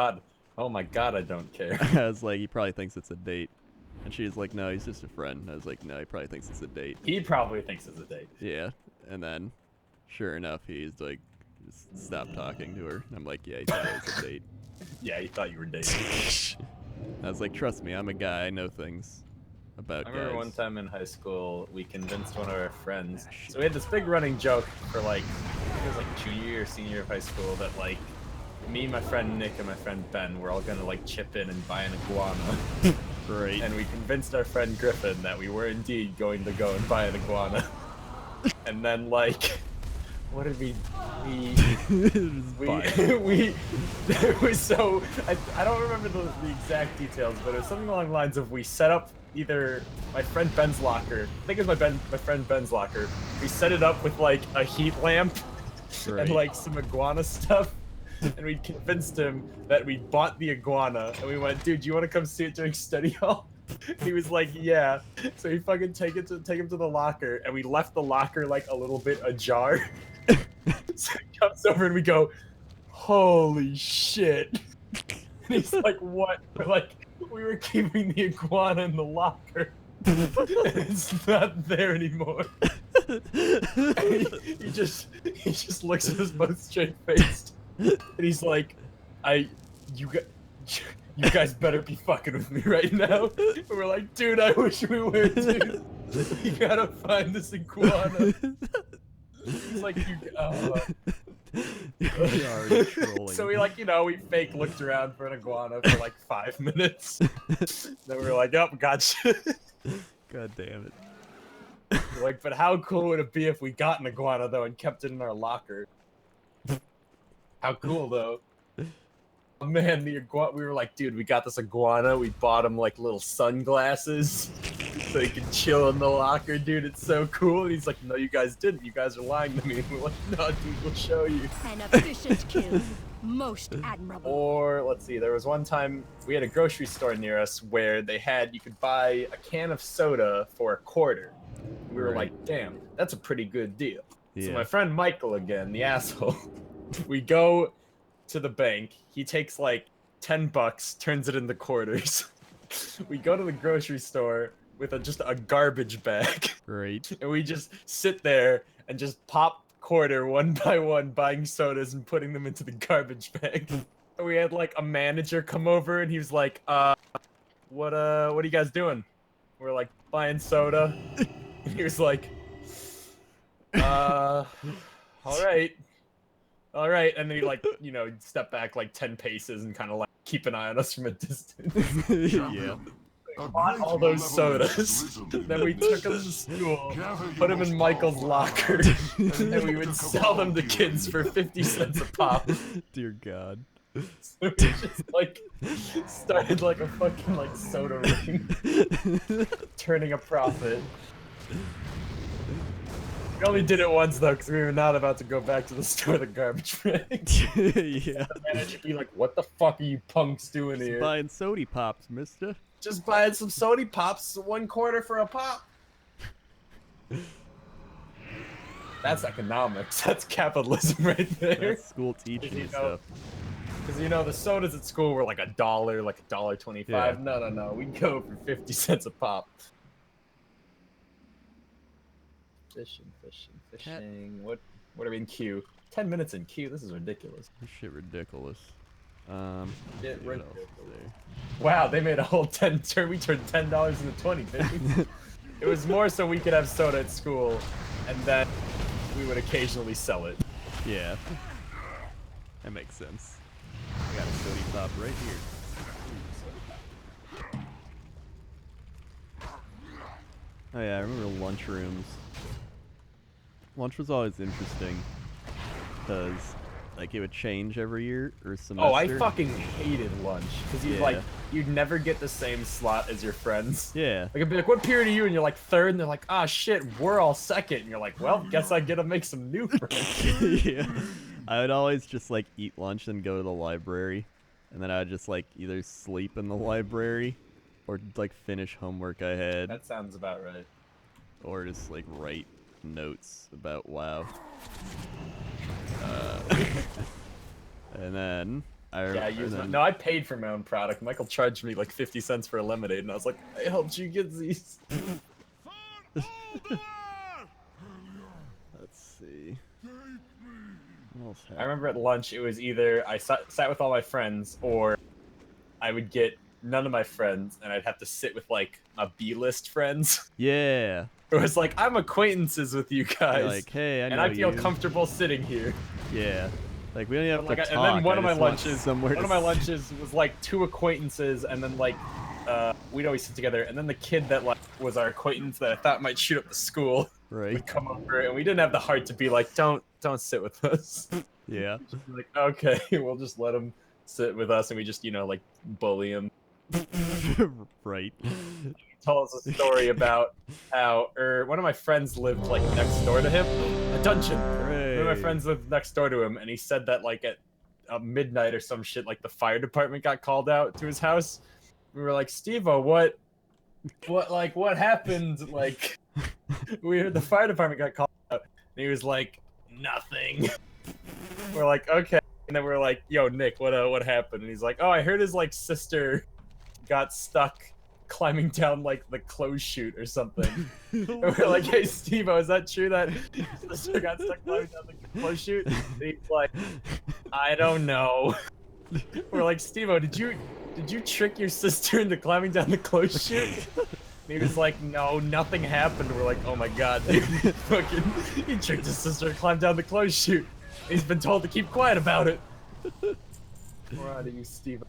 oh my god, I don't care. I was like, he probably thinks it's a date. And she was like, no, he's just a friend. I was like, no, he probably thinks it's a date. He probably thinks it's a date. Yeah. And then, sure enough, he's like, just stopped talking to her. And I'm like, yeah, he thought it was a date. Yeah, he thought you were dating. I was like, trust me, I'm a guy. I know things about I remember guys. one time in high school, we convinced one of our friends. So we had this big running joke for like, I think it was like junior or senior of high school that like, me, my friend Nick, and my friend Ben were all gonna like chip in and buy an iguana. Great. And we convinced our friend Griffin that we were indeed going to go and buy an iguana. And then like, what did we it was so I don't remember the exact details, but it was something along the lines of we set up either my friend Ben's locker, I think it was my friend Ben's locker. We set it up with like a heat lamp Right. and like some iguana stuff. And we convinced him that we bought the iguana, and we went, dude, you want to come see it during study hall? He was like, yeah. So we fucking take him to the locker, and we left the locker like a little bit ajar. So he comes over and we go, holy shit. And he's like, what? We're like, we were keeping the iguana in the locker. And it's not there anymore. he just looks at us both straight faced. And he's like, you guys better be fucking with me right now. And we're like, dude, I wish we were, dude. You gotta find this iguana. He's like, You're already trolling. So we like, we fake looked around for an iguana for like 5 minutes. Then we were like, oh, gotcha. God damn it. Like, but how cool would it be if we got an iguana though and kept it in our locker? How cool though. Oh, man, the iguana, we were like, dude, we got this iguana. We bought him like little sunglasses so he can chill in the locker, dude. It's so cool. And he's like, no, you guys didn't. You guys are lying to me. And we're like, no, dude, we'll show you. An efficient kill. Most admirable. Or let's see, there was one time we had a grocery store near us where they had, you could buy a can of soda for $0.25. We were like, damn, that's a pretty good deal. Yeah. So my friend Michael again, the asshole, we go to the bank. He takes like $10, turns it into quarters. We go to the grocery store with just a garbage bag. Great. And we just sit there and just pop quarter one by one, buying sodas and putting them into the garbage bag. And we had like a manager come over and he was like, what are you guys doing? We're like, buying soda. And he was like, all right. All right. And then he like, you know, step back like 10 paces and kind of like keep an eye on us from a distance. Yeah. Bought all those sodas. Then we took them to school, put them in Michael's locker, and we would sell them to kids for 50 cents a pop. Dear God. So we just like started like a fucking like soda ring, turning a profit. We only did it once though, because we were not about to go back to the store with a garbage bag. Yeah. The manager would be like, "What the fuck are you punks doing Just here? buying sody pops, mister. Just buying some soda pops, $0.25 for a pop." That's economics. That's capitalism right there. That's school teaching you stuff. Because you know the sodas at school were like $1, like $1.25. Yeah. No, we go for 50 cents a pop. Fishing. What are we in queue? 10 minutes in queue. This is ridiculous. This shit ridiculous. Shit what else ridiculous. is there? Wow, they made a whole 10 turn. We turned $10 into 20, baby. It was more so we could have soda at school, and then we would occasionally sell it. Yeah. That makes sense. I got a sody pop right here. Oh yeah, I remember lunchrooms. Lunch was always interesting because like it would change every year or semester. Oh, I fucking hated lunch because Yeah. you'd never get the same slot as your friends. Yeah. Like, I'd be like, what period are you? And you're like, third. And they're like, ah, shit, we're all second. And you're like, well, guess I get to make some new friends. Yeah. I would always just like eat lunch and go to the library, and then I would just like either sleep in the library or like finish homework I had, That sounds about right. or just like write notes about WoW. And then No, I paid for my own product. Michael charged me like 50 cents for a lemonade, and I was like, I helped you get these. Let's see. What else I happened? remember at lunch, it was either I sat with all my friends, or I would get none of my friends, and I'd have to sit with like my B-list friends. Yeah. It was like, I'm acquaintances with you guys, You're like, hey, I know and I feel you. comfortable sitting here. Yeah. Like we don't even have But, like, to and talk. then one I of my just want lunches, somewhere to lunches was like 2 acquaintances, and then like we'd always sit together, and then the kid that like was our acquaintance that I thought might shoot up the school Right. would come over, and we didn't have the heart to be like, don't sit with us. Yeah. Just be like, okay, we'll just let him sit with us, and we just, you know, like bully him. Right. Tell us a story about how one of my friends lived like next door to him. A dungeon. One of my friends lived next door to him, and he said that like at midnight or some shit, like the fire department got called out to his house. We were like, Steve-O, what happened? Like, we heard the fire department got called out, and he was like, nothing. We're like, okay. And then we're like, yo, Nick, what happened? And he's like, oh, I heard his like sister got stuck climbing down like the clothes chute or something. And we're like, hey, Steve-O, is that true that his sister got stuck climbing down the clothes chute? And he's like, I don't know. We're like, Steve-O, did you trick your sister into climbing down the clothes chute? And he was like, no, nothing happened. We're like, oh my god, dude, fucking, he tricked his sister to climb down the clothes chute. He's been told to keep quiet about it. We're out of you, Steve.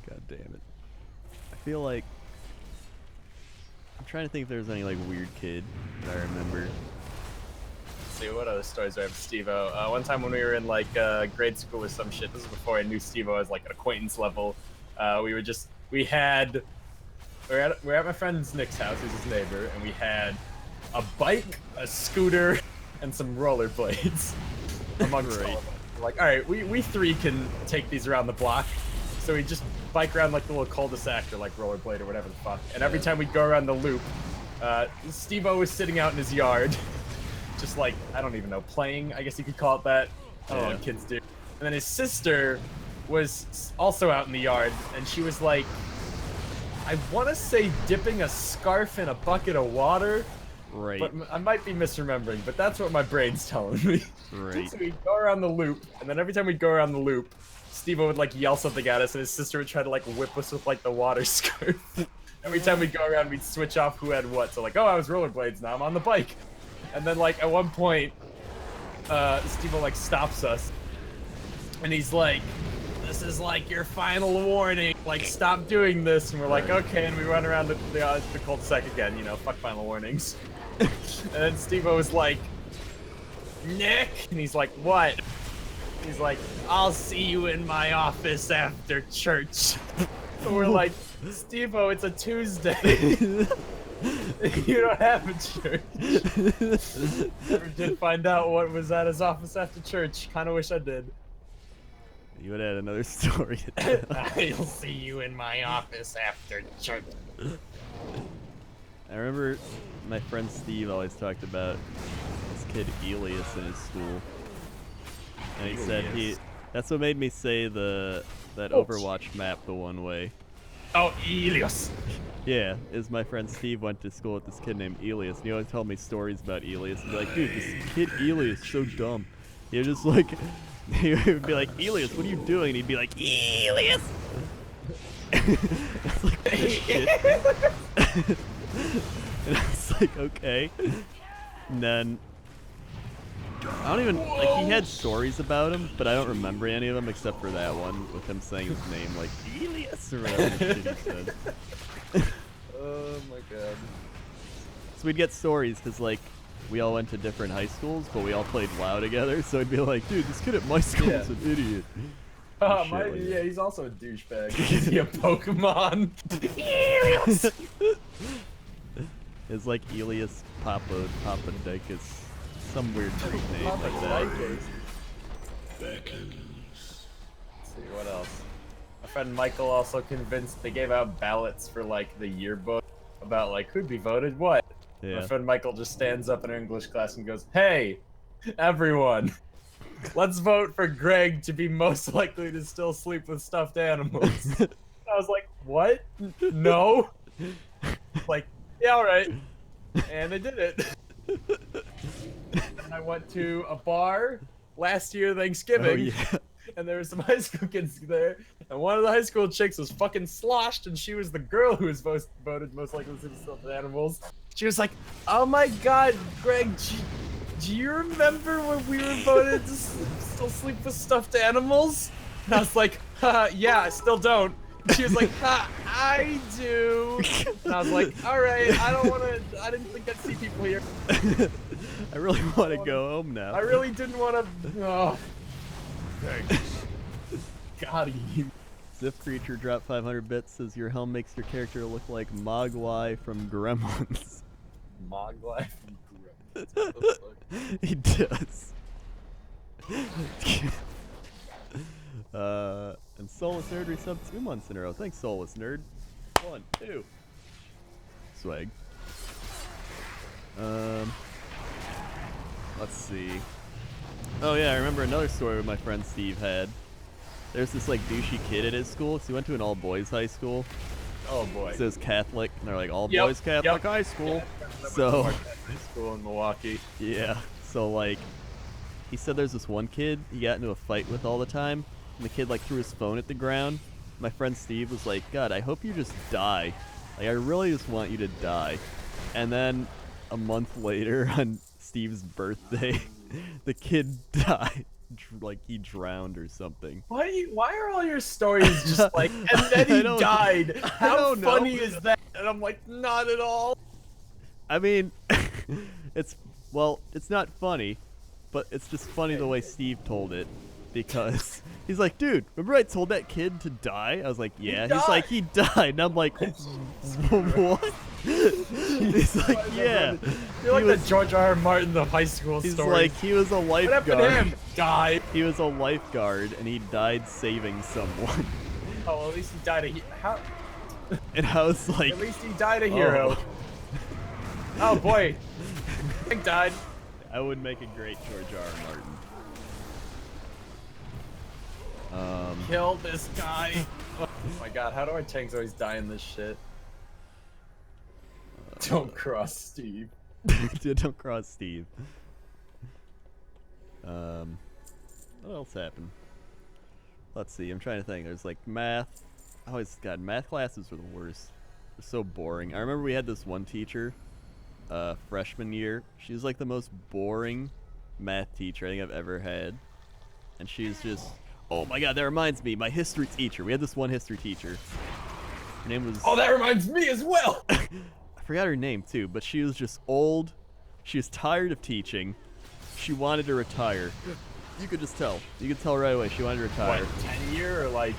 God damn it. I feel like I'm trying to think if there's any like weird kid that I remember. Let's see, what other stories do I have with Steve-O? One time when we were in like grade school or some shit, this is before I knew Steve-O as like an acquaintance level. We're at my friend's Nick's house, who's his neighbor, and we had a bike, a scooter, and some rollerblades. Amongst all of us. We're like, all right, we three can take these around the block. So we just bike around like the little cul-de-sac or like rollerblade or whatever the fuck. And every time we go around the loop, Steve-O was sitting out in his yard, just like, I don't even know, playing, I guess you could call it that. I don't know what kids do. And then his sister was also out in the yard, and she was like, I want to say dipping a scarf in a bucket of water. Right. But I might be misremembering, but that's what my brain's telling me. Right. So we'd go around the loop, and then every time we'd go around the loop, Steve-O would like yell something at us, and his sister would try to like whip us with like the water scarf. Every time we'd go around, we'd switch off who had what. So like, oh, I was rollerblades, now I'm on the bike. And then like at one point, Steve-O like stops us, and he's like, this is like your final warning, like stop doing this. And we're like, okay, and we run around the cul-de-sac again, you know, fuck final warnings. And then Steve-O was like, Nick, and he's like, what? He's like, I'll see you in my office after church. And we're like, Steve-O, it's a Tuesday. You don't have a church. Never did find out what was at his office after church. Kind of wish I did. You would add another story. I'll see you in my office after church. I remember my friend Steve always talked about this kid Elias in his school. And he said that's what made me say that Overwatch map the one way. Oh, Elias. Yeah, is my friend Steve went to school with this kid named Elias, and he always told me stories about Elias. He'd be like, dude, this kid Elias is so dumb. He was just like, he would be like, Elias, what are you doing? And he'd be like, Elias! It's like, shit. And I was like, okay. And then, I don't even, like, he had stories about him, but I don't remember any of them except for that one with him saying his name, like, Elias, or whatever shit he said. Oh my god. So we'd get stories, because, like, we all went to different high schools, but we all played WoW together, so I'd be like, dude, this kid at my school is an idiot. Yeah, he's also a douchebag. Is he a Pokemon? Elias! It's like Elias Papadakis, some weird Greek name like that. Let's see, what else? My friend Michael also convinced, they gave out ballots for like the yearbook about like who'd be voted what. Yeah. My friend Michael just stands up in our English class and goes, hey, everyone, let's vote for Greg to be most likely to still sleep with stuffed animals. I was like, what? No? Like, yeah, all right. And they did it. And I went to a bar last year Thanksgiving. Oh, yeah. And there were some high school kids there, and one of the high school chicks was fucking sloshed, and she was the girl who was voted most likely to sleep with animals. She was like, oh my god, Greg, do you remember when we were voted to still sleep with stuffed animals? And I was like, yeah, I still don't. And she was like, I do. And I was like, alright, I didn't think I'd see people here. I really want to go home now. I really didn't want to, oh. God, Ziff Creature dropped 500 bits, says your helm makes your character look like Mogwai from Gremlins. Mogwai from Gremlins. What the fuck? He does. And Soulless Nerd resubbed 2 months in a row. Thanks, Soulless Nerd. 1, 2. Swag. Let's see. Oh yeah, I remember another story my friend Steve had. There's this like douchey kid at his school, because he went to an all-boys high school. Oh boy. It says Catholic, and they're like all-boys Catholic high school. Yeah, So, high school in Milwaukee. yeah, so like, he said there's this one kid he got into a fight with all the time, and the kid like threw his phone at the ground. My friend Steve was like, God, I hope you just die. Like, I really just want you to die. And then, a month later, on Steve's birthday, the kid died. Like, he drowned or something. Why are all your stories just like, and then he died? How funny is that? And I'm like, not at all. I mean, it's not funny, but it's just funny the way Steve told it, because he's like, dude, remember I told that kid to die? I was like, yeah. He's like, he died, and I'm like, what? He's like, yeah. You're like the George R. Martin of high school He's story. like, he was a What happened to lifeguard. him? Died. He was a lifeguard, and he died saving someone. Oh, well, at least he died a how? And I was like, At least he died a hero. Oh boy, Hank died. I would make a great George R. Martin. Kill this guy. Oh my god, how do our tanks always die in this shit? Don't cross Steve. Don't cross Steve. What else happened? Let's see, I'm trying to think. There's like math. God, math classes were the worst. They're so boring. I remember we had this one teacher, freshman year. She was like the most boring math teacher I think I've ever had. And she's just, oh my god, that reminds me, my history teacher. We had this one history teacher. Her name was... Oh, that reminds me as well! I forgot her name too, but she was just old. She was tired of teaching. She wanted to retire. You could just tell. You could tell right away she wanted to retire. What, 10 year or like...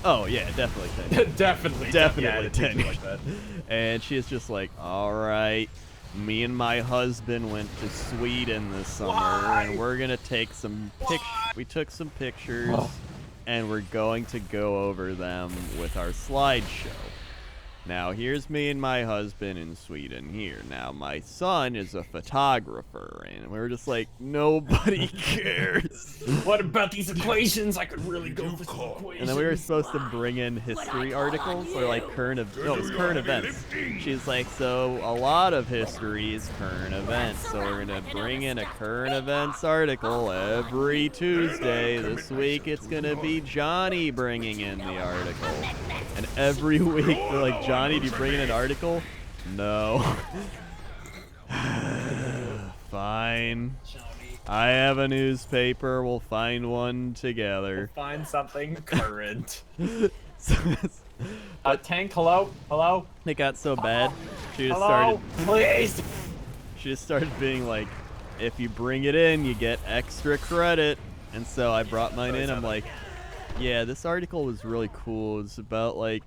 Oh yeah, definitely 10. Definitely 10 years. like that. And she is just like, all right, me and my husband went to Sweden this summer, and we're gonna take some pictures. We took some pictures, and we're going to go over them with our slideshow. Now, here's me and my husband in Sweden here. Now, my son is a photographer, and we were just like, nobody cares. What about these equations? I could really go for some equations. And then we were supposed to bring in history articles, or like current events. She's like, so a lot of history is current events, so we're gonna bring in a current events article every Tuesday. This week it's gonna be Johnny bringing in the article. And every week they're like, Johnny, do you bring in an article? No. Fine. I have a newspaper. We'll find one together. We'll find something current. So Tank, hello? Hello? it got so bad. She just Hello? Please! She just started being like, if you bring it in, you get extra credit. And so I brought mine in. I'm like, yeah, this article was really cool. It's about like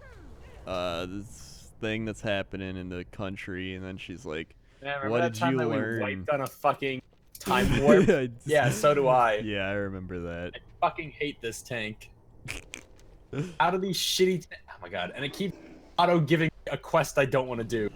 this thing that's happening in the country. And then she's like, Yeah, what that did time you that learn? We wiped on a fucking time warp? Yeah, so do I. Yeah, I remember that. I fucking hate this tank. Out of these shitty... Oh my god, and it keeps auto-giving a quest I don't want to do.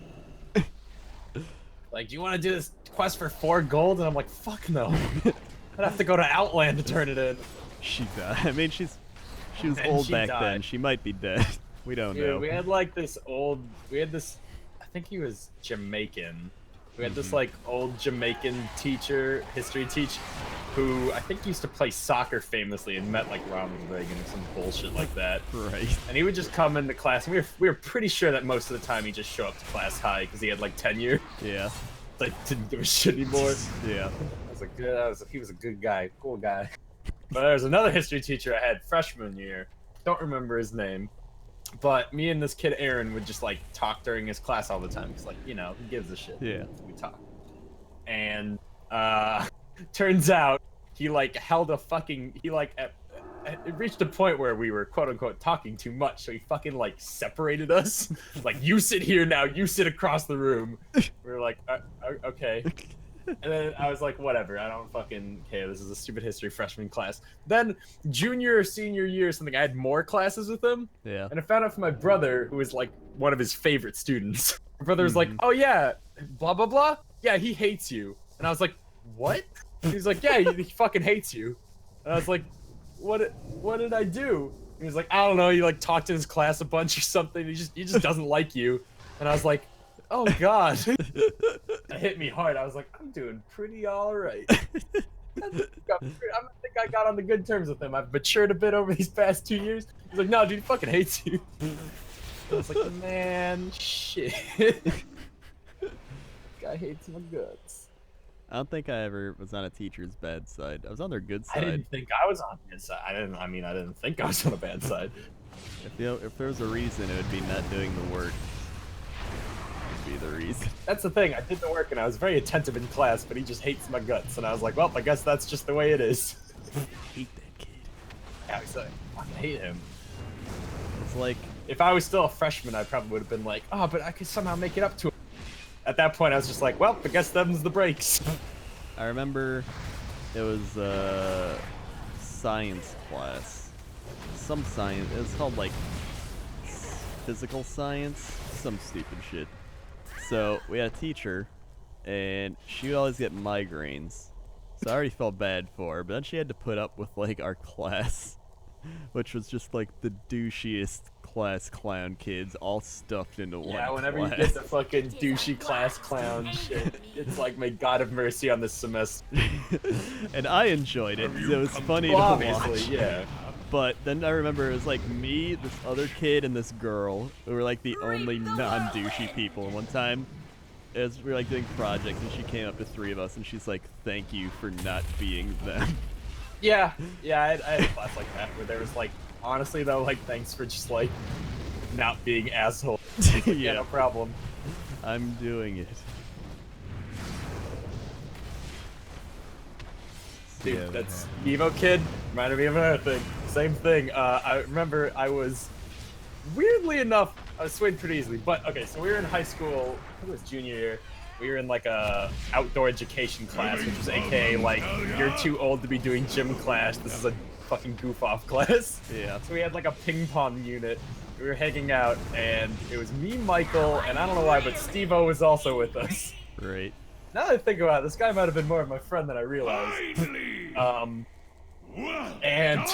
Like, do you want to do this quest for 4 gold? And I'm like, fuck no. I'd have to go to Outland to turn it in. She died. I mean, she was And old she back died. then. She might be dead. We don't Dude, know. we had like this old... We had this... I think he was Jamaican. We had this like old Jamaican teacher, history teacher, who I think used to play soccer famously and met like Ronald Reagan or some bullshit like that. Right. And he would just come into class, and we were pretty sure that most of the time he'd just show up to class high because he had like tenure. Yeah. Like didn't give a shit anymore. Yeah. He was a good guy, cool guy. But there was another history teacher I had freshman year. Don't remember his name. But me and this kid Aaron would just like talk during his class all the time because like, you know, who gives a shit? Yeah. We talk. And turns out he like held a fucking it reached a point where we were quote unquote talking too much, so he fucking like separated us. Like, you sit here now, you sit across the room. We were like, okay. And then I was like, whatever, I don't fucking care. This is a stupid history freshman class. Then junior or senior year or something, I had more classes with him. Yeah. And I found out from my brother, who was like one of his favorite students. My brother was like, oh yeah, blah, blah, blah. Yeah, he hates you. And I was like, what? He's like, yeah, he fucking hates you. And I was like, what did I do? He was like, I don't know, you like talked to his class a bunch or something. He just doesn't like you. And I was like, oh god. That hit me hard. I was like, I'm doing pretty alright. I think I got on the good terms with him. I've matured a bit over these past 2 years. He's like, no, dude, he fucking hates you. I was like, man, shit. Guy hates my guts. I don't think I ever was on a teacher's bad side. I was on their good I side. didn't think I was on his side. I didn't think I was on a bad side. If there was a reason, it would be not doing the work. It'd be the reason. That's the thing. I did the work and I was very attentive in class, but he just hates my guts. And I was like, well, I guess that's just the way it is. Hate that kid. Yeah, I fucking hate him. It's like, if I was still a freshman, I probably would have been like, oh, but I could somehow make it up to him. At that point, I was just like, well, I guess them's the breaks. I remember it was science class. Some science. It was called like physical science, some stupid shit. So we had a teacher, and she would always get migraines. So I already felt bad for her, but then she had to put up with like our class, which was just like the douchiest class clown kids all stuffed into one Yeah, whenever class. you get the fucking douchey class clown shit, it's like, may God have mercy on this semester. And I enjoyed it because it was funny Well, to obviously, watch. yeah. But then I remember it was like me, this other kid, and this girl who were like the only non-douchey people. And one time, as we were like doing projects, and she came up to three of us, and she's like, "Thank you for not being them." Yeah, I had a class like that where there was like, honestly though, like, thanks for just like not being asshole. Like, yeah, no problem. I'm doing it. Dude, Yeah, that's Evo kid. Reminded me of another thing. Same thing. I remember I was, weirdly enough, I was swayed pretty easily. But okay, so we were in high school. I think it was junior year. We were in like a outdoor education class, which was AKA like, you're too old to be doing gym class. This is a fucking goof off class. Yeah. So we had like a ping pong unit. We were hanging out, and it was me, Michael, and I don't know why, but Steve-O was also with us. Right. Now that I think about it, this guy might have been more of my friend than I realized. And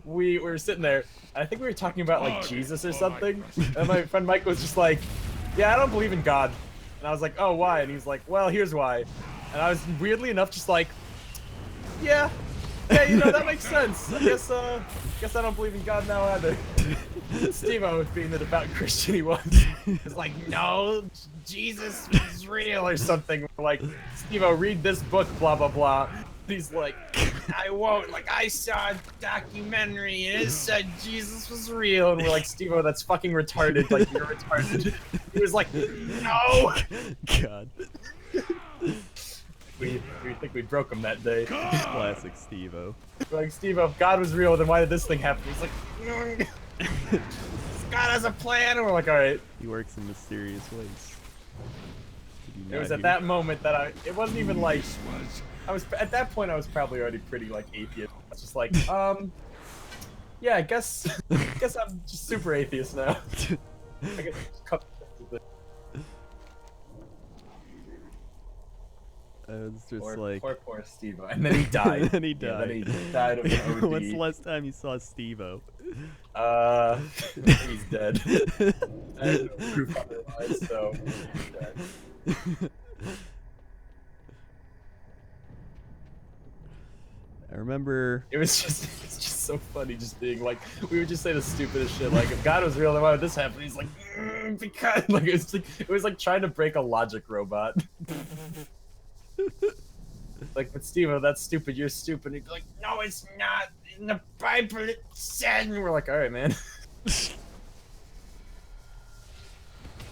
we were sitting there. I think we were talking about like Jesus or something. And my friend Mike was just like, "Yeah, I don't believe in God." And I was like, "Oh, why?" And he's like, "Well, here's why." And I was weirdly enough just like, "Yeah, you know, that makes sense. I guess I don't believe in God now either." Steve-O, being the devout Christian he was like, "No, Jesus is real," or something. We're like, "Steve-O, read this book, blah blah blah." He's like, "I won't. Like, I saw a documentary and it said Jesus was real." And we're like, "Steve-O, that's fucking retarded. Like, you're retarded." He was like, "No." God. We think we broke him that day. Classic Steve-O. We're like, "Steve-O, if God was real, then why did this thing happen?" He's like, "God has a plan." And we're like, "All right." He works in mysterious ways. Did you It was not at hear- that moment that it wasn't even like, I was, at that point I was probably already pretty like atheist. I was just like, yeah, I guess I'm just super atheist now. I guess It's just like. poor Steve-O. And then he died. And then he Yeah, died. then he died of an OD. When's the last time you saw Steve-O? He's dead. I have no proof otherwise, so he's dead. I remember. It's just so funny just being like, we would just say the stupidest shit, like, if God was real, then why would this happen? He's like, because, like, it was like trying to break a logic robot. Like, but Steve-O, that's stupid, you're stupid. And he'd be like, "No, it's not. In the Bible it said." And we're like, "All right, man."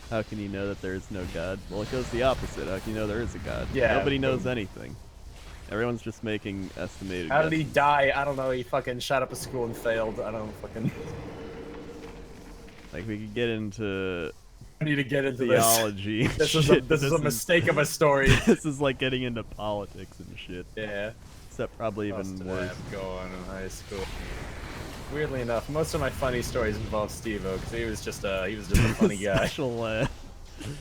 How can you know that there is no God? Well, it goes the opposite. How can you know there is a God? Yeah, Nobody knows boom. anything. Everyone's just making estimated How did he guesses. die? I don't know. He fucking shot up a school and failed. I don't fucking. Like, we could get into I need to get into this. theology. This is shit, this is a mistake of a story. This is like getting into politics and shit. Yeah. Except probably What else even did I worse. have going in high school? Weirdly enough, most of my funny stories involve Steve-O because he was just a funny guy. Special lad.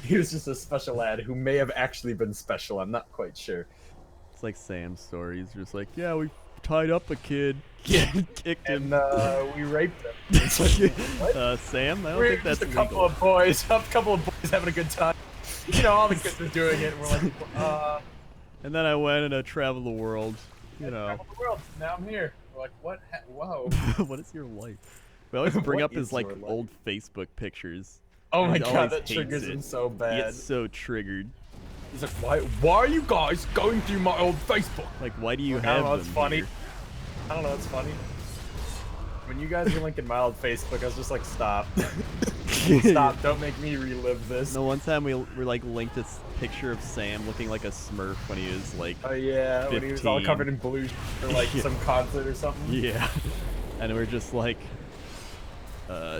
He was just a special lad who may have actually been special. I'm not quite sure. It's like Sam's stories. Just like, yeah, we tied up a kid, kicked him. And we raped him. It's like, what? Sam, I don't We're think that's just a couple legal. of boys, having a good time. You know, all the kids are doing it. And we're like, And then I went and I traveled the world. You know, travel the world. Now I'm here. We're like, what? Whoa. what is your life? We always bring What up his is like your life? old Facebook pictures. Oh my He god, always that hates triggers it. him so He bad. gets so triggered. He's like, why are you guys going through my old Facebook? Like, why do you Like, I have don't know, them it's funny. here? I don't know, it's funny. When you guys were linking my old Facebook, I was just like, stop. Stop! Don't make me relive this. No, one time we were like linked this picture of Sam looking like a Smurf when he was like. Oh yeah, 15. when he was all covered in blue for like Yeah. some concert or something. Yeah, and we're just like,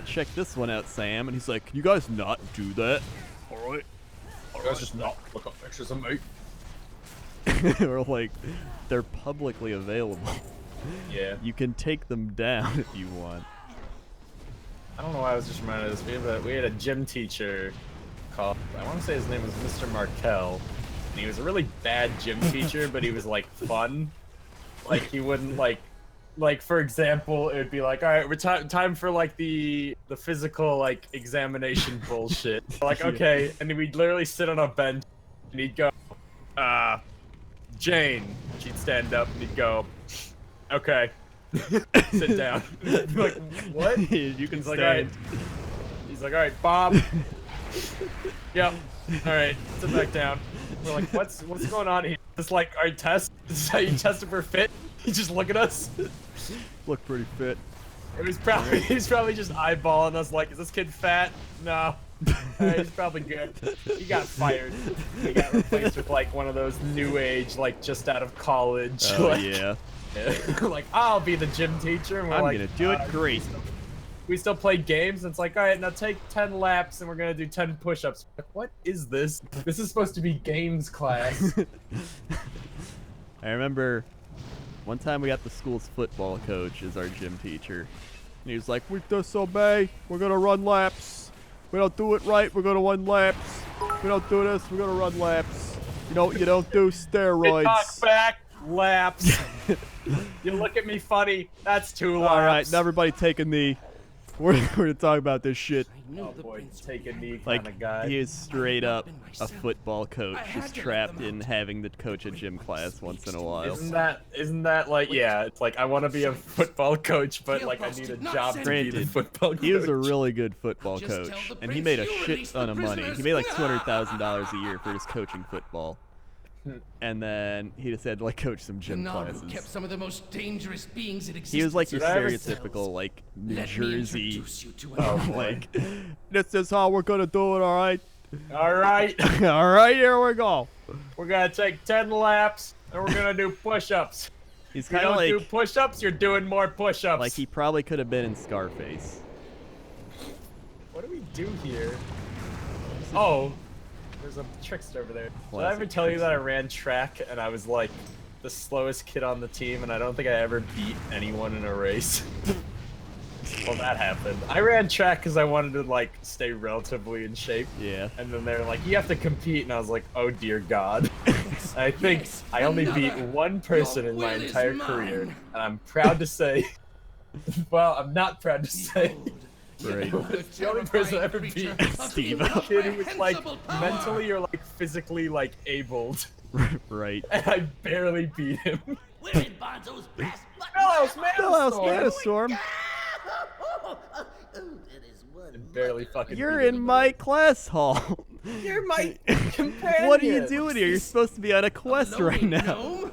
check this one out, Sam, and he's like, "Can you guys not do that?" All right. Let's just not look up pictures of me. We're like, they're publicly available. Yeah. You can take them down if you want. I don't know why I was just reminded of this. We had a gym teacher called, I want to say his name was Mr. Markel, and he was a really bad gym teacher, but he was like fun. Like he wouldn't like for example, it would be like, all right, we're time for like the physical like examination bullshit. Like okay, and we'd literally sit on a bench, and he'd go, Jane. She'd stand up, and he'd go, okay. Sit down. Like, what? You can He's like, all right. He's like, all right, Bob. Yep. All right, sit back down. We're like, what's going on here? It's like our test. This is how you test if we're fit. You just look at us. Look pretty fit. He's probably just eyeballing us like, is this kid fat? No. He's probably good. He got fired. He got replaced with like one of those new age, like just out of college. Oh like, yeah. like I'll be the gym teacher, and we're I'm like, gonna do it great. We still play games, and it's like, all right, now take 10 laps, and we're gonna do 10 push-ups. Like, what is this? This is supposed to be games class. I remember one time we got the school's football coach as our gym teacher. And he was like, we disobey, we're gonna run laps. We don't do it right, we're gonna run laps. We don't do this, we're gonna run laps. You don't do steroids. Talk back, laps. You look at me funny, that's 2 laps. Alright, now everybody take a knee. We're gonna talk about this shit. Oh boy, take a knee Like, kind of guy. he is straight up a football coach, just trapped in having to coach a gym class once in a while. Isn't that like, yeah, it's like, I want to be a football coach, but like I need a job to be the Granted, football coach. he was a really good football coach, and he made a shit ton of money. He made like $200,000 a year for just coaching football. And then he decided to like coach some gym classes. Kept some of the most dangerous beings in existence. He was like your Did I ever- stereotypical like New Let me Jersey, introduce you to another like, this is how we're gonna do it, all right? All right, All right, here we go. we're gonna take 10 laps, and we're gonna do push-ups. He's If you kind of don't do like, push-ups, you're doing more push-ups. like he probably could have been in Scarface. What do we do here? Oh, there's a trickster over there. Did I Classic ever tell you that I trickster. ran track and I was like the slowest kid on the team, and I don't think I ever beat anyone in a race? Well, that happened. I ran track because I wanted to like stay relatively in shape. Yeah. And then they're like, you have to compete, and I was like, oh dear God. I think I only beat one person in my will is entire mine. career, and I'm proud to say, well, I'm not proud to say, Right. the only person I ever beat Steve. a kid who was like mentally or like physically like abled, Right. and I barely beat him. Women Bonzo's best. Hello, Hello, Storm. Storm. Barely fucking. You're beat in him. my class hall. You're my companion. What are you doing here? You're supposed to be on a quest right now. Gnome?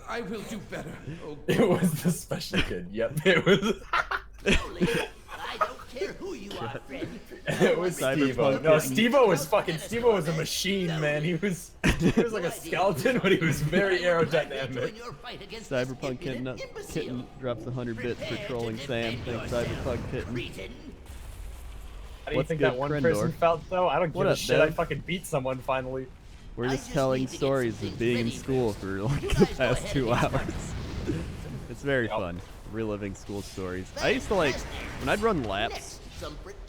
I will do better. Oh, It was the special kid. Yep, it was. I don't care who you are, friend. It was Cyberpunk Steve-O. No, kitten. Steve-O was fucking. Steve-O was a machine, man. He was like a skeleton, but he was very aerodynamic. Cyberpunk kitten drops 100 bits for trolling Sam. Thanks, Cyberpunk kitten. How do you What's think good, that one Krendor? person felt though? I don't give What a up, shit. I Dev? fucking beat someone finally. We're just just telling need to get stories some of things being in ready school first. for like You the guys go past ahead 2 and get hours. It's very Yep. fun, reliving school stories. I used to like, when I'd run laps,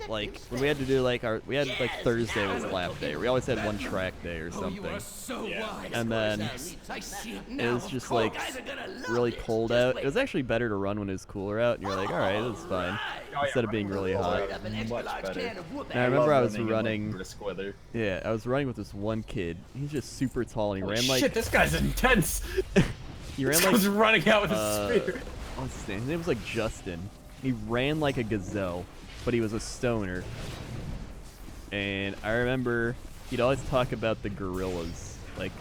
like when we had to do like we had like Thursday was lap day. We always had one track day or Oh, you something. are so Yeah. wise. And then I see it it now. was just Oh, like guys are gonna love really this. cold Just out. wait. It was actually better to run when it was cooler out, and you're like, all right, that's fine, instead of being really hot. Up an extra Much large better. can of whoop And I ass. remember I love was running in, like, running. brisk weather. Yeah, I was running with this one kid. He's just super tall, and he Holy ran like shit, this guy's intense. he ran This like guy's running out with a uh, spear. what's his name? His name was like Justin. He ran like a gazelle, but he was a stoner. And I remember he'd always talk about the Gorillas, like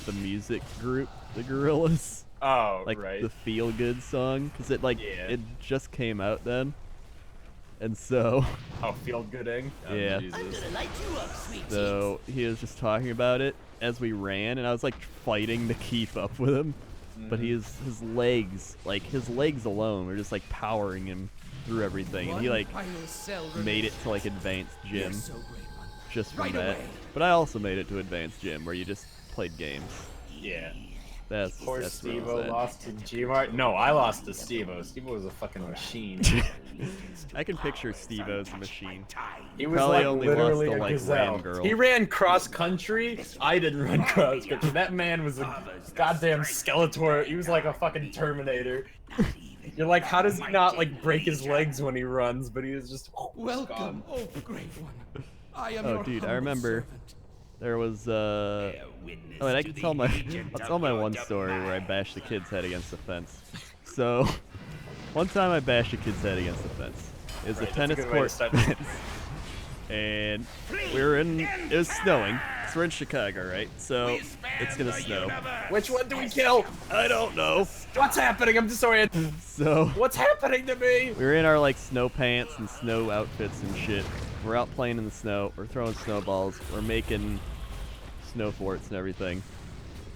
the music group, the Gorillas, Oh, like right. the Feel Good song, because it like Yeah. it just came out then. And so, Oh, feel gooding. Oh, Yeah. Jesus. I'm gonna light you up, sweet so he was just talking about it as we ran, and I was like fighting to keep up with him. But his legs, like his legs alone, were just like powering him through everything, and he like made it to like advanced gym just from that. But I also made it to advanced gym where you just played games. Yeah. That's Poor that's where I was Steve-O at. lost to G-Mart. No, I lost to Steve-O. Steve-O was a fucking machine. I can picture Steve-O as a machine. He was Probably like only literally lost to, a like, gazelle. Ram Girl. He ran cross country. I didn't run cross country. That man was a goddamn Skeletor. He was like a fucking Terminator. You're like, how does he not like break his legs when he runs? But he was just Welcome, oh great one. I am Oh, your dude, I humble remember servant. there was oh, wait, I can tell I'll tell my one story where I bashed the kid's head against the fence. So, one time I bashed a kid's head against the fence. It was Right, a that's a tennis good way to court start. fence, and it was snowing. So we're in Chicago, right? So it's gonna snow. Which one do we kill? I don't know. What's happening? I'm disoriented. So What's happening to me? we were in our like snow pants and snow outfits and shit. We're out playing in the snow. We're throwing snowballs. We're making snow forts and everything.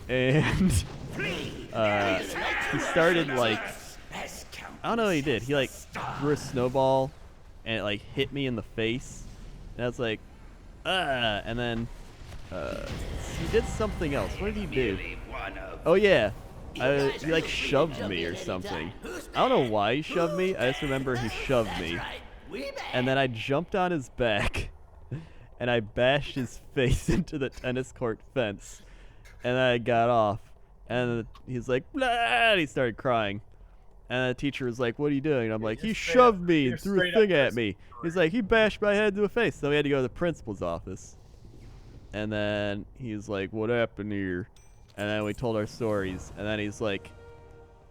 And he started like, I don't know what he did. He like threw a snowball and it like hit me in the face. And I was like, ah. And then he did something else. What did he do? Oh yeah. He like shoved me or something. I don't know why he shoved me. I just remember he shoved me. And then I jumped on his back, and I bashed his face into the tennis court fence. And then I got off, and he's like, blah, and he started crying. And the teacher was like, what are you doing? And I'm like, he shoved me and threw a thing at me. He's like, he bashed my head to a face. So we had to go to the principal's office. And then he's like, what happened here? And then we told our stories. And then he's like,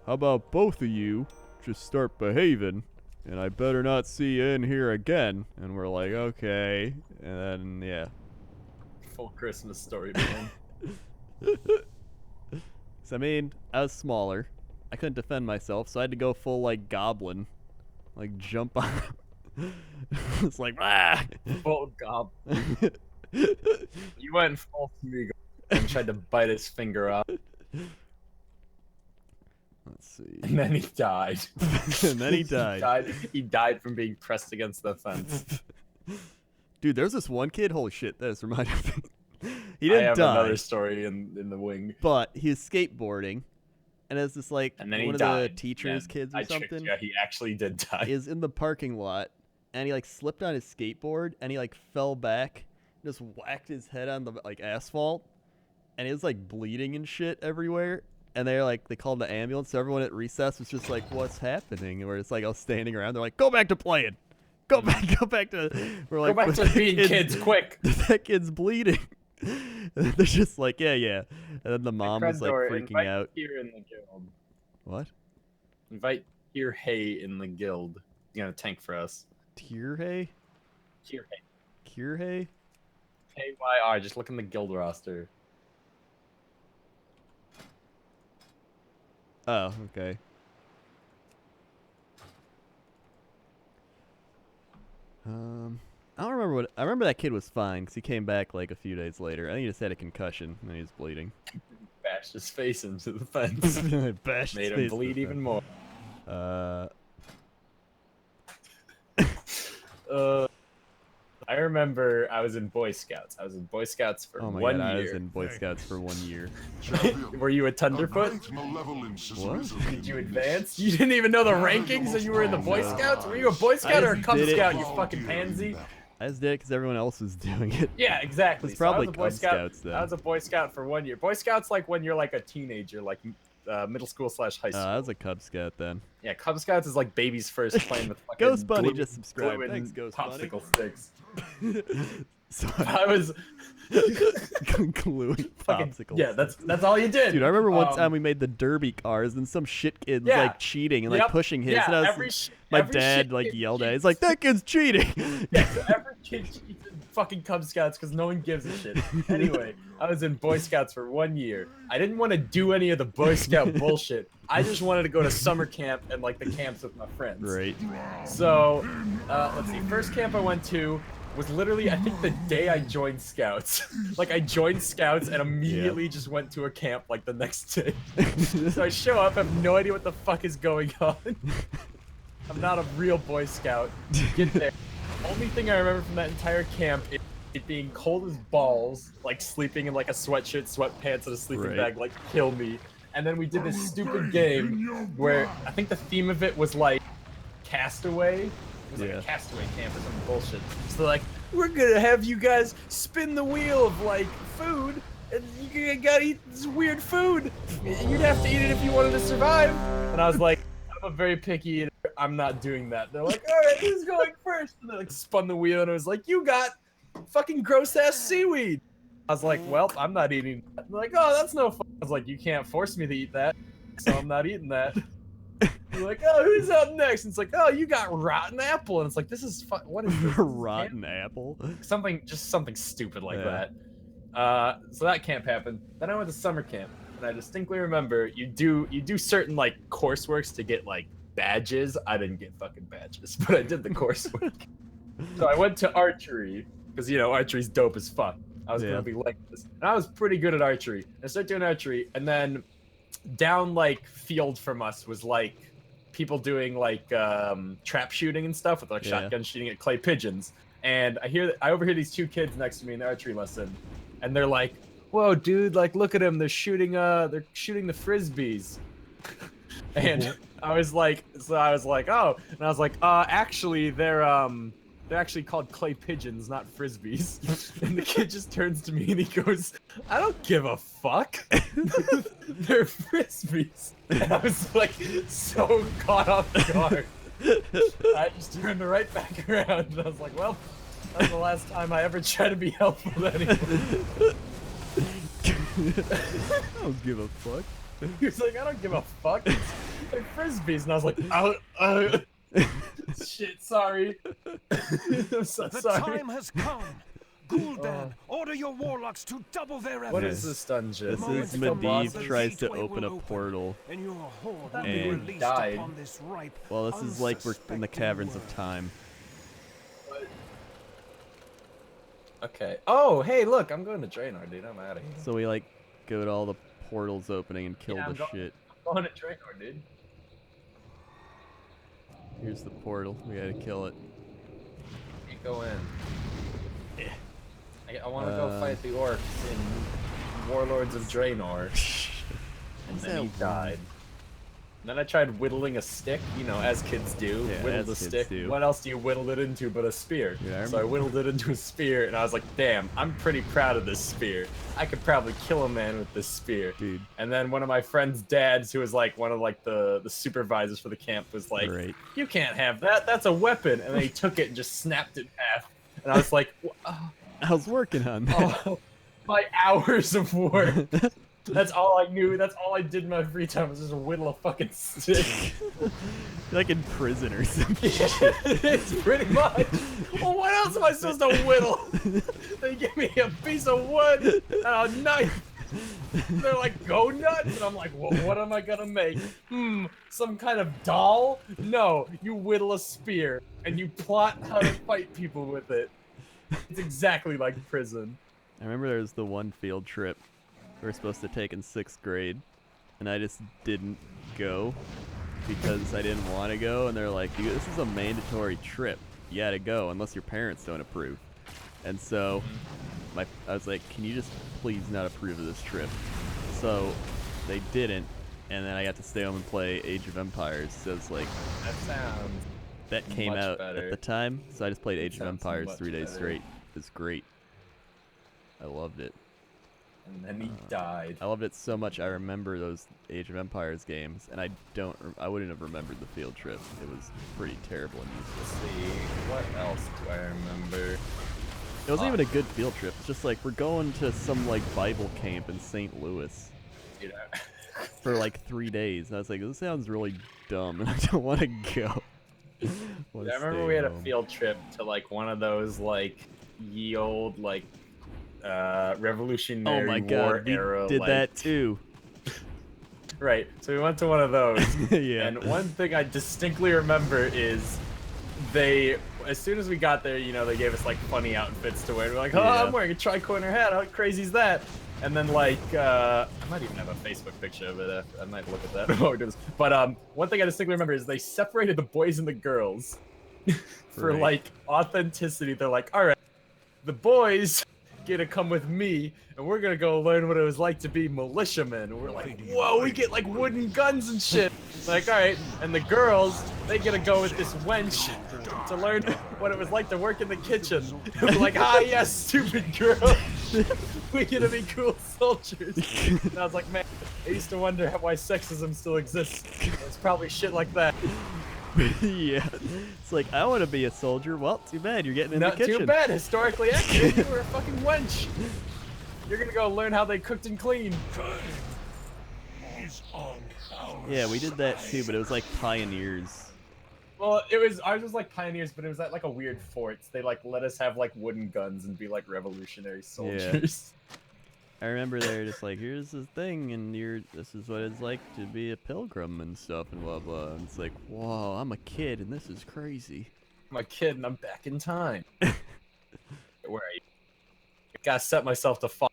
how about both of you just start behaving? And I better not see you in here again. And we're like, okay. And then, yeah. Full Christmas story, man. So, I mean, I was smaller. I couldn't defend myself, so I had to go full, like, goblin. Like, jump on. It's like, ah! Full goblin. You went full Smeagol and tried to bite his finger off, Let's see. and then he died. And then he died. He died from being pressed against the fence. Dude, there's this one kid. Holy shit, that just reminded me. He I didn't have die, another story in the wing. but he was skateboarding, and as this like And then one he of died. the teacher's and kids or I tricked something you, he actually did die. is in the parking lot, and he like slipped on his skateboard, and he like fell back, just whacked his head on the like asphalt, and he was like bleeding and shit everywhere. And they called the ambulance. So everyone at recess was just like, "What's happening?" And we're just like all standing around. They're like, "Go back to playing. Go back to." We're like, Go back to "That being kid's- kids, quick!" That kid's bleeding. And they're just like, yeah. And then the mom was like Crendor, freaking invite out. Here in the guild. What? Invite Tier Hay in the guild. He's gonna tank for us. Tirhay? Tier Hay. Kirhay? KYR. Just look in the guild roster. Oh, okay. I don't remember what. I remember that kid was fine because he came back like a few days later. I think he just had a concussion and he was bleeding. Bashed his face into the fence. Bashed Made his him face bleed in the even more. I remember I was in Boy Scouts. I was in Boy Scouts for Oh my 1 god, year. I was in Boy Scouts for 1 year. Were you a Tenderfoot? What? Did you advance? You didn't even know the rankings and you were in the Boy Scouts? Were you a Boy Scout or a just Cub did it. Scout, you fucking pansy? I just did it because everyone else was doing it. Yeah, exactly. It's So I was probably a Boy Cub Scout. Scouts then. I was a Boy Scout for 1 year. Boy Scouts like when you're like a teenager, like middle school / high school. I was a Cub Scout then. Yeah, Cub Scouts is like babies first playing with fucking Ghost Bunny glue- just subscribed. glue and Thanks, Ghost Bunny. popsicle sticks. So I was gluing fucking popsicles. yeah. That's all you did, Dude, I remember one time we made the derby cars and some shit kid was Yeah. like cheating and like Yep. pushing his. Yeah, and I was, every my every dad shit like kid yelled at. cheats. He's like, "That kid's cheating." Yeah, so every kid cheats in fucking Cub Scouts because no one gives a shit. Anyway, I was in Boy Scouts for 1 year. I didn't want to do any of the Boy Scout bullshit. I just wanted to go to summer camp and like the camps with my friends. Right. So, let's see. First camp I went to was literally, I think, the day I joined Scouts. Like, I joined Scouts and immediately just went to a camp, like, the next day. So I show up, I have no idea what the fuck is going on. I'm not a real Boy Scout. Get there. Only thing I remember from that entire camp is it being cold as balls, like, sleeping in, like, a sweatshirt, sweatpants, and a sleeping bag, like, kill me. And then we did this stupid game where I think the theme of it was, like, Castaway. It was like a castaway camp or some bullshit. So like, we're gonna have you guys spin the wheel of like food, and you gotta eat this weird food. You'd have to eat it if you wanted to survive. And I was like, I'm a very picky eater. I'm not doing that. They're like, all right, who's going first? And they like spun the wheel, and it was like, you got fucking gross ass seaweed. I was like, well, I'm not eating that. They're like, oh, that's no fun. I was like, you can't force me to eat that, so I'm not eating that. You're like, oh, who's up next? And it's like, oh, you got rotten apple, and it's like, this is what is this? Rotten apple? Just something stupid like that. So that camp happened. Then I went to summer camp, and I distinctly remember you do certain like courseworks to get like badges. I didn't get fucking badges, but I did the coursework. So I went to archery because archery's dope as fuck. I was gonna be like this, and I was pretty good at archery. I started doing archery, and then down like field from us was like people doing like trap shooting and stuff with like shotgun shooting at clay pigeons. And I overhear these two kids next to me in the archery lesson, and they're like, "Whoa, dude! Like, look at them! They're shooting the frisbees." And I was like, oh, and I was like, actually, they're actually called clay pigeons, not frisbees. And the kid just turns to me and he goes, I don't give a fuck. They're frisbees. And I was like so caught off guard. I just turned right back around and I was like, well, that's the last time I ever try to be helpful to anyone. I don't give a fuck. He was like, I don't give a fuck. They're frisbees. And I was like, shit, sorry. I'm so The sorry. time has come. Gul'dan, order your warlocks to double their efforts. What is this dungeon? This is Medivh tries to open a portal. And your horde will And be released died. upon this ripe, Well, this is like we're in the caverns of time. Okay. Oh, hey, look, I'm going to Draenor, dude. I'm out of here. So we like go to all the portals opening and kill the shit. I'm going to Draenor, dude. Here's the portal. We gotta kill it. You go in. I want to go fight the orcs in Warlords of Draenor. And then he died. And then I tried whittling a stick, as kids do. Yeah, Whittled as a kids stick. do. What else do you whittle it into but a spear? Yeah, So I whittled it into a spear, and I was like, damn, I'm pretty proud of this spear. I could probably kill a man with this spear. Dude. And then one of my friend's dads, who was like one of like the supervisors for the camp, was like, Right. you can't have that. That's a weapon. And then he took it and just snapped it in half. And I was like, I was working on that. oh, my hours of work. That's all I knew. That's all I did in my free time was just whittle a fucking stick. Like in prison or something. It's pretty much. Well, what else am I supposed to whittle? They give me a piece of wood and a knife. They're like, go nuts. And I'm like, well, what am I gonna make? Some kind of doll? No, you whittle a spear and you plot how to fight people with it. It's exactly like prison. I remember there was the one field trip we were supposed to take in 6th grade, and I just didn't go because I didn't want to go, and they're like, dude, this is a mandatory trip. You gotta go unless your parents don't approve. And so I was like, can you just please not approve of this trip? So they didn't, and then I got to stay home and play Age of Empires. So it's like, that came much out better. at the time, so I just played Age of sounds Empires much 3 days better. straight. It was great. I loved it. And then he died. I loved it so much. I remember those Age of Empires games, and I wouldn't have remembered the field trip. It was pretty terrible and Let's useless. see, what else do I remember? It wasn't even a good field trip. It's just like we're going to some like Bible camp in St. Louis Dude, for like 3 days, and I was like, this sounds really dumb, and I don't want to go. I remember we had a field trip to like one of those like ye old like Revolutionary Oh my War god, we era. did like, that too. Right. So we went to one of those. Yeah. And one thing I distinctly remember is they, as soon as we got there, you know, they gave us like funny outfits to wear. We're like, oh, Yeah. I'm wearing a tri-corner hat. How crazy is that? And then like, I might even have a Facebook picture of it. I might look at that. But one thing I distinctly remember is they separated the boys and the girls for Right. like authenticity. They're like, all right, the boys get to come with me, and we're gonna go learn what it was like to be militiamen. And we're like, whoa, we get like wooden guns and shit. Like, all right, and the girls, they get to go with this wench to learn what it was like to work in the kitchen. We're like, ah, yes, stupid girl. We get to be cool soldiers. And I was like, man, I used to wonder why sexism still exists. It's probably shit like that. Yeah. It's like, I want to be a soldier. Well, too bad. You're getting in Not the kitchen. too bad. Historically accurate. You were a fucking wench. You're gonna go learn how they cooked and cleaned. Yeah, we did that too, but it was like pioneers. Well, ours was like pioneers, but it was at like a weird forts. They like let us have like wooden guns and be like revolutionary soldiers. I remember they were just like, here's this thing, and this is what it's like to be a pilgrim and stuff, and blah blah. And it's like, whoa, I'm a kid, and this is crazy. I'm a kid, and I'm back in time. Where are you? I gotta set myself to fight.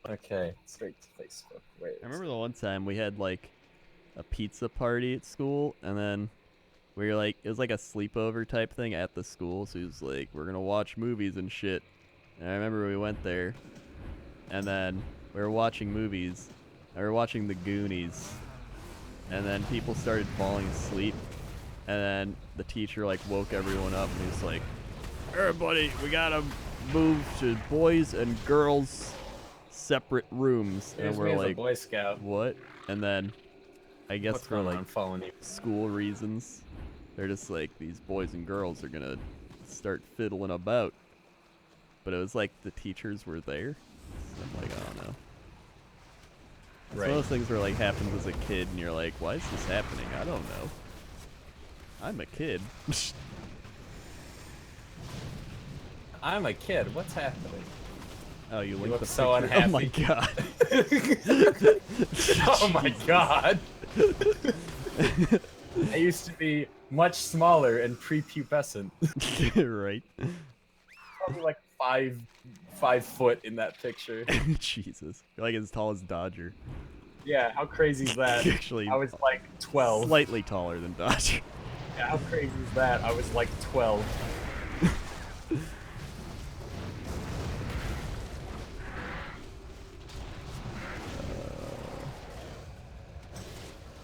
Okay, straight to Facebook. Wait. I remember the one time we had like a pizza party at school, and then we were like, it was like a sleepover type thing at the school. So he was like, we're gonna watch movies and shit. And I remember we went there, and then we were watching movies. We were watching The Goonies, and then people started falling asleep, and then the teacher like woke everyone up, and he was like, everybody, we gotta move to boys and girls separate rooms. Here's and we're me as a like, Boy Scout. what? And then I guess What's for going like on? I'm following you. school reasons, they're just like, these boys and girls are gonna start fiddling about. But it was like the teachers were there. So I'm like, I don't know. It's one of those things where like happens as a kid and you're like, why is this happening? I don't know. I'm a kid. I'm a kid. What's happening? Oh, you linked look the so picture? Oh my unhappy. god. Oh my god. I used to be much smaller and prepubescent. Right. Probably like 5 foot in that picture. Jesus. You're like as tall as Dodger. Yeah, how crazy is that? Actually, I was like 12. slightly taller than Dodger. Yeah, how crazy is that? I was like 12.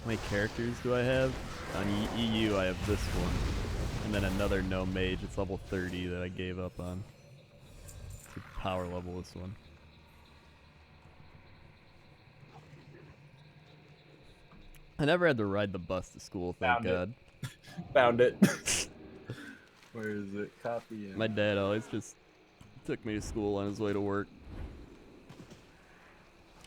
How many characters do I have? On EU, I have this one. And then another no mage. It's level 30 that I gave up on. To power level this one. I never had to ride the bus to school, thank Found it. God. Found it. Where is it? Copy. My dad always just took me to school on his way to work.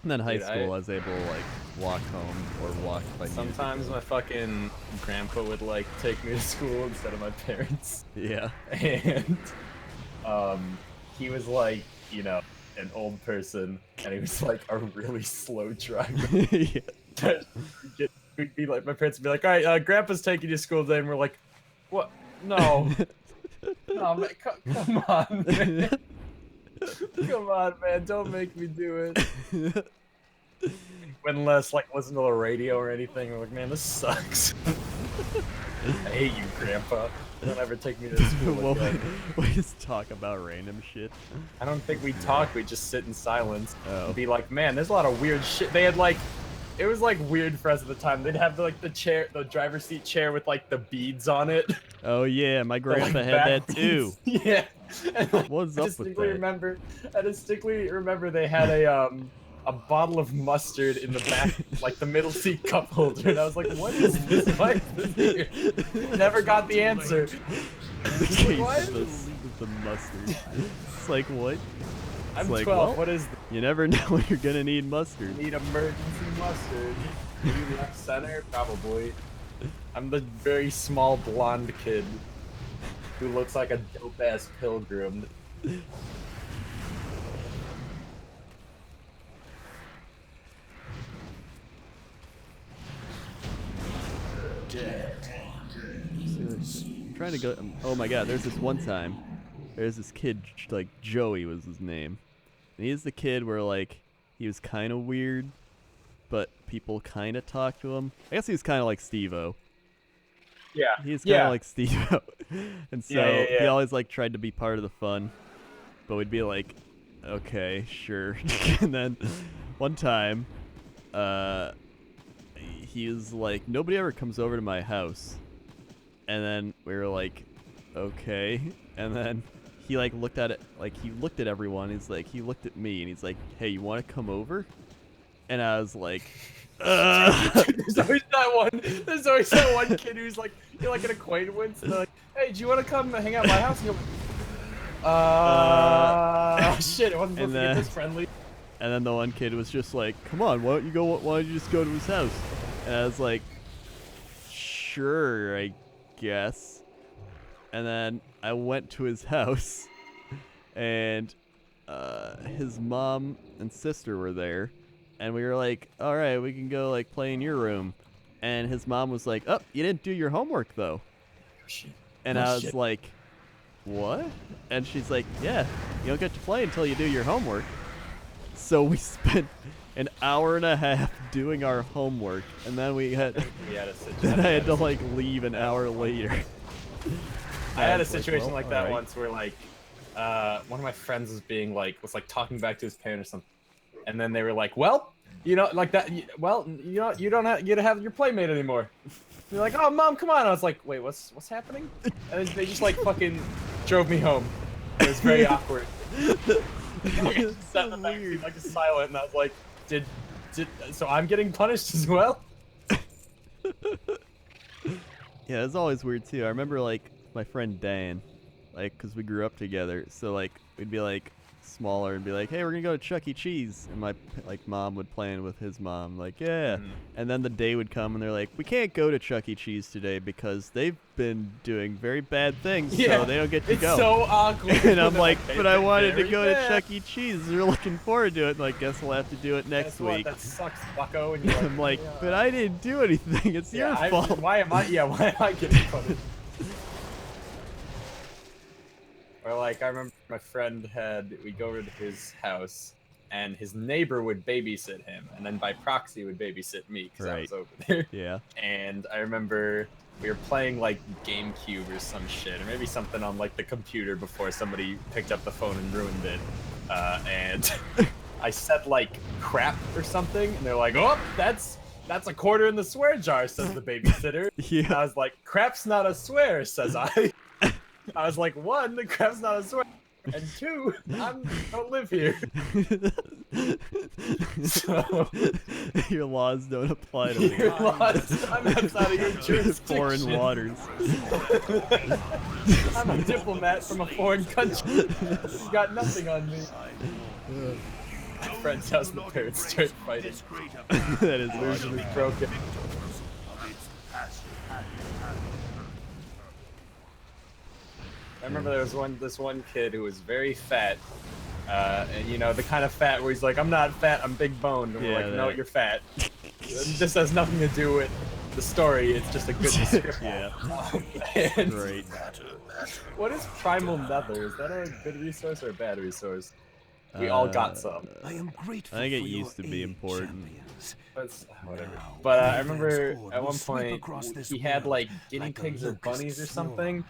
And then high Dude, school, I was able to like walk home or walk by Sometimes my fucking grandpa would like take me to school instead of my parents. Yeah. And he was like, you know, an old person, and he was like a really slow driver. Yeah. We'd be like, my parents would be like, all right, grandpa's taking you to school today, and we're like, what? No. No, man, come on, man. Come on, man, don't make me do it. When Les like listen to the radio or anything, we're like, man, this sucks. I hate you, Grandpa. Don't ever take me to school Well, again. we just talk about random shit. I don't think we talk, we just sit in silence Oh. and be like, man, there's a lot of weird shit. They had like, it was like weird for us at the time. They'd have like the chair, the driver's seat chair with like the beads on it. Oh yeah, my The, grandpa like, had back that too. beads. Yeah. And, like, What's up with that? I distinctly remember they had a bottle of mustard in the back, like the middle seat cup holder, and I was like, what is this? Why is this here? Never got the answer. The case What? with the mustard. It's like what? I'm like, 12. well, What is this? You never know when you're gonna need mustard. Need emergency mustard. Maybe left center? Probably. I'm the very small blonde kid who looks like a dope-ass pilgrim I'm trying to go. Oh my god, there's this one time. There's this kid, like Joey was his name. And he's the kid where, like, he was kind of weird, but people kind of talked to him. I guess he was kind of like Steve-O. Yeah. He's kind of like Steve-O. And so he always, like, tried to be part of the fun. But we'd be like, okay, sure. And then one time, he was like, nobody ever comes over to my house. And then we were like, okay. And then he like looked at it, like he looked at everyone. He's like, he looked at me and he's like, hey, you want to come over? And I was like, There's always that one kid who's like, you're like an acquaintance. And they're like, hey, do you want to come hang out at my house? And you're like, shit, it wasn't supposed to get this friendly. And then the one kid was just like, come on, why don't you just go to his house? And I was like, sure, I guess. And then I went to his house, and his mom and sister were there, and we were like, all right, we can go like play in your room. And his mom was like, oh, you didn't do your homework though. And I was like, what? And she's like, yeah, you don't get to play until you do your homework. So we spent an hour and a half doing our homework, and then I had to like leave an hour later. I had a situation like that once where like one of my friends was talking back to his parents or something, and then they were like, well, you know, like that, well, you know, you don't have your playmate anymore. You're like, oh, mom, come on. I was like, wait, what's happening? And they just like fucking drove me home. It was very awkward. Like, sat in the back seat, like silent, and I was like, so I'm getting punished as well? Yeah, it's always weird too. I remember like my friend Dan, like, cause we grew up together, so like we'd be like smaller and be like, hey, we're gonna go to Chuck E. Cheese, and my like mom would plan with his mom, like, yeah. And then the day would come and they're like, we can't go to Chuck E. Cheese today because they've been doing very bad things, so they don't get to go. It's so awkward. And I'm like, but I wanted to go to Chuck E. Cheese. We're looking forward to it. And I guess we'll have to do it next week. That sucks, bucko. And you're like, I'm like, but I didn't do anything. It's your fault. Why am I getting punished? Or like, I remember my friend we'd go over to his house, and his neighbor would babysit him, and then by proxy would babysit me because I was over there. Yeah. And I remember we were playing like GameCube or some shit, or maybe something on like the computer before somebody picked up the phone and ruined it. And I said like crap or something, and they're like, oh, that's a quarter in the swear jar, says the babysitter. Yeah. And I was like, crap's not a swear, says I. I was like, one, the crap's not a swear, and two, I don't live here. So, your laws don't apply to me. Your laws, I'm outside of your jurisdiction. Foreign waters. I'm a diplomat from a foreign country. You got nothing on me. My friend's house and the parents start fighting. That is illusion is broken. I remember there was this one kid who was very fat, and you know, the kind of fat where he's like, I'm not fat, I'm big boned. And we're like, no, you're fat. This has nothing to do with the story, it's just a good description. And great. What is Primal Nether? Is that a good resource or a bad resource? We all got some. I am grateful. I think it used to be important. Whatever. But I remember at one point he had like guinea pigs or bunnies or something.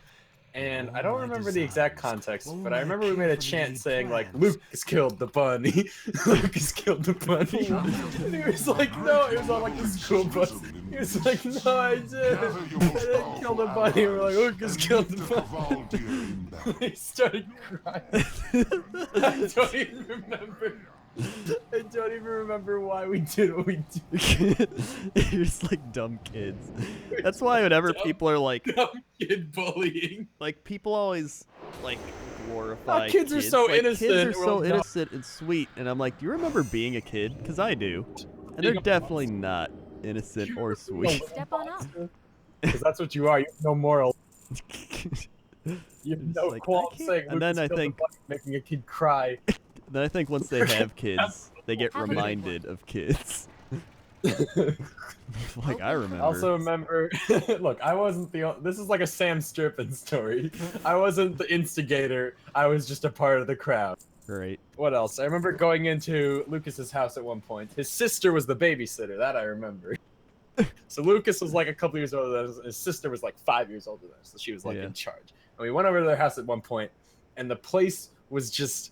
And I don't remember the exact context, but I remember we made a chant saying, like, Lucas killed the bunny. Lucas killed the bunny. And he was like, no, it was on, like, the school bus. He was like, no, I didn't kill the bunny. And we're like, Lucas killed the bunny. He started crying. I don't even remember. I don't even remember why we did what we did. You're just like dumb kids. That's why whenever people are like dumb kid bullying, like people always like glorify kids are so like, innocent. Kids are so innocent and sweet, and I'm like, do you remember being a kid? Because I do, and they're definitely not innocent or sweet. Step on up. Because that's what you are. You have no moral. You have It's no like, I qualms can't- saying and then Lucas I killed the think- bunny, making a kid cry. Then I think once they have kids, they get Have a good one. reminded of kids. Like I remember. I also remember, look, I wasn't the this is like a Sam Strippin story. I wasn't the instigator. I was just a part of the crowd. Right. What else? I remember going into Lucas's house at one point. His sister was the babysitter. That I remember. So Lucas was like a couple years older than us. His sister was like 5 years older than us. So she was like Yeah. in charge. And we went over to their house at one point, and the place was just,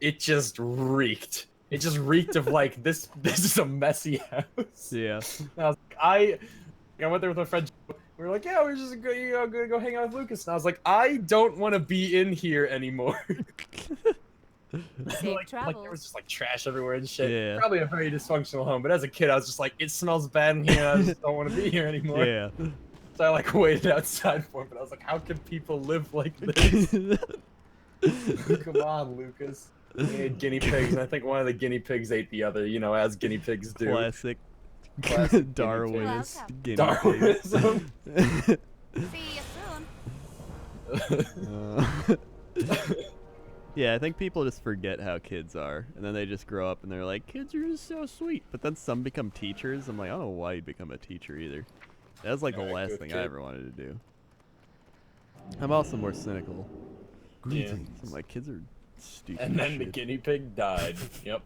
it just reeked. It just reeked of like this is a messy house. Yeah. And I was like, I went there with my friend. We were like, yeah, we're just gonna go hang out with Lucas. And I was like, I don't want to be in here anymore. Safe like there travels. was just like trash everywhere and shit. Yeah. Probably a very dysfunctional home, but as a kid, I was just like, it smells bad in here. I just don't want to be here anymore. Yeah. So I like waited outside for him, but I was like, how can people live like this? Come on, Lucas. We ate guinea pigs, and I think one of the guinea pigs ate the other, you know, as guinea pigs do. Classic. Classic Darwinist. guinea pig. Darwinism. See you soon. Yeah, I think people just forget how kids are, and then they just grow up and they're like, kids are just so sweet. But then some become teachers. I'm like, I don't know why you become a teacher either. That was like the Yeah, last good thing kid. I ever wanted to do. I'm also more cynical. Yeah. I'm like, kids are stupid. And then as the shit. guinea pig died. Yep.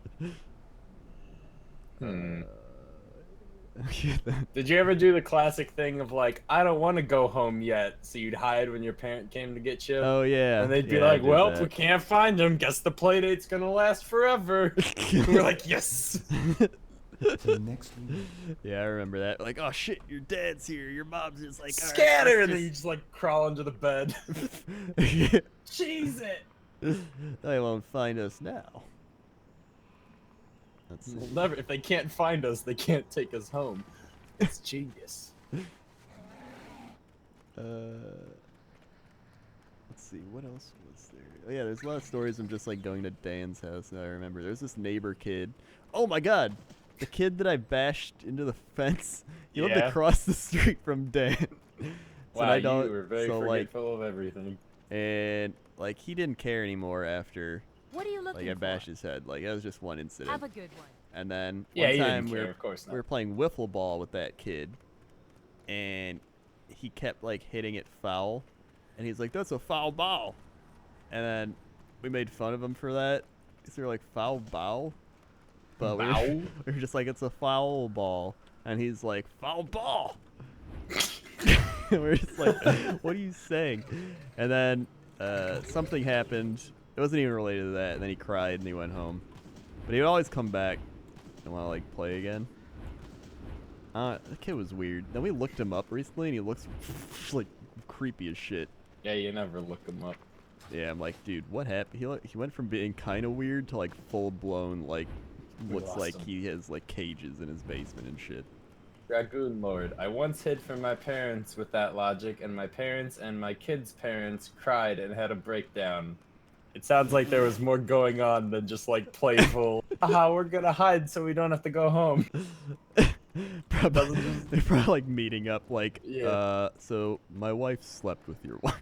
Did you ever do the classic thing of like, I don't want to go home yet, so you'd hide when your parent came to get you? Oh yeah. And they'd be Yeah, I like, did well, that. we can't find him. Guess the play date's gonna last forever. And we're like, yes. Next week. Yeah, I remember that. Like, oh shit, your dad's here. Your mom's just like, "All right, Scatter! let's And then you just like crawl under the bed. just-" Cheese it! They won't find us now. Let's see. We'll never, if they can't find us, they can't take us home. It's genius. Let's see, what else was there? Oh yeah, there's a lot of stories of just like going to Dan's house that I remember. There's this neighbor kid. Oh my god! The kid that I bashed into the fence. He lived Yeah. across the street from Dan. So Wow, I you don't- were very so, like, forgetful of everything. and like he didn't care anymore after What are you looking like I for? bashed his head. Like that was just one incident. Have a good one. And then Yeah, one he time didn't we care, were of course not. we were playing wiffle ball with that kid, and he kept like hitting it foul, and he's like, "That's a foul ball," and then we made fun of him for that. Because we were like, "Foul ball," but we Bow? we were just like, "It's a foul ball," and he's like, "Foul ball." And we're just like, "What are you saying?" And then something happened. It wasn't even related to that. And then he cried and he went home. But he would always come back and want to like play again. The kid was weird. Then we looked him up recently, and he looks like creepy as shit. Yeah, you never look them up. Yeah, I'm like, dude, what happened? He went from being kind of weird to like full blown like We looks lost like him. he has like cages in his basement and shit. Dragoon Lord, I once hid from my parents with that logic, and my parents and my kids' parents cried and had a breakdown. It sounds like there was more going on than just like playful, haha, we're gonna hide so we don't have to go home. Probably, they're probably like meeting up like, Yeah. so my wife slept with your wife.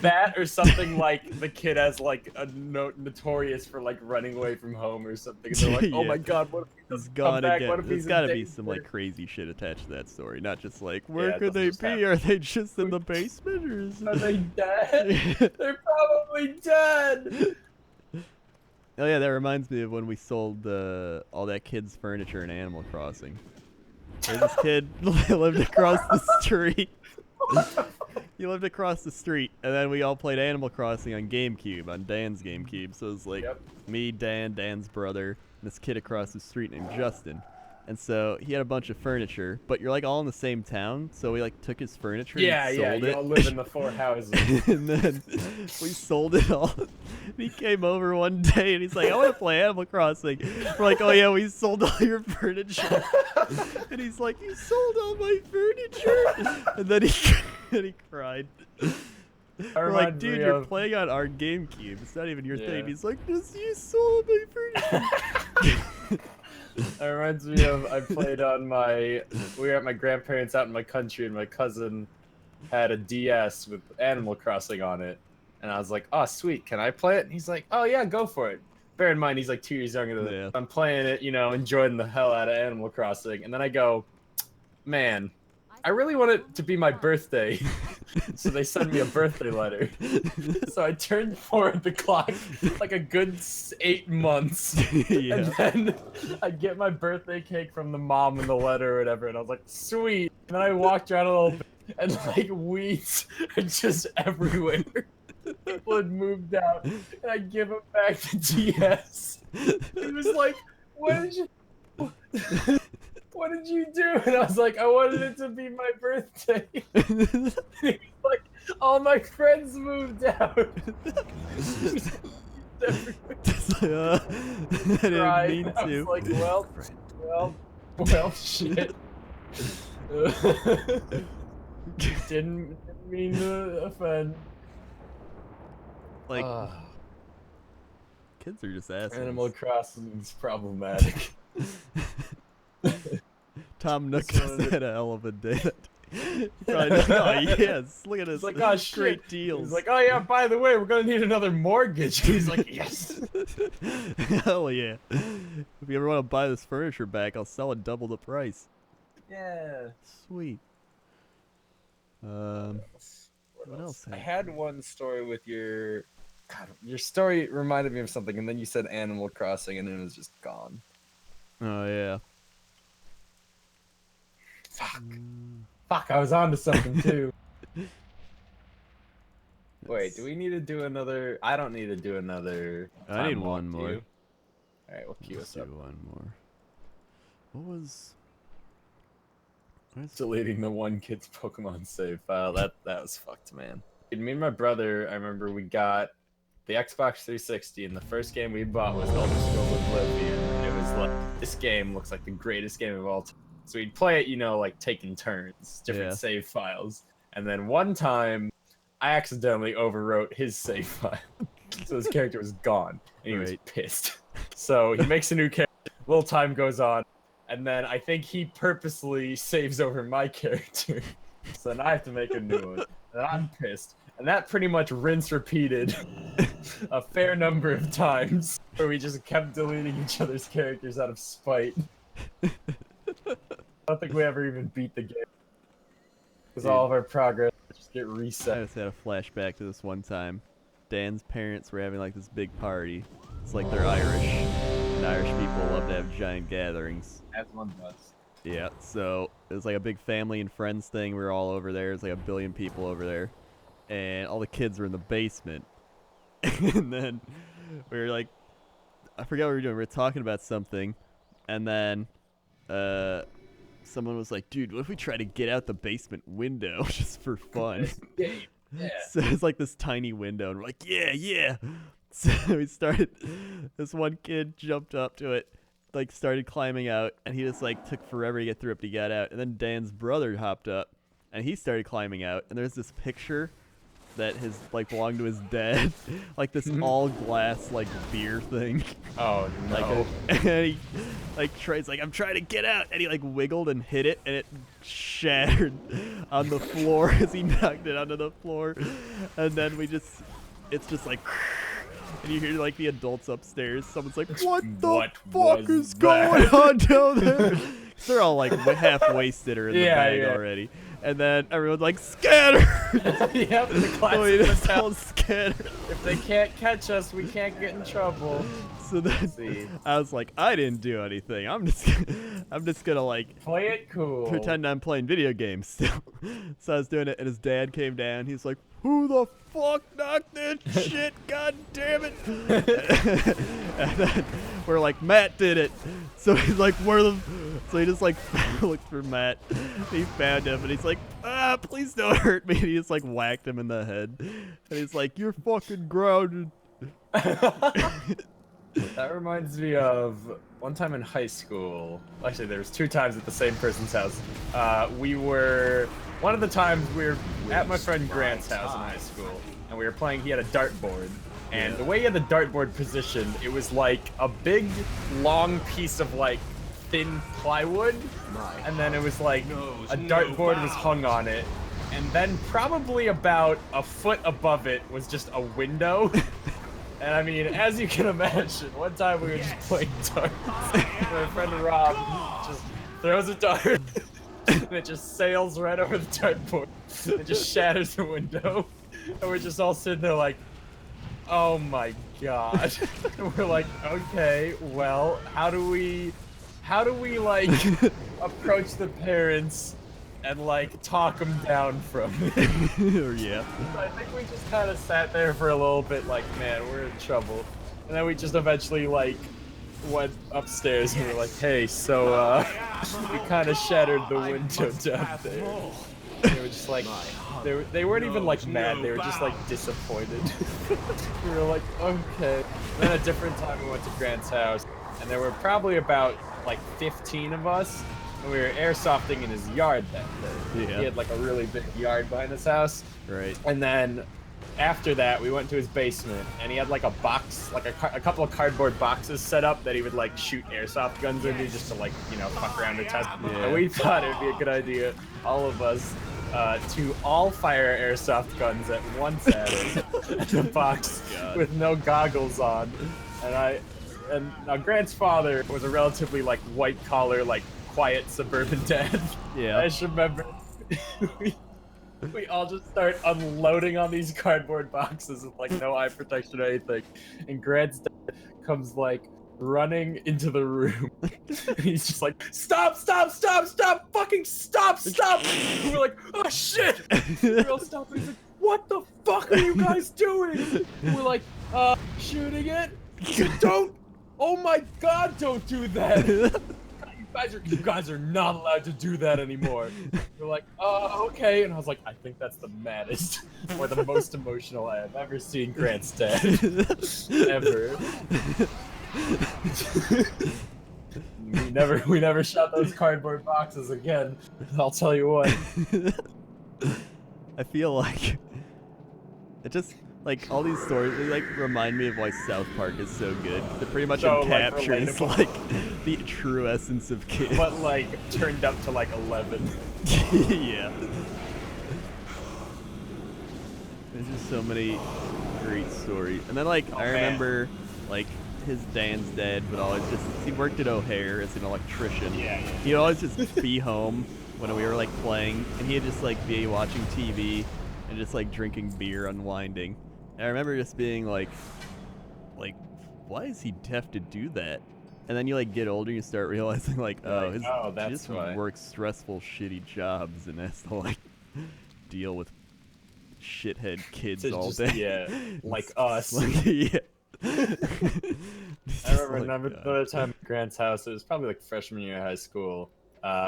That or something like the kid has like a notorious for like running away from home or something. And they're like, oh Yeah. my god, what if he He's doesn't gone come back? again. What if There's he's in gotta be some danger?" like crazy shit attached to that story, not just like where Yeah, it could they doesn't just be? Are they just in the basement or is Are they dead? They're probably dead. Oh yeah, that reminds me of when we sold all that kid's furniture in Animal Crossing. There's this kid lived across the street. He lived across the street, and then we all played Animal Crossing on GameCube, on Dan's GameCube. So it was like Yep. me, Dan, Dan's brother, and this kid across the street named Justin. And so he had a bunch of furniture, but you're like all in the same town. So we like took his furniture Yeah, and yeah, sold you it. all live in the 4 houses. And then we sold it all. And he came over one day and he's like, I want to play Animal Crossing. We're like, oh yeah, we sold all your furniture. And he's like, you sold all my furniture? And then he cried. We're like, reminds dude, me you're of- playing on our GameCube. It's not even your Yeah. thing. He's like, just you sold my furniture. That reminds me of I played on we were at my grandparents out in my country, and my cousin had a DS with Animal Crossing on it, and I was like, "Oh, sweet, can I play it?" And he's like, "Oh yeah, go for it." Bear in mind, he's like 2 years younger than me. I'm playing it, you know, enjoying the hell out of Animal Crossing, and then I go, "Man, I really want it to be my birthday." So they send me a birthday letter. So I turned forward the clock like a good 8 months. And then I get my birthday cake from the mom in the letter or whatever, and I was like, sweet. And then I walked around a little bit, and like weeds are just everywhere. People had moved out, and I give him back the DS. He was like, what did you do? And I was like, I wanted it to be my birthday. And he was like, all my friends moved out. I didn't mean I to. was like, well, shit. Didn't mean to offend. Like, kids are just assholes. Animal Crossing is problematic. Tom Nook has had a hell of a day. Probably like, oh yes, look at this. He's like, oh shit. Great deals. He's like, oh yeah, by the way, we're gonna need another mortgage. He's like, yes. Hell yeah. If you ever want to buy this furniture back, I'll sell it double the price. Yeah. Sweet. What else? I had one story with your... God, your story reminded me of something, and then you said Animal Crossing, and it was just gone. Oh, yeah. Fuck. Fuck, I was onto something, too. Wait, do we need to do another... I don't need to do another... I need one more. Alright, we'll queue us up. Do one more. What was... Deleting the one kid's Pokemon save file. That was fucked, man. Me and my brother, I remember we got the Xbox 360, and the first game we bought was Elder Scrolls Oblivion. And it was like, this game looks like the greatest game of all time. So we'd play it, you know, like taking turns, different save files. And then one time, I accidentally overwrote his save file. So his character was gone, and he was pissed. So he makes a new character, little time goes on, and then I think he purposely saves over my character. So then I have to make a new one, and I'm pissed. And that pretty much repeated a fair number of times, where we just kept deleting each other's characters out of spite. I don't think we ever even beat the game. Because all of our progress just get reset. I just had a flashback to this one time. Dan's parents were having like this big party. It's like they're Irish, and Irish people love to have giant gatherings. As one does. Yeah, so it was like a big family and friends thing. We were all over there. There's like 1 billion people over there. And all the kids were in the basement. And then we were like, I forgot what we were doing. We were talking about something. And then someone was like, dude, what if we try to get out the basement window just for fun? Yeah. So it's like this tiny window. And we're like, yeah. So we started, this one kid jumped up to it, like started climbing out, and he just like took forever to get through it to get out. And then Dan's brother hopped up, and he started climbing out. And there's this picture that his like belonged to his dad, like this all glass like beer thing. Oh no! And he like tries like I'm trying to get out, and he like wiggled and hit it, and it shattered on the floor as he knocked it onto the floor. And then it's just like. And you hear like the adults upstairs. Someone's like, "What the fuck is going on down there?" They're all like half wasted or in the bag already. And then everyone's like, "Scatter!" Yep, the So we just all scatter. If they can't catch us, we can't get in trouble. So then I was like, I didn't do anything. I'm just gonna like play it cool. Pretend I'm playing video games still. So I was doing it, and his dad came down. He's like, "Who the fuck knocked this shit? God damn it!" And then we're like, "Matt did it." So he's like, "Where the?" So he just like looked for Matt. He found him, and he's like, "Ah, please don't hurt me." And he just like whacked him in the head, and he's like, "You're fucking grounded." That reminds me of one time in high school. Actually, there was 2 times at the same person's house. One of the times we were at my friend Grant's house in high school, and we were playing. He had a dartboard, and the way he had the dartboard positioned, it was like a big, long piece of like thin plywood, and then it was like a dartboard was hung on it, and then probably about a foot above it was just a window. And I mean, as you can imagine, one time we were just playing darts. My friend Rob just throws a dart, and it just sails right over the dartboard. It just shatters the window. And we're just all sitting there like, oh my god. And we're like, okay, well, how do we like approach the parents and like talk them down from it? Yeah. So I think we just kind of sat there for a little bit like, man, we're in trouble. And then we just eventually like went upstairs and we were like, hey, so we kind of shattered the window down there. They were just like, they weren't even like mad, they were just like disappointed. We were like, okay. And then a different time we went to Grant's house and there were probably about like 15 of us. And we were airsofting in his yard that day. Yeah. He had like a really big yard behind his house. Right. And then after that, we went to his basement, and he had like a box, like a couple of cardboard boxes set up that he would like shoot airsoft guns into just to like, you know, fuck around and test. Yeah. And we thought it would be a good idea, all of us, to all fire airsoft guns at once at the box with no goggles on. And now Grant's father was a relatively like white collar, like quiet suburban dad. Yeah. I just remember we all just start unloading on these cardboard boxes with like no eye protection or anything. And Grant's dad comes like running into the room. And he's just like, stop, fucking stop. And we're like, oh shit. We all stop and he's like, what the fuck are you guys doing? And we're like, shooting it? Don't, oh my god, don't do that. You guys are not allowed to do that anymore. We're like, okay. And I was like, I think that's the maddest or the most emotional I have ever seen Grant's dad. Ever. we never shot those cardboard boxes again. I'll tell you what. I feel like it just like all these stories, they like remind me of why South Park is so good. It pretty much So, captures like, like the true essence of kids. But like turned up to like 11. Yeah. There's just so many great stories. And then like I remember like his Dan's dad would always just, he worked at O'Hare as an electrician. Yeah. He'd always just be home when we were like playing, and he'd just like be watching TV and just like drinking beer, unwinding. And I remember just being like, why does he have to do that? And then you like get older, and you start realizing like, he that's just why. works stressful, shitty jobs and has to like deal with shithead kids all day. Yeah, like us. Yeah. I remember another time at Grant's house. It was probably like freshman year of high school.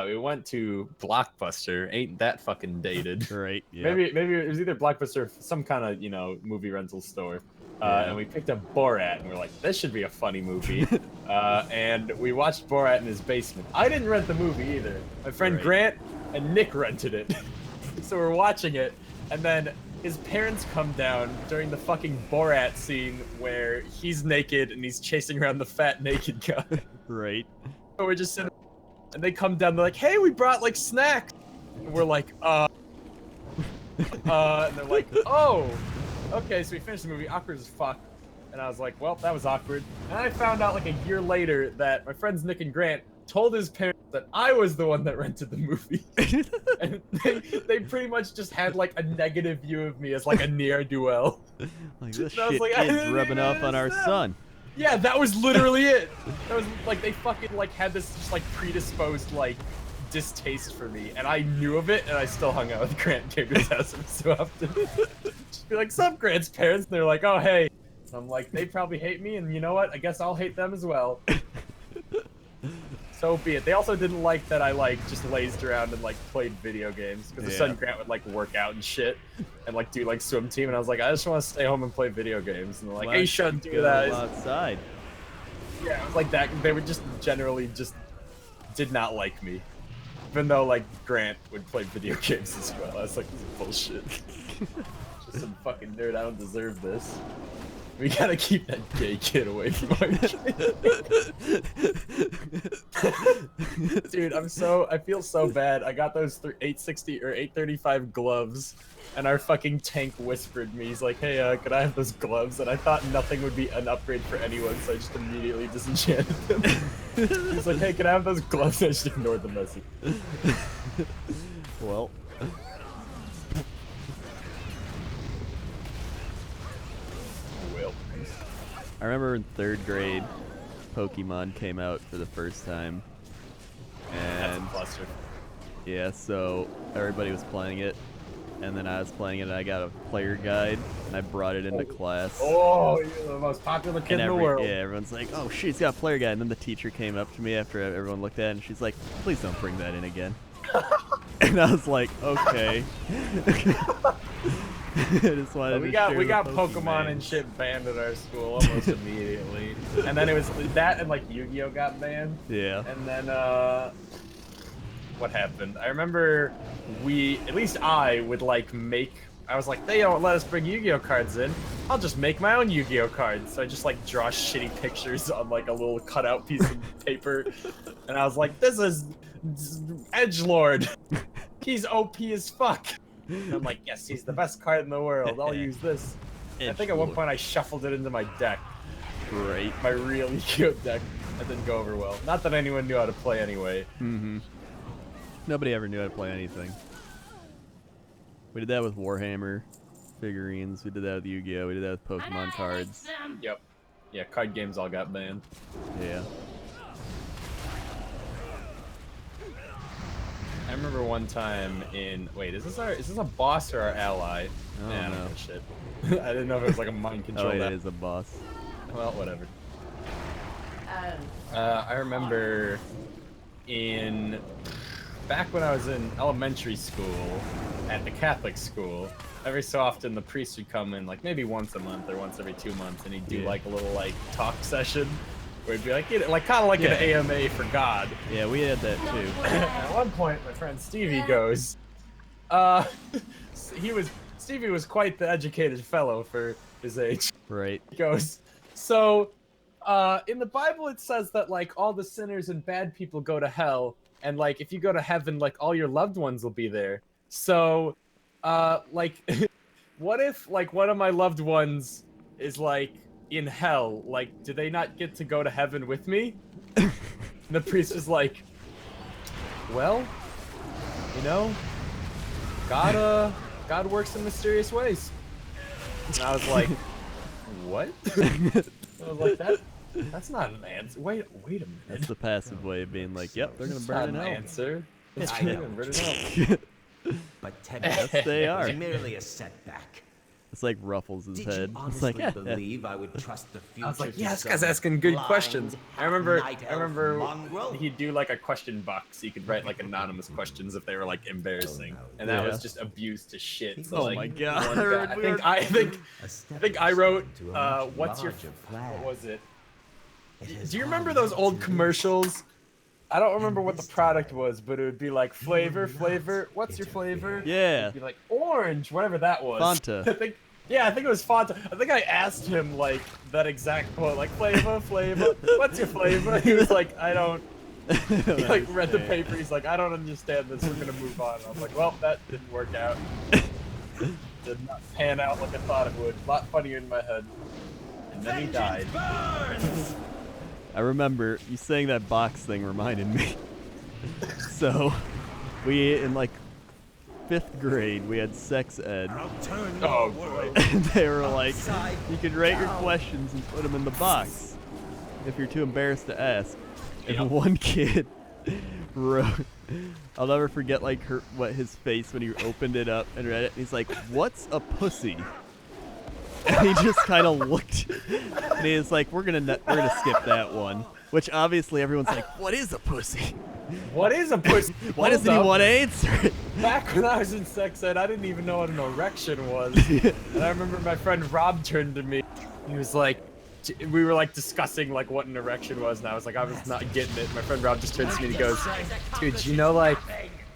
We went to Blockbuster. Ain't that fucking dated? Right. Yeah. Maybe it was either Blockbuster or some kind of movie rental store. And we picked up Borat, and we're like, this should be a funny movie. And we watched Borat in his basement. I didn't rent the movie either. My friend Grant and Nick rented it. So we're watching it, and then his parents come down during the fucking Borat scene where he's naked and he's chasing around the fat naked guy. Right. So we're just sitting, and they come down. They're like, "Hey, we brought like snacks." And we're like, and they're like, "Oh, okay." So we finished the movie. Awkward as fuck. And I was like, "Well, that was awkward." And I found out like a year later that my friends Nick and Grant told his parents that I was the one that rented the movie. And they pretty much just had like a negative view of me as like a ne'er-do-well. Like, this And I was shit like, I kid's didn't rubbing even off on our understand. son. Yeah, that was literally it. That was like they fucking like had this just like predisposed like distaste for me, and I knew of it, and I still hung out with Grant and came to his house every so often. Just be like, "Sup, Grant's parents?" And they're like, "Oh, hey." And I'm like, they probably hate me, and you know what? I guess I'll hate them as well. So be it. They also didn't like that I like just lazed around and like played video games, because the son Grant would like work out and shit and like do like swim team, and I was like, I just want to stay home and play video games, and they're like, hey, you shouldn't do that. Outside. Yeah, it was like that. They would just generally just did not like me, even though like Grant would play video games as well. I was like, this is bullshit. Just some fucking nerd. I don't deserve this. We gotta keep that gay kid away from our kid. Dude, dude, I feel so bad. I got those 860 or 835 gloves, and our fucking tank whispered me. He's like, hey, could I have those gloves? And I thought nothing would be an upgrade for anyone, so I just immediately disenchanted them. He's like, hey, can I have those gloves? I just ignored the message. Well. I remember in 3rd grade, Pokemon came out for the first time. And that's a cluster. Yeah, so everybody was playing it, and then I was playing it, and I got a player guide, and I brought it into class. Oh, you're the most popular kid in the world. Yeah, everyone's like, oh shit, he's got a player guide, and then the teacher came up to me after everyone looked at it, and she's like, please don't bring that in again. And I was like, okay. I just wanted we to got share we the got Pokemon and shit banned at our school almost immediately, and then it was that and like Yu-Gi-Oh got banned. Yeah. And then what happened? I remember at least I would like I was like, they don't let us bring Yu-Gi-Oh cards in. I'll just make my own Yu-Gi-Oh cards. So I just like draw shitty pictures on like a little cutout piece of paper, and I was like, this is Edgelord. He's OP as fuck. And I'm like, yes, he's the best card in the world. I'll use this. I think at one point I shuffled it into my deck. Great. My real Yu-Gi-Oh deck. That didn't go over well. Not that anyone knew how to play anyway. Mm-hmm. Nobody ever knew how to play anything. We did that with Warhammer figurines. We did that with Yu-Gi-Oh. We did that with Pokemon cards. Yep. Yeah, card games all got banned. Yeah. I remember one time in is this a boss or our ally? Oh, I don't no. know shit. I didn't know if it was like a mind control. Oh, it is a boss. Well, whatever. I remember back when I was in elementary school at the Catholic school, every so often the priest would come in like maybe once a month or once every 2 months, and he'd do like a little like talk session. Where it'd be like, kind of like an AMA for God. Yeah, we had that too. At one point, my friend Stevie goes, Stevie was quite the educated fellow for his age. Right. He goes, so, in the Bible it says that like all the sinners and bad people go to hell, and like if you go to heaven, like all your loved ones will be there. So, like, what if like one of my loved ones is like in hell, like, do they not get to go to heaven with me? And the priest was like, well, you know, God works in mysterious ways. And I was like, what? I was like, that's not an answer. Wait a minute. That's the passive way of being like, yep, they're gonna burn in hell. Answer. It's I true. know. Burn in hell. But Yes, they are. It's merely a setback. It's like ruffles his Did head. you It's honestly like, believe I would trust the future? I was like, to yeah, this some guy's asking good blind, questions. I remember half-night elf mongrel? he'd do like a question box. You could write like anonymous questions if they were like embarrassing, and that Yeah. was just abused to shit. So, Oh like, my God. one guy- I think I wrote, what's your, what was it? Do you remember those old commercials? I don't remember what the product was, but it would be like flavor, what's your flavor? Yeah. It'd be like orange, whatever that was. Fanta. I think it was Fanta. I think I asked him like that exact quote, like flavor, what's your flavor? He was like, I don't. He like read the paper. He's like, I don't understand this. We're gonna move on. I was like, well, that didn't work out. Did not pan out like I thought it would. A lot funnier in my head. And then he died. I remember you saying that box thing reminded me. So, we in like 5th grade we had sex ed. Oh boy. And they were like, you could write your questions and put them in the box if you're too embarrassed to ask. And one kid wrote, I'll never forget like what his face when he opened it up and read it. He's like, "What's a pussy?" And he just kind of looked, and he was like, "We're gonna skip that one." Which obviously everyone's like, "What is a pussy? What is a pussy? Why doesn't he want to answer it?" Back when I was in sex ed, I didn't even know what an erection was. And I remember my friend Rob turned to me. He was like, we were like discussing like what an erection was, and I was like, I was not getting it. My friend Rob just turns to me and he goes, "Dude, you know like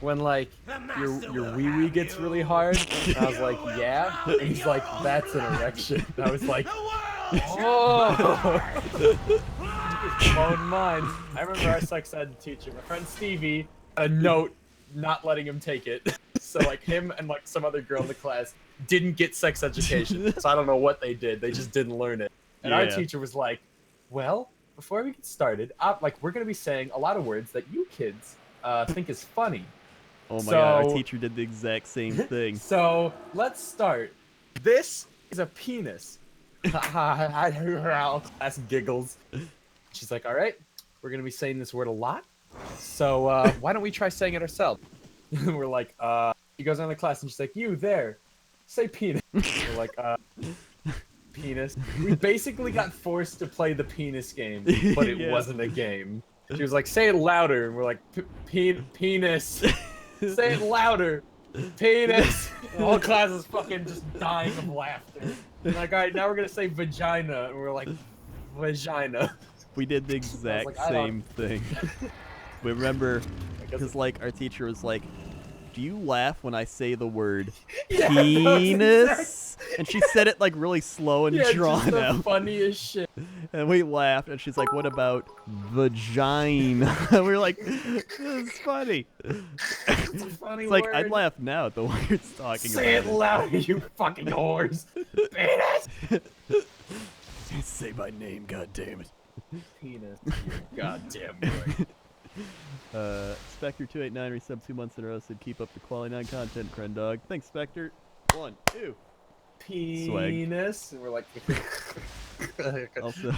when like your wee wee gets really hard?" And I was like, "Yeah." And he's like, "That's an erection." And I was like, "Oh." blowing mine. I remember our sex ed teacher, my friend Stevie, had a note not letting him take it. So like him and like some other girl in the class didn't get sex education. So I don't know what they did. They just didn't learn it. And our teacher was like, well, before we get started, like we're going to be saying a lot of words that you kids think is funny. Oh my god, our teacher did the exact same thing. So let's start. This is a penis. Class giggles. She's like, all right, we're going to be saying this word a lot. So why don't we try saying it ourselves? We're like, she goes on the class and she's like, you there, say penis. We're like, penis. We basically got forced to play the penis game, but it wasn't a game. She was like, say it louder. And we're like, penis. Say it louder. Penis. The whole class is fucking just dying of laughter. And like, all right, now we're going to say vagina. And we're like, vagina. We did the exact same thing. We remember, because like our teacher was like, do you laugh when I say the word penis? And she said it like really slow and drawn just the out. Funniest shit. And we laughed, and she's like, what about vagina? We were like, this is funny. It's a funny It's like, word. I'd laugh now at the words talking Say it about louder, you fucking whores. Penis. Say my name, goddammit. Penis. Goddamn right. Spectre289 resub 2 months in a row said keep up the quality 9 content, Kren Dog. Thanks, Spectre. 1, 2. Penis. And we're like. Also,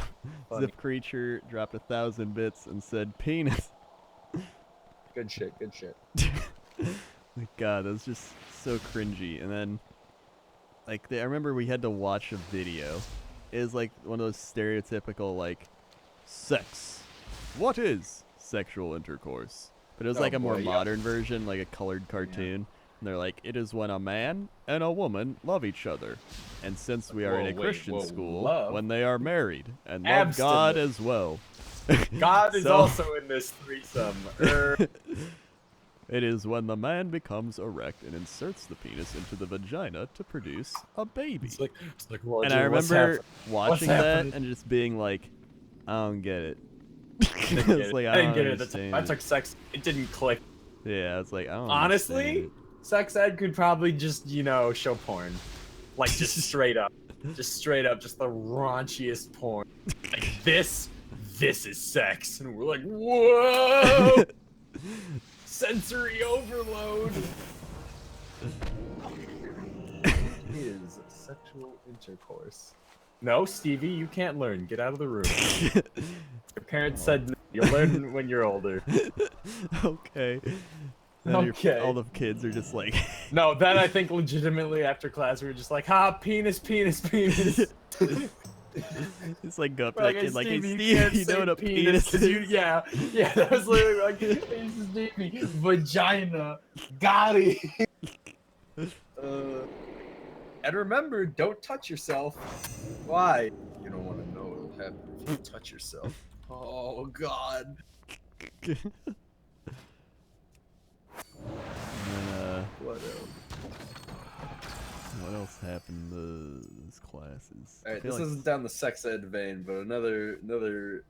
Zip Creature dropped 1,000 bits and said penis. Good shit. Good shit. God, that was just so cringy. And then, like, I remember we had to watch a video. It was like one of those stereotypical like, sex. What is sexual intercourse? But it was like a more modern version, like a colored cartoon. And they're like, it is when a man and a woman love each other. And since we are in a Christian school, when they are married and love God as well. God is also in this threesome. It is when the man becomes erect and inserts the penis into the vagina to produce a baby. It's like Roger, and I remember watching that happening? and just being like, I don't get it. I didn't get it. Understand I took sex. It didn't click. Yeah, it's like, I don't Honestly, understand sex ed could probably just, show porn. Like, just straight up. Just straight up, just the raunchiest porn. Like, this is sex. And we're like, whoa! Sensory overload. Is sexual intercourse. No, Stevie, you can't learn. Get out of the room. Your parents said no. You'll learn when you're older. Okay. Then Okay. all the kids are just like... No, then I think legitimately after class we were just like, ha, penis, penis, penis. It's like go up to We're that kid like, hey Stevie, Steve, you know say what a penis is? yeah, that was literally like, hey, Stevie, vagina, got it. And remember, don't touch yourself. Why? You don't want to know what'll happen if you touch yourself. Oh, God. And, What else? what else happened to these classes? Alright, this isn't down the sex ed vein, but another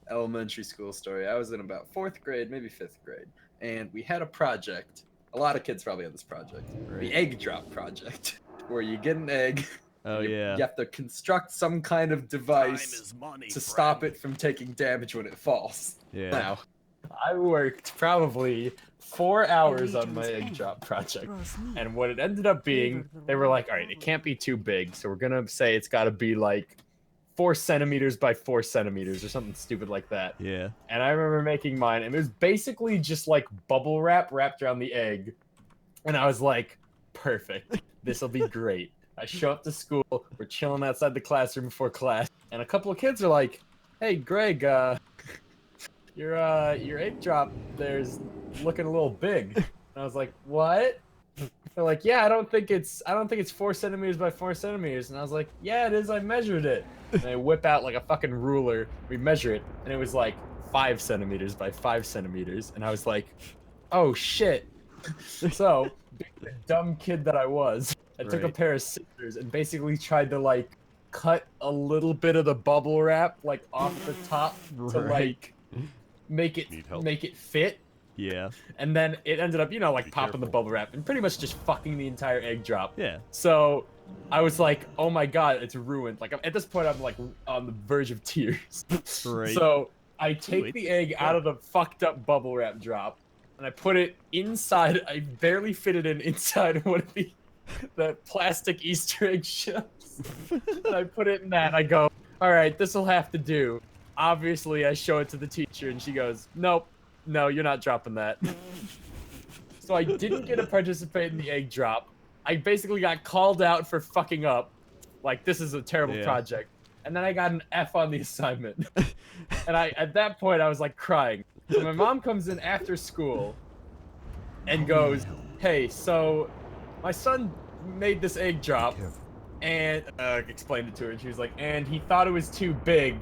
elementary school story. I was in about 4th grade, maybe 5th grade, and we had a project. A lot of kids probably had this project. Right. The egg drop project, where you get an egg. Oh, yeah. You have to construct some kind of device to stop it from taking damage when it falls. Yeah. Now, I worked probably 4 hours on my egg drop project. And what it ended up being, they were like, all right, it can't be too big. So we're going to say it's got to be like 4 centimeters by 4 centimeters or something stupid like that. Yeah. And I remember making mine, and it was basically just like bubble wrap wrapped around the egg. And I was like, perfect. This will be great. I show up to school. We're chilling outside the classroom before class. And a couple of kids are like, hey, Greg, your egg drop there's looking a little big. And I was like, what? They're like, yeah, I don't think it's 4 centimeters by 4 centimeters. And I was like, yeah, it is. I measured it. And they whip out like a fucking ruler. We measure it, and it was like 5 centimeters by 5 centimeters. And I was like, oh shit. So, being the dumb kid that I was, I took a pair of scissors and basically tried to like cut a little bit of the bubble wrap like off the top to like make it fit. Yeah. And then it ended up, you know, like popping the bubble wrap and pretty much just fucking the entire egg drop. Yeah. So I was like, oh my god, it's ruined. Like at this point, I'm like on the verge of tears. Right. So I take the egg out of the fucked up bubble wrap drop, and I put it inside. I barely fit it inside one of the plastic Easter egg shells. And I put it in that. And I go, all right, this will have to do. Obviously, I show it to the teacher, and she goes, nope. No, you're not dropping that. So I didn't get to participate in the egg drop. I basically got called out for fucking up. Like, this is a terrible project. And then I got an F on the assignment. And at that point, I was like crying. So my mom comes in after school and goes, hey, so my son made this egg drop and explained it to her. And she was like, and he thought it was too big.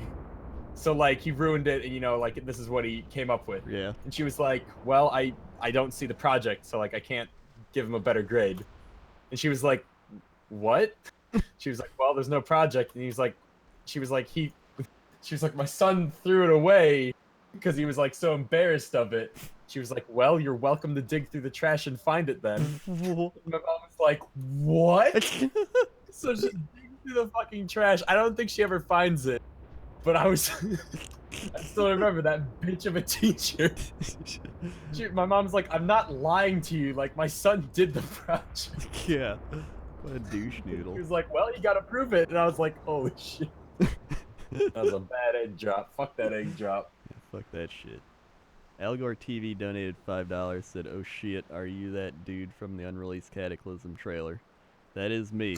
So, like, he ruined it, and, you know, like, this is what he came up with. Yeah. And she was like, well, I don't see the project, so, like, I can't give him a better grade. And she was like, what? She was like, well, there's no project. And she was like, my son threw it away because he was, like, so embarrassed of it. She was like, well, you're welcome to dig through the trash and find it then. And my mom was like, what? So she digs through the fucking trash. I don't think she ever finds it. But I still remember that bitch of a teacher. My mom's like, I'm not lying to you. Like, my son did the project. Yeah. What a douche noodle. He was like, well, you gotta prove it. And I was like, holy shit. That was a bad egg drop. Fuck that egg drop. Yeah, fuck that shit. Algor TV donated $5, said, oh shit, are you that dude from the unreleased Cataclysm trailer? That is me.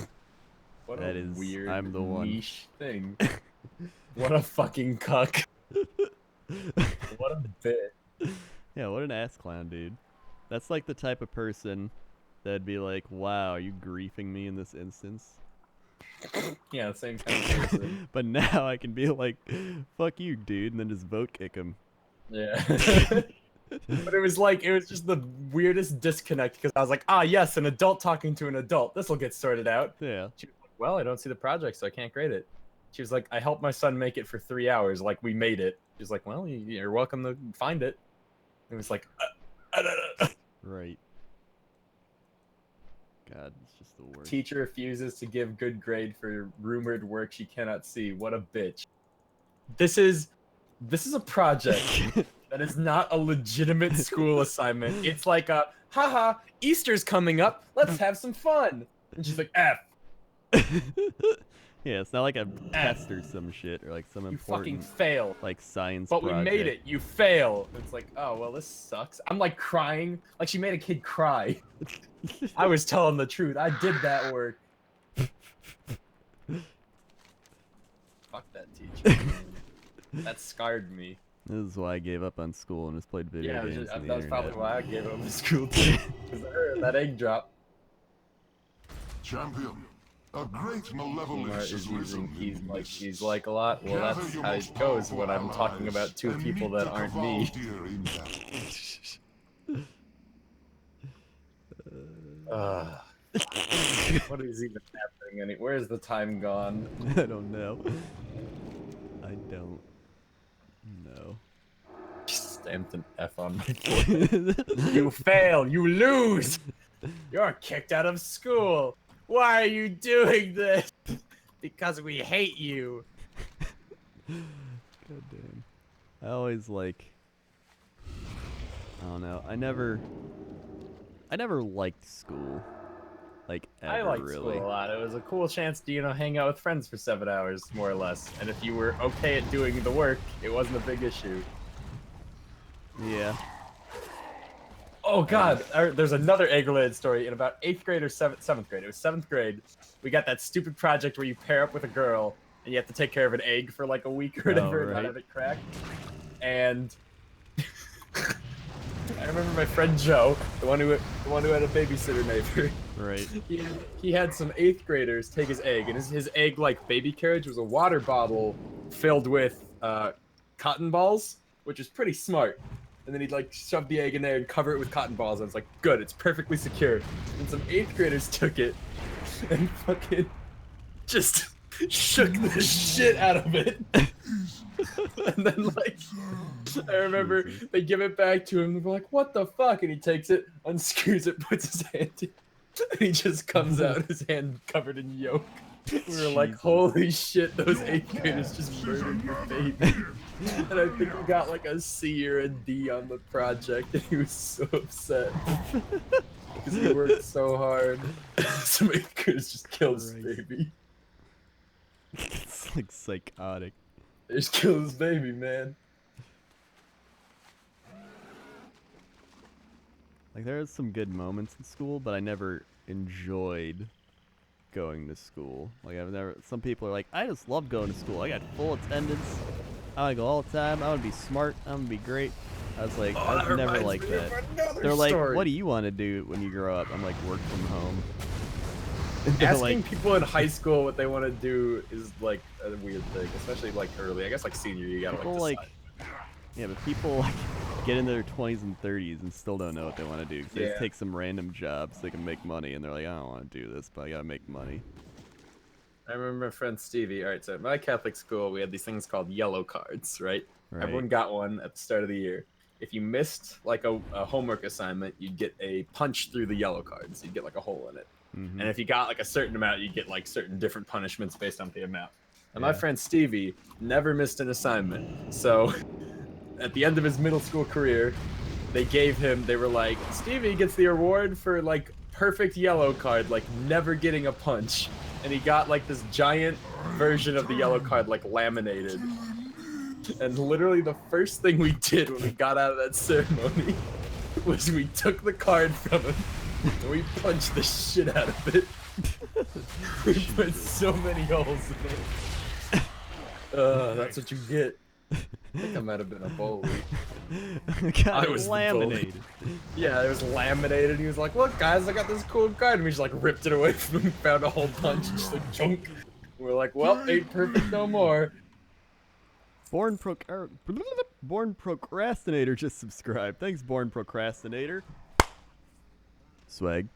What that a is, weird, I'm the one. niche thing. What a fucking cuck. What a bit. Yeah, what an ass clown, dude. That's like the type of person that'd be like, wow, are you griefing me in this instance? Yeah, same kind of person. But now I can be like, fuck you, dude, and then just vote kick him. Yeah. But it was just the weirdest disconnect because I was like, ah, yes, an adult talking to an adult. This will get sorted out. Yeah. She was like, well, I don't see the project, so I can't grade it. She was like, I helped my son make it for 3 hours. Like, we made it. She was like, well, you're welcome to find it. It was like, Right. God, it's just the worst. Teacher refuses to give good grade for rumored work she cannot see. What a bitch. This is a project that is not a legitimate school assignment. It's like a, haha, Easter's coming up. Let's have some fun. And she's like, F. Yeah, it's not like a test or some shit or like some You important fucking fail. like science But project. we made it. You fail. It's like, oh, well, this sucks. I'm like crying. Like she made a kid cry. I was telling the truth. I did that work. Fuck that teacher. That scarred me. This is why I gave up on school and just played video Yeah, games. on the that was probably internet. why I gave up school too. Because I heard that egg drop. Champion, a great malevolence is risen. He's like a lot. Well, that's how it goes when I'm talking about two people that aren't me. What is even happening? Where's the time gone? I don't know. I don't know. Stamped an F on my forehead. You fail. You lose. You're kicked out of school. Why are you doing this? Because we hate you. God damn. I always like. I don't know. I never liked school. Like ever, I liked really. school a lot. It was a cool chance to, hang out with friends for 7 hours, more or less. And if you were okay at doing the work, it wasn't a big issue. Yeah. Oh god, there's another egg-related story in about 8th grade or 7th grade. It was 7th grade. We got that stupid project where you pair up with a girl and you have to take care of an egg for like a week or whatever and not have it cracked. And I remember my friend Joe, the one who had a babysitter neighbor. Right. He had some 8th graders take his egg, and his egg like baby carriage was a water bottle filled with cotton balls, which is pretty smart. And then he'd like shove the egg in there and cover it with cotton balls. And it's like, good, it's perfectly secure. And some 8th graders took it and fucking just shook the shit out of it. And then, like, I remember they give it back to him. They're like, "What the fuck?" And he takes it, unscrews it, puts his hand in, and he just comes out, his hand covered in yolk. We were like, "Holy shit, those 8th graders just murdered your baby." And I think he got like a C or a D on the project, and he was so upset because he worked so hard. Some 8th graders just killed his baby. It's like psychotic. They just killed his baby, man. Like, there was some good moments in school, but I never enjoyed going to school. Like, I've never. Some people are like, I just love going to school. I got full attendance. I want to go all the time. I want to be smart. I want to be great. I was like, I was never like that. They're like, what do you want to do when you grow up? I'm like, work from home. Asking like, people in high school what they want to do is like a weird thing, especially like early. I guess like senior, you gotta like decide. Yeah, but people like get into their 20s and 30s and still don't know what they want to do. Cause they just take some random job so they can make money, and they're like, I don't want to do this, but I gotta make money. I remember my friend Stevie. All right, so at my Catholic school, we had these things called yellow cards, right? Everyone got one at the start of the year. If you missed like a homework assignment, you'd get a punch through the yellow cards. You'd get like a hole in it. And if you got like a certain amount, you get like certain different punishments based on the amount. And my friend Stevie never missed an assignment. So at the end of his middle school career, they were like, Stevie gets the award for like perfect yellow card, like never getting a punch. And he got like this giant version of the yellow card, like laminated. And literally the first thing we did when we got out of that ceremony was we took the card from him and we punched the shit out of it. We put so many holes in it. That's what you get. I think I might have been a bully. I was laminated. Yeah, it was laminated. He was like, "Look, guys, I got this cool card." And we just like ripped it away from him, found a whole bunch, and just like junk. We're like, "Well, ain't perfect no more." Born Procrastinator just subscribed. Thanks, Born Procrastinator. Swag.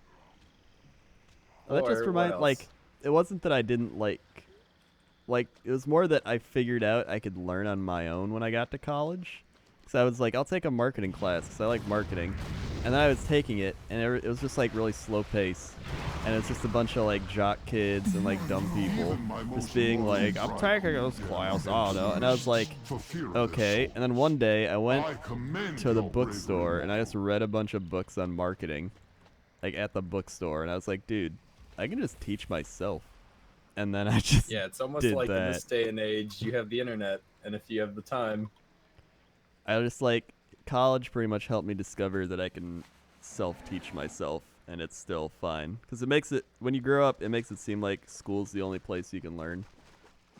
That just reminds, like, it wasn't that I didn't like, it was more that I figured out I could learn on my own when I got to college. So I was like, I'll take a marketing class because I like marketing. And then I was taking it, and it was just like really slow pace. And it's just a bunch of like jock kids and like dumb people just being like, I'm taking this class, oh no. And I was like, okay. And then one day I went to the bookstore and I just read a bunch of books on marketing, like at the bookstore. And I was like, dude, I can just teach myself. And then I just it's almost like in this day and age, you have the internet, and if you have the time, I just like college pretty much helped me discover that I can self-teach myself, and it's still fine because it makes it, when you grow up, it makes it seem like school's the only place you can learn,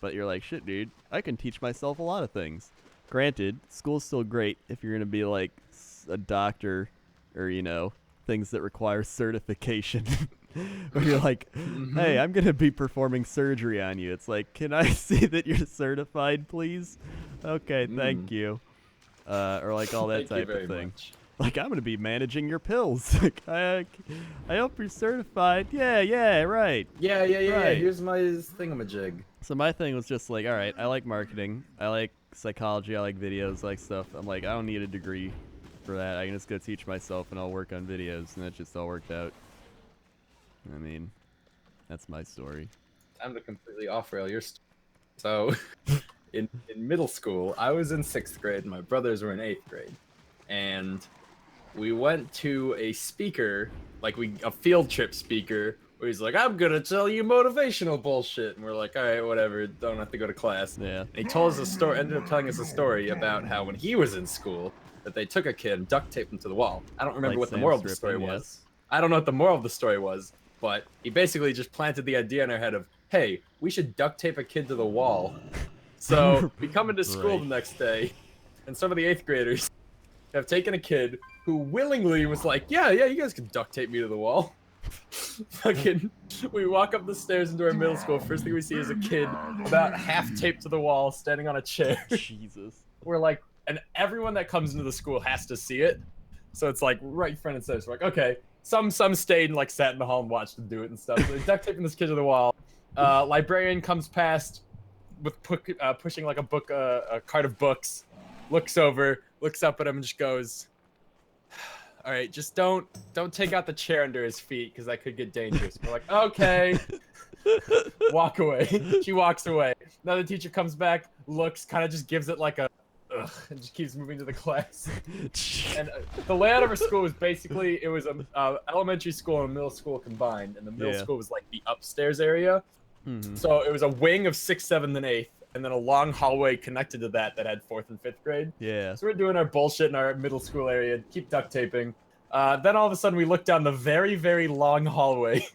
but you're like, shit, dude, I can teach myself a lot of things. Granted, school's still great if you're gonna be like a doctor or, you know, things that require certification. Where you're like, hey, I'm going to be performing surgery on you. It's like, can I see that you're certified, please? Okay, thank you. Or like all that type of thing. Like, I'm going to be managing your pills. Like, I hope you're certified. Yeah, right. Yeah. Right. Here's my thingamajig. So my thing was just like, all right, I like marketing. I like psychology. I like videos, I like stuff. I'm like, I don't need a degree for that. I can just go teach myself and I'll work on videos. And it just all worked out. I mean, that's my story. Time to completely off-rail your story. So, in middle school, I was in 6th grade, and my brothers were in 8th grade. And we went to a speaker, a field trip speaker, where he's like, I'm gonna tell you motivational bullshit. And we're like, all right, whatever, don't have to go to class. Yeah. And he told us a story, ended up telling us a story about how when he was in school, that they took a kid and duct taped him to the wall. I don't remember what the moral of the story was. I don't know what the moral of the story was. But he basically just planted the idea in our head of, hey, we should duct tape a kid to the wall. So we come into school the next day, and some of the 8th graders have taken a kid who willingly was like, yeah, you guys can duct tape me to the wall. Fucking, we walk up the stairs into our middle school. First thing we see is a kid about half taped to the wall, standing on a chair. Jesus. We're like, and everyone that comes into the school has to see it. So it's like right in front and center. So we're like, okay. Some stayed and like sat in the hall and watched him do it and stuff. So they're duct taping this kid to the wall, Librarian comes past with pushing like a cart of books, looks over, looks up at him, and just goes, "All right, just don't take out the chair under his feet, because that could get dangerous." We're like, "Okay." Walk away. She walks away. Another teacher comes back, looks, kind of just gives it like a ugh, and just keeps moving to the class. And the layout of our school was basically, it was a elementary school and middle school combined, and the middle school was like the upstairs area. So it was a wing of 6th, 7th, and 8th, and then a long hallway connected to that had 4th and 5th grade. Yeah. So we're doing our bullshit in our middle school area, keep duct taping. Then all of a sudden we look down the very, very long hallway,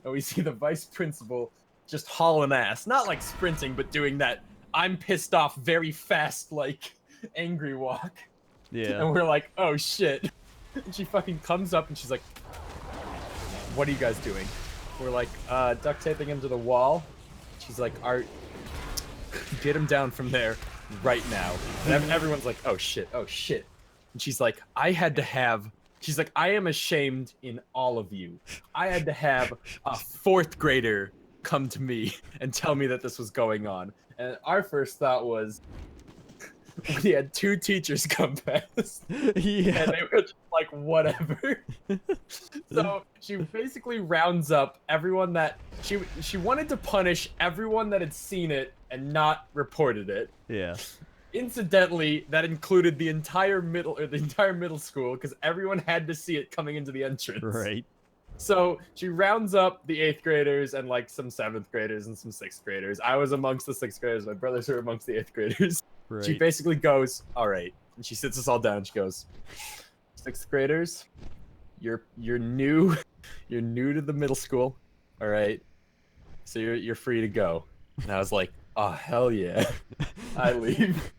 and we see the vice principal just hauling ass. Not like sprinting, but doing that I'm pissed off very fast, like, angry walk. Yeah. And we're like, oh shit. And she fucking comes up and she's like, what are you guys doing? We're like, duct taping him to the wall. She's like, Art, get him down from there right now. And everyone's like, oh shit, oh shit. And she's like, she's like, I am ashamed in all of you. I had to have a 4th grader come to me and tell me that this was going on. And our first thought was, we had 2 teachers come past, and they were just like, whatever. So she basically rounds up everyone that she wanted to punish everyone that had seen it and not reported it. Yeah. Incidentally, that included the entire middle school, because everyone had to see it coming into the entrance. Right. So she rounds up the 8th graders and like some 7th graders and some 6th graders. I was amongst the 6th graders. My brothers were amongst the 8th graders. Right. She basically goes, all right. And she sits us all down. She goes, 6th graders, you're new. You're new to the middle school. All right. So you're free to go. And I was like, oh, hell yeah. I leave.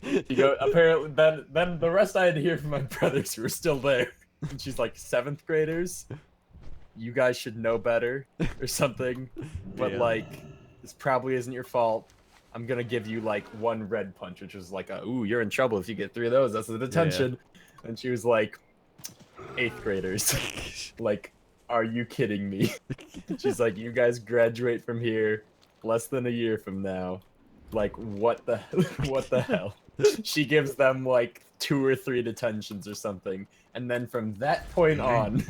You go, apparently, then the rest I had to hear from my brothers who were still there. And she's like, 7th graders, you guys should know better or something. But like, this probably isn't your fault. I'm gonna give you like 1 red punch, which was like, ooh, you're in trouble if you get 3 of those. That's the detention. Yeah. And she was like, 8th graders, like, are you kidding me? She's like, you guys graduate from here less than a year from now. Like, what the hell? She gives them like 2 or 3 detentions or something. And then from that point on,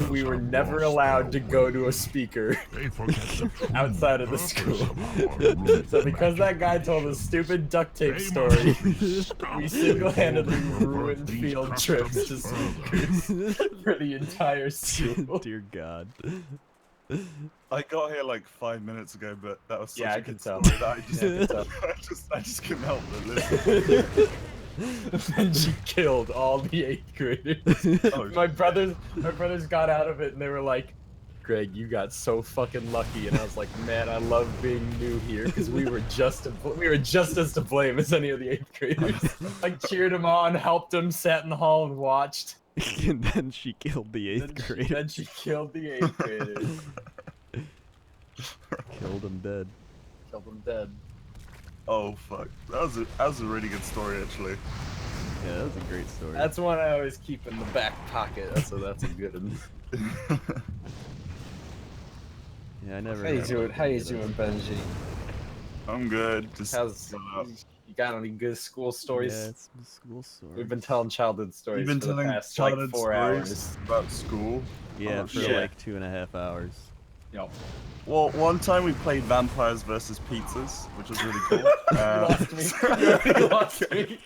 we were never allowed to go to a speaker outside of the school. So because that guy told a stupid duct tape story, we single-handedly ruined field trips to speakers for the entire school. Dear God. I got here like 5 minutes ago, but that was such a good tell. story that I just couldn't help but listen. And she killed all the 8th graders. Oh, my brothers got out of it and they were like, Greg, you got so fucking lucky. And I was like, man, I love being new here because we were just as to blame as any of the 8th graders. I cheered them on, helped them, sat in the hall and watched. And then she killed the 8th graders. Then she killed the 8th graders. Killed them dead. Killed them dead. Oh fuck, that was a really good story actually. Yeah, that was a great story. That's one I always keep in the back pocket. So that's a good one. Yeah, I never. How you doing, Benji? I'm good. Just you got any good school stories? Yeah, it's some school stories. We've been telling childhood stories. You've been for telling the past, childhood like 4 stories hours. about school. Yeah, Oh, for shit. like 2.5 hours. Yep. Well, one time we played Vampires versus Pizzas, which was really cool. You lost me.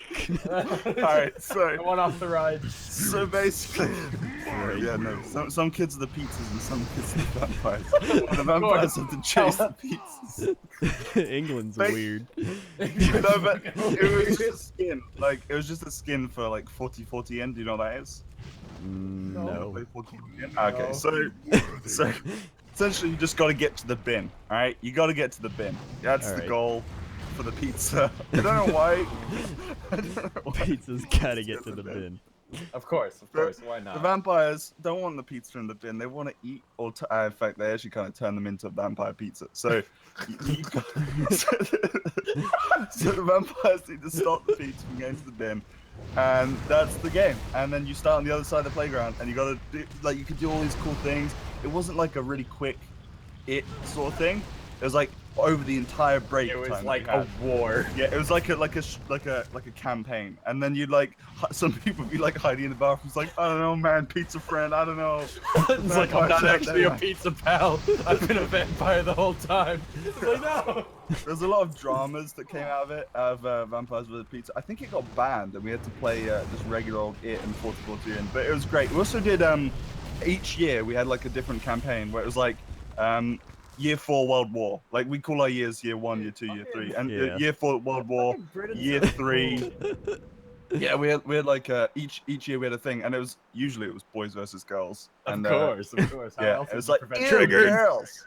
Alright, so I went off the ride. So basically, yeah, no. Some kids are the pizzas and some kids are the vampires. The vampires have to chase the pizzas. England's weird. No, but it was just a skin. Like, it was just a skin for like 40/40 N. Do you know what that is? No. Play 40/40 N? Okay, so essentially you just got to get to the bin. All right, you got to get to the bin. That's the goal for the pizza. I don't know why. Pizza's gotta get to the bin. Of course, why not? The vampires don't want the pizza in the bin. They want to eat, or in fact, they actually kind of turn them into vampire pizza. So, so the vampires need to stop the pizza from going to the bin, and that's the game. And then you start on the other side of the playground, and you gotta do, like, you could do all these cool things. It wasn't like a really quick sort of thing. It was like over the entire break It was time like that we a had. war. Yeah, it was like a campaign, and then you'd like some people would be like hiding in the bathrooms, like I don't know, man, pizza friend, I don't know. It's like I'm not Vampires out actually a there. pizza pal. I've been a vampire the whole time. It's like no. There's a lot of dramas that came out of it, of Vampires vs. Pizza. I think it got banned, and we had to play just regular old It and 4042, but it was great. We also did each year we had like a different campaign where it was like Year 4 World War. Like we call our years Year 1, Year 2, Year 3, and Year 4 World War, Year 3. Yeah, we had like each year we had a thing, and it was usually boys versus girls. Of And, course. How Yeah, else it was would you like prevent "Ew, triggers? girls.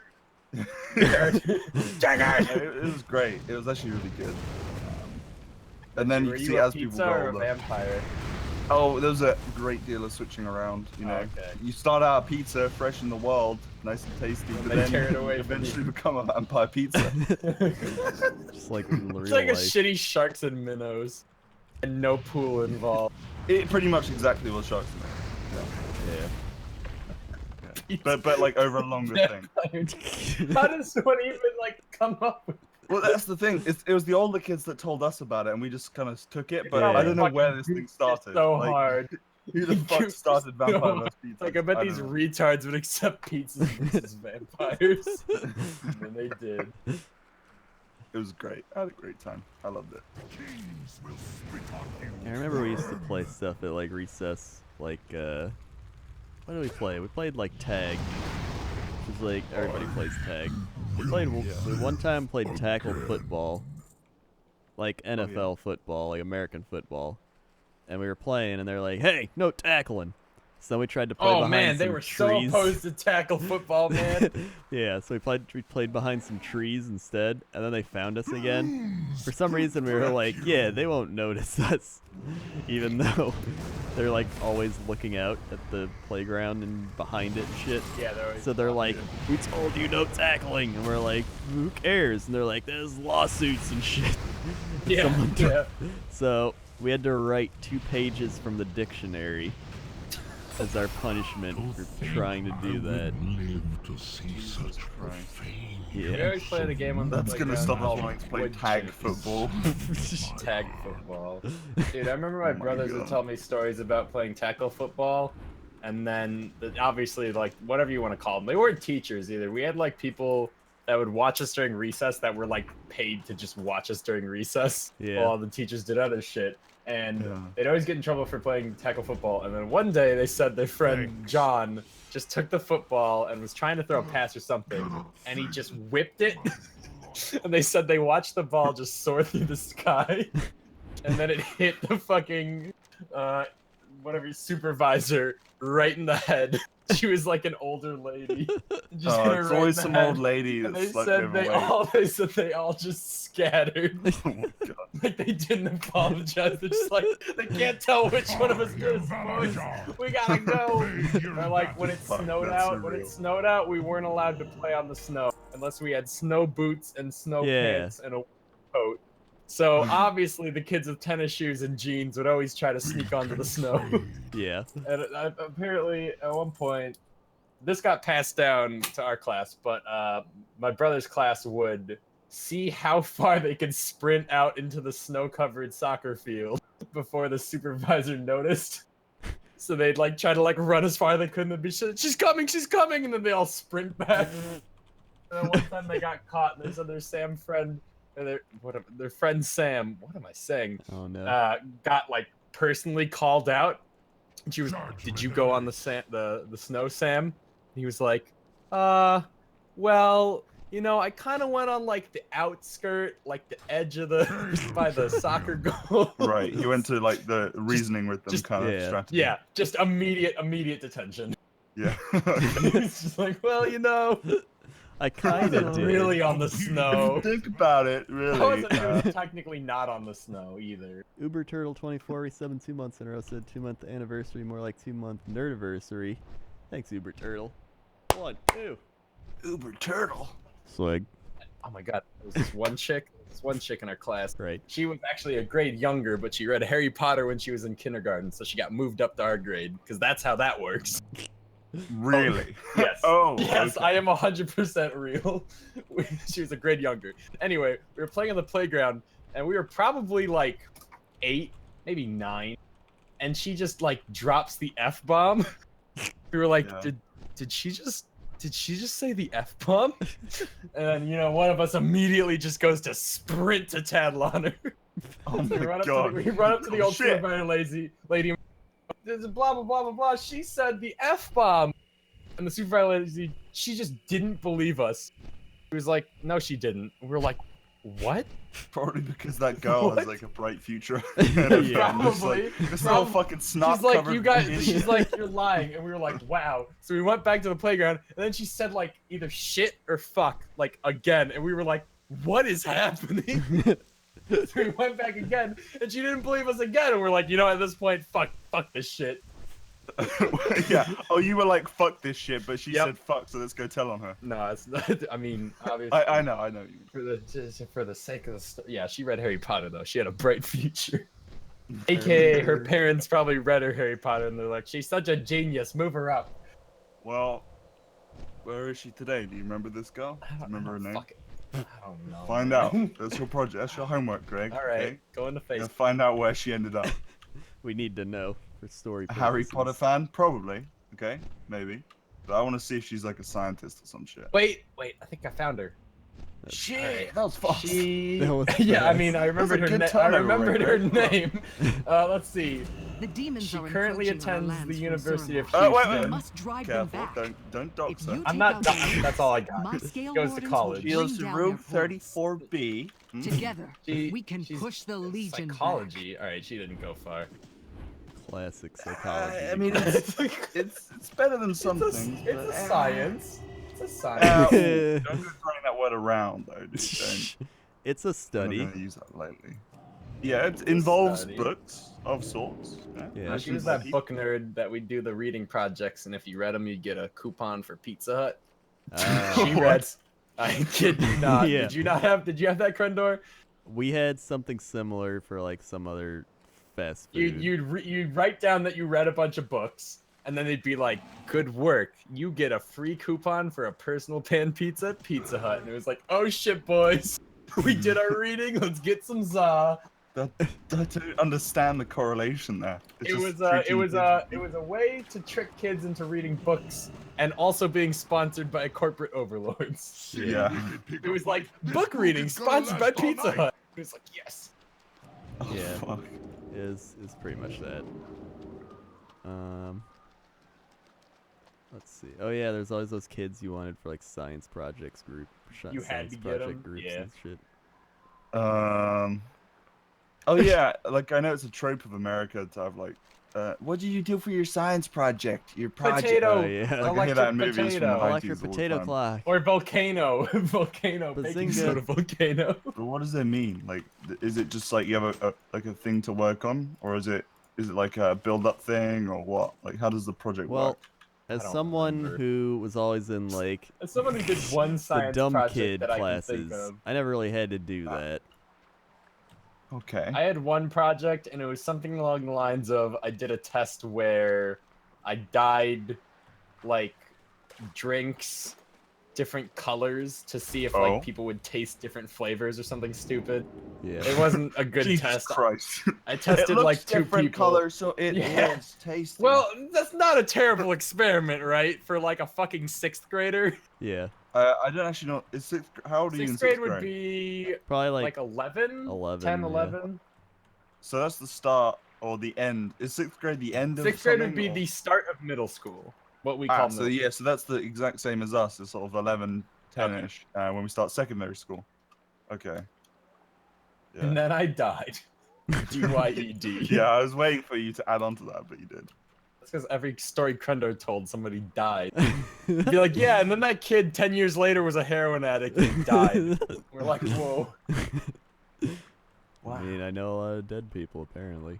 Triggers. It was great. It was actually really good. And then Were you you see a as people pizza go or a older. vampire? Oh, there was a great deal of switching around. You know, Okay. you start out a pizza fresh in the world, nice and tasty, And but they then tear it away from eventually you. become a vampire pizza. Just like in real It's like a life. shitty Sharks and Minnows, and no pool involved. It pretty much exactly what Sharks Yeah. but like over a longer thing. How does one even like come up with? Well, that's the thing. It was the older kids that told us about it, and we just kind of took it. But Yeah. I don't know where Fucking this thing goofed it started. So Like, hard. who the fuck Goofed started Vampire so vs. Pizza? Like I bet these don't know. retards would accept pizzas versus vampires. And they did. It was great. I had a great time. I loved it. Kings will spit on you. I remember we used to play stuff at like recess, like what did we play? We played like tag, which is like everybody plays tag. We one time played tackle football, like NFL football, like American football, and we were playing, and they're like, "Hey, no tackling." So then we tried to play Oh behind man, they some were so trees. opposed to tackle football, man. Yeah, so we played behind some trees instead, and then they found us again. For some reason, we were like, yeah, they won't notice us, even though they're like always looking out at the playground and behind it and shit. Yeah, they're always So they're like, we told you no tackling, and we're like, who cares? And they're like, there's lawsuits and shit. yeah, yeah. So we had to write 2 pages from the dictionary as our punishment for trying to do that. Live to see such profane. We Yeah. always play the game on the That's gonna stop us playground wanting to play wood tag chips. football. Tag football. Dude, I remember my my brothers would God. tell me stories about playing tackle football, and then obviously like whatever you want to call them, they weren't teachers either. We had like people that would watch us during recess that were like paid to just watch us during recess Yeah. while the teachers did other shit. And Yeah. they'd always get in trouble for playing tackle football. And then one day they said their friend John just took the football and was trying to throw a pass or something, and he just whipped it. And they said they watched the ball just soar through the sky, and then it hit the fucking whatever supervisor right in the head. She was like an older lady. Just hit her It's right always in the some head. old lady And that's slightly overweight. they said they all just scattered. Oh my God. Like they didn't apologize. They're just like they can't tell which one of us did this, boys. We gotta go. They're like when it Fuck, snowed that's out. When surreal. it snowed out, we weren't allowed to play on the snow unless we had snow boots and snow Yeah. pants and a coat. So obviously the kids with tennis shoes and jeans would always try to sneak onto the snow. Yeah. And apparently at one point, this got passed down to our class, but my brother's class would see how far they could sprint out into the snow-covered soccer field before the supervisor noticed. So they'd like try to like run as far as they could and they'd be she's coming, and then they all sprint back. And then one time they got caught, and there's other Sam friend, their friend Sam. What am I saying? Oh no. Got like personally called out. And she was, did you go on the snow, Sam? And he was like, well, you know, I kind of went on like the outskirt, like the edge of the by the soccer goal. Right, you went to like the reasoning with them just- kind of yeah. strategy. Yeah, just immediate detention. Yeah. He's just like, well, you know, I I kind of wasn't did. really on the snow. Think about it, I really. wasn't really technically not on the snow either. Uber Turtle 24 resub 2 months in a row said 2-month anniversary, more like 2-month nerdiversary. Thanks, Uber Turtle. 1, 2. Uber Turtle. Swag. Oh my god, there was this one chick in our class. Right. She was actually a grade younger, but she read Harry Potter when she was in kindergarten, so she got moved up to our grade, because that's how that works. Really? Yes. Oh. Yes, okay. I am 100% real. She was a grade younger. Anyway, we were playing on the playground, and we were probably like 8, maybe 9, and she just like drops the F-bomb. We were like, Yeah. did she just say the F-bomb? And you know, one of us immediately just goes to sprint to tattle on her. Oh So my god. we run up to the Oh, old shit. supervisor lady. There's blah blah blah blah blah. She said the F-bomb. And the supervisor lady, she just didn't believe us. She was like, no, she didn't. We were like, what? Probably because that girl has What? like a bright future. Yeah. Probably. This little fucking snot She's like, covered you guys, idiot. she's like, you're lying. And we were like, wow. So we went back to the playground, and then she said like either shit or fuck, like again. And we were like, what is happening? So we went back again, and she didn't believe us again. And we're like, you know, at this point, fuck this shit. Yeah. Oh, you were like, fuck this shit, but she Yep. said fuck, so let's go tell on her. No, it's not. I mean, obviously. I know. For the sake of the story. Yeah, she read Harry Potter though. She had a bright future. AKA her parents probably read her Harry Potter and they're like, she's such a genius. Move her up. Well, where is she today? Do you remember this girl? Do you remember her name? Fuck it. I don't know. Find out. That's your project. That's your homework, Greg. All right, Okay? go into Gotta Facebook. find out where she ended up. We need to know for story A Harry purposes. Potter fan? Probably. Okay, maybe. But I want to see if she's like a scientist or some shit. Wait, I think I found her. Shit, that was fast. She. That was Yeah, I fast. mean, I remembered her. good I turnover remembered right her there. name. Let's see. The demons She are currently encroaching on our attends the lands University of from Houston. Wait. We must drive them Careful, back. don't dox If her. you I'm take not out dumb. the That's all I got. my scale Goes to wardens college. will She bring goes to down room their horns. 34B. Hmm? Together, She- we can she's push the legion back. Psychology. All right, she didn't go far. Classic psychology. I mean, it's better than some things. It's but, a science. It's a science. Don't go throwing that word around, though, dude. It's a I'm study. not gonna use that lightly. Yeah, it involves study. books of sorts. Yeah. She was that book nerd that we do the reading projects, and if you read them, you'd get a coupon for Pizza Hut. She read. I kid you not. Yeah. Did you not have? Did you have that, Krendor? We had something similar for like some other fast food. You'd write down that you read a bunch of books, and then they'd be like, "Good work! You get a free coupon for a personal pan pizza at Pizza Hut." And it was like, "Oh shit, boys, we did our reading. Let's get some za." I don't understand the correlation there. It's It just was a freaking- way to trick kids into reading books and also being sponsored by corporate overlords. Yeah. It was like book reading sponsored by Pizza Hut. It was like, yes. Oh, Yeah. fuck. is pretty much that. Let's see. Oh yeah, there's always those kids you wanted for like science projects group. You had science to get 'em? groups Yeah. and shit. Oh yeah, like I know it's a trope of America to have like, what did you do for your science project? Your project. Potato. Oh, yeah. Like I hear that in Electric movies from the potato. 90s Electric all the potato time. clock. Or volcano. Volcano. Baking Bazinga. soda volcano. But what does that mean? Like, is it just like you have a thing to work on, or is it like a build-up thing, or what? Like, how does the project Well, work? as don't someone remember. who was always in like As someone who did one the science dumb project kid that I can classes, think of. I never really had to do that. Okay. I had one project, and it was something along the lines of I did a test where I dyed like drinks different colors to see if Oh. like people would taste different flavors or something stupid. Yeah. It wasn't a good Jesus test. Christ. I tested it looks like 2 different people. colors, so it Yeah. is tasty. Well, that's not a terrible experiment, right? For like a fucking 6th grader. Yeah. I don't actually know. Is sixth? How old are you in 6th grade sixth would grade? be Probably like like 11, 11, 10, yeah. 11. So that's the start or the end. Is sixth grade the end of 6th grade would something, be or- the start of middle school. What we call so middle. yeah, so that's the exact same as us. It's sort of 11, 10-ish when we start secondary school. Okay. Yeah. And then I died. D-Y-E-D. Yeah, I was waiting for you to add on to that, but you did. That's because every story Krendor told, somebody died. Be like, yeah, and then that kid 10 years later was a heroin addict and died. We're like, whoa. I mean, I know a lot of dead people apparently.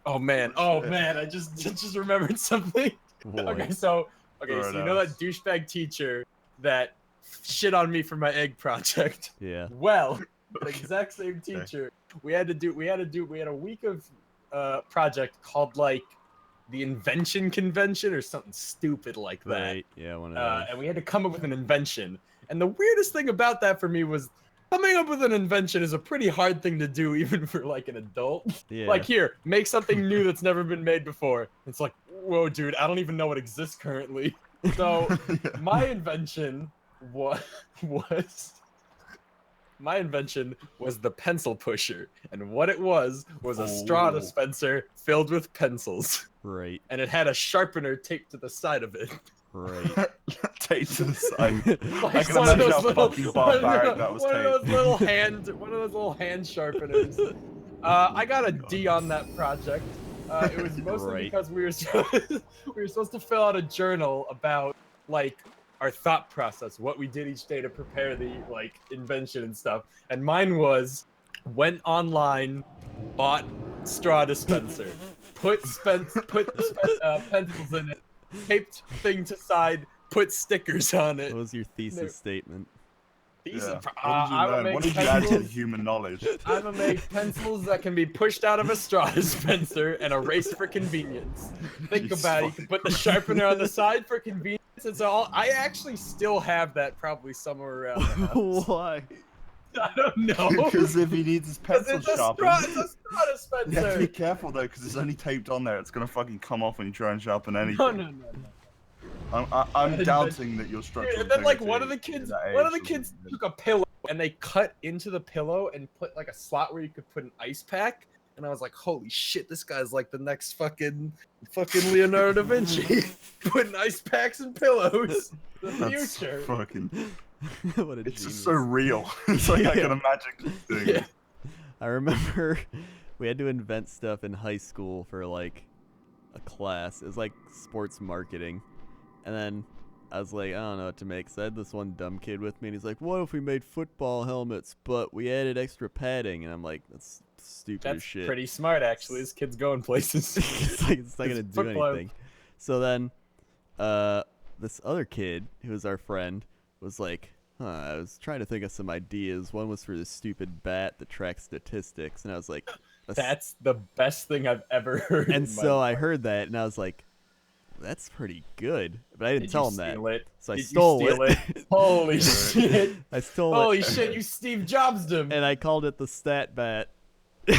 Oh man, I just remembered something. What? Okay, so you know that douchebag teacher that shit on me for my egg project? Yeah. Well, the exact same teacher. We had a week of project called like the invention convention or something stupid like that. Right. Yeah, one of those. And we had to come up with an invention. And the weirdest thing about that for me was coming up with an invention is a pretty hard thing to do, even for like an adult. Yeah. Like, here, make something new that's never been made before. It's like, whoa, dude, I don't even know what exists currently. So my invention was the pencil pusher, and what it was a straw dispenser filled with pencils. Right. And it had a sharpener taped to the side of it. Right. Taped to the side. Like I can one of imagine those how little, fucking barbaric that was one of taped. those little hand sharpeners. I got a D on that project. It was mostly Right. because we were supposed to fill out a journal about like our thought process, what we did each day to prepare the like invention and stuff. And mine was went online, bought straw dispenser, put pencils in it, taped thing to side, put stickers on it. What was your thesis statement? Yeah. I would make What did you add to the pencils. human knowledge? I'm gonna make pencils that can be pushed out of a straw dispenser and erased for convenience. Think Jesus about it. You fucking can put the sharpener on the side for convenience. It's all. I actually still have that probably somewhere around the house. Why? I don't know. Because if he needs his pencil It's a sharpened, straw dispenser. you have to be careful though, because it's only taped on there. It's gonna fucking come off when you try and sharpen anything. No. I'm doubting that your structural. And then like integrity one of the at kids that age was- took a pillow and they cut into the pillow and put like a slot where you could put an ice pack. And I was like, holy shit, this guy's like the next fucking Leonardo da Vinci. Putting ice packs and pillows. The That's future. fucking. What a It's genius. just so real. It's like I Yeah. can imagine just doing it. I remember we had to invent stuff in high school for like a class. It was like sports marketing. And then I was like, I don't know what to make. So I had this one dumb kid with me, and he's like, what if we made football helmets, but we added extra padding? And I'm like, that's stupid as That's shit. pretty smart, actually. This kid's going places. It's not gonna do football. anything. So then, this other kid, who was our friend, was like, I was trying to think of some ideas. One was for this stupid bat that tracks statistics, and I was like, That's the best thing I've ever heard. And in my so I life. heard that, and I was like, that's pretty good. But I didn't Did tell you him that. steal it? So I Did you stole steal it. Holy shit. I stole Holy it. shit, you Steve Jobs'd him. And I called it the stat bat. Oh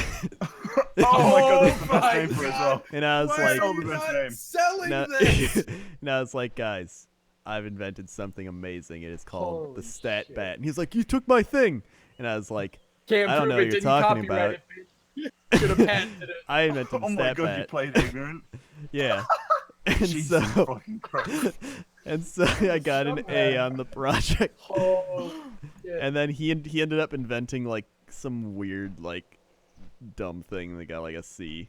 my god, that's the best my name for it as well. And I was Why like, are the you best not name. selling no, this? and I was like, guys, I've invented something amazing. It is called Holy the stat shit. bat. And he's like, you took my thing. And I was like, Can't I don't prove know it, what you're didn't talking copyright about. it, bitch. Should have patented it. I invented the Oh my stat god, you bat. played ignorant. Yeah. And Jesus so, fucking Christ. and so I got an A on the project. Oh, shit. And then he ended up inventing like some weird like dumb thing that got like a C.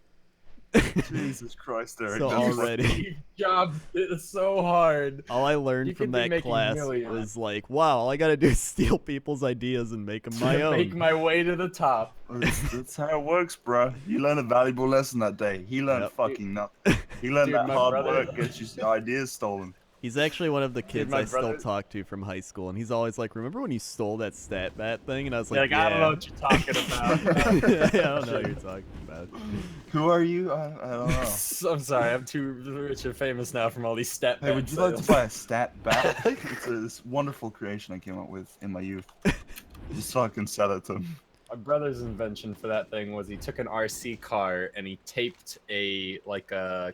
Jesus Christ, Eric. So that's already, Steve Jobs did it so hard. all I learned You from could be that making class millions. was like, wow, all I gotta do is steal people's ideas and make them my To own. make my way to the top. That's how it works, bro. You learned a valuable lesson that day. He learned Yep. fucking nothing. He learned Dude, that my hard brother- work gets your ideas stolen. He's actually one of the kids my I still brother- talk to from high school, and he's always like, remember when you stole that stat bat thing? And I was like, Like, yeah. I don't know what you're talking about. Yeah, I don't know what you're talking about. Who are you? I don't know. I'm sorry, I'm too rich and famous now from all these stat Hey, would bats you like to sales. buy a stat bat? It's this wonderful creation I came up with in my youth. Just so I can sell it to him. My brother's invention for that thing was he took an RC car and he taped a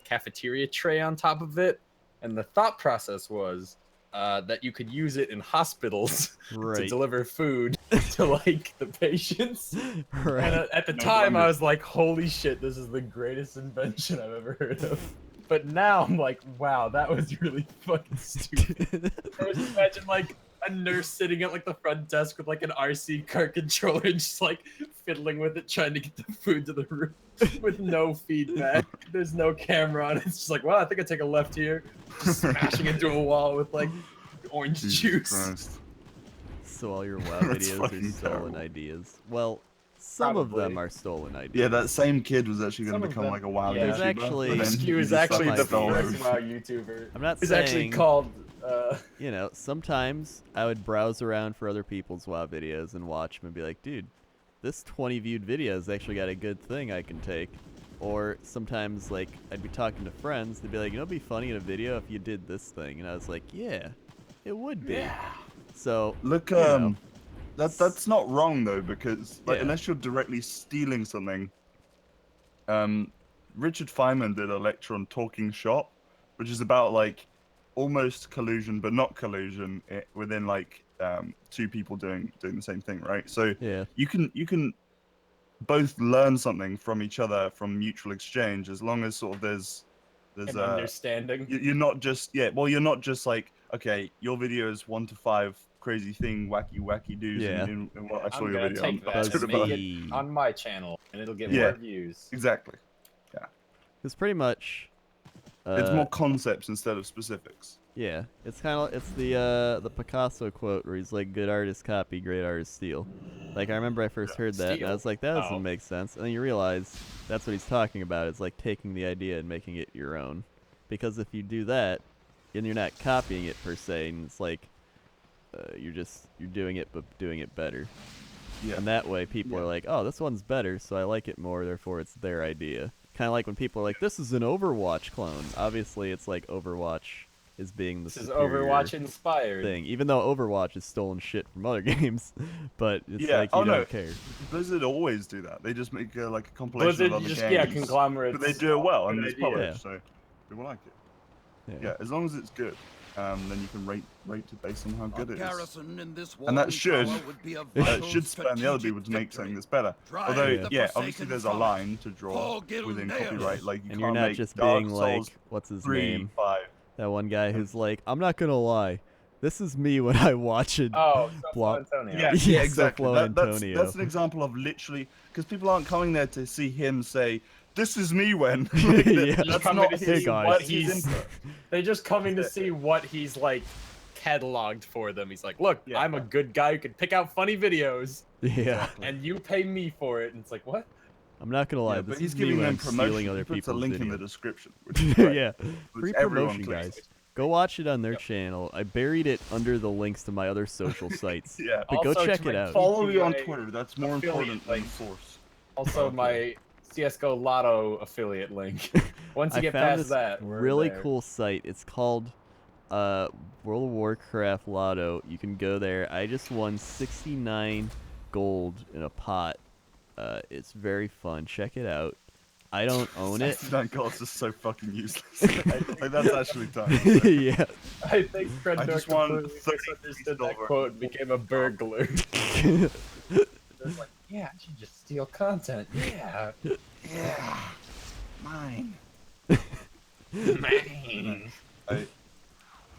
cafeteria tray on top of it, and the thought process was that you could use it in hospitals to Right. deliver food to like the patients. Right. And at the No time, I wonder. was like, "Holy shit, this is the greatest invention I've ever heard of." But now I'm like, "Wow, that was really fucking stupid." I was imagine like a nurse sitting at like the front desk with like an RC car controller and just like fiddling with it, trying to get the food to the room with no feedback. There's no camera on it. It's just like, well, I think I take a left here, just smashing into a wall with like orange Jesus juice. Christ. So all your WoW That's videos are fucking stolen terrible. ideas. Well, some of them Probably. are stolen ideas. Yeah, that same kid was actually going Some to of become them- like a WoW yeah. YouTuber. There's actually- but then He was just actually the fucking stole first it. WoW YouTuber. I'm not He's saying, actually called. you know, sometimes I would browse around for other people's WoW videos and watch them and be like, dude, this 20 viewed video has actually got a good thing I can take. Or sometimes, like, I'd be talking to friends, they'd be like, you know, it'd be funny in a video if you did this thing. And I was like, yeah, it would be. Yeah. So, look, you know, that's not wrong though, because like, Yeah. unless you're directly stealing something, Richard Feynman did a lecture on Talking Shop, which is about like almost collusion but not collusion within like two people doing the same thing, right? So yeah, you can both learn something from each other from mutual exchange, as long as sort of there's An understanding. you're not just you're not just like, okay, your video is 1 to 5 crazy thing wacky do's Yeah. in what I saw I'm your gonna video take on that Twitter and make about. it on my channel, and it'll get Yeah. more views. Exactly. it's pretty much. It's more concepts instead of specifics. Yeah, it's the Picasso quote where he's like, "Good artists copy, great artists steal." Like I remember I first heard that, and I was like, "That doesn't make sense." And then you realize that's what he's talking about. It's like taking the idea and making it your own, because if you do that, then you're not copying it per se, and it's like you're doing it but doing it better. Yeah. And that way, people are like, "Oh, this one's better, so I like it more. Therefore, it's their idea." Kind of like when people are like, "This is an Overwatch clone." Obviously, it's like Overwatch is being the This is superior Overwatch inspired. thing, even though Overwatch has stolen shit from other games. But it's Yeah. like you Oh, no. don't care. Blizzard always do that. They just make like a compilation of other just games. conglomerates. But they do it well, and Good it's idea. published, so people like it. Yeah, as long as it's good, then you can rate it based on how good it is. And that should spur the other people to make something that's better. Although, obviously there's a line to draw within copyright. Like you And can't you're not make just Dark being Souls like, what's his 3, name? 5. That one guy who's like, "I'm not gonna lie, this is me when I watch it." Oh, Blah. Antonio. Yeah, exactly. Soflo Antonio. That's an example of literally, because people aren't coming there to see him say, "This is me when." Like, Yeah. That's coming not to his, see guys. what his he's. input. They're just coming to see what he's like cataloged for them. He's like, "Look, Yeah. I'm a good guy who can pick out funny videos, Yeah, and you pay me for it." And it's like, what? I'm not gonna lie, Yeah, this but he's is me giving when them I'm promotion. stealing other He puts a people's link in the videos. description. Which is great. Yeah, Which free everyone promotion, clicks. guys. Go watch it on their channel. I buried it under the links to my other social sites. Yeah. But go Also, check to it my out. Follow me on PTA Twitter. That's more affiliate important than link. source. Also, my CS:GO Lotto affiliate link. Once you I get found past this that, we're really there. cool site. It's called World of Warcraft Lotto. You can go there. I just won 69 gold in a pot. It's very fun. Check it out. I don't own it. 69 goals is so fucking useless. Like, that's actually tough. Yeah. I think Fred I Dork just won completely 30 misunderstood that silver. quote and became a burglar. They're like, yeah, I should just steal content. Yeah. Yeah. Mine. Mine.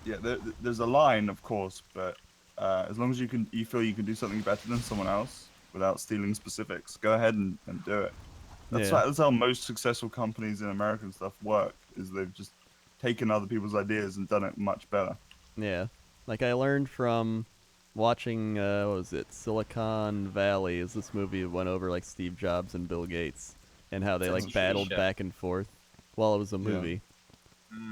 There's a line, of course, but as long as you feel you can do something better than someone else without stealing specifics, go ahead and do it. That's how most successful companies in America and stuff work, is they've just taken other people's ideas and done it much better. Yeah. Like I learned from watching, what was it, Silicon Valley, is this movie that went over like Steve Jobs and Bill Gates and how they like battled back and forth while it was a movie.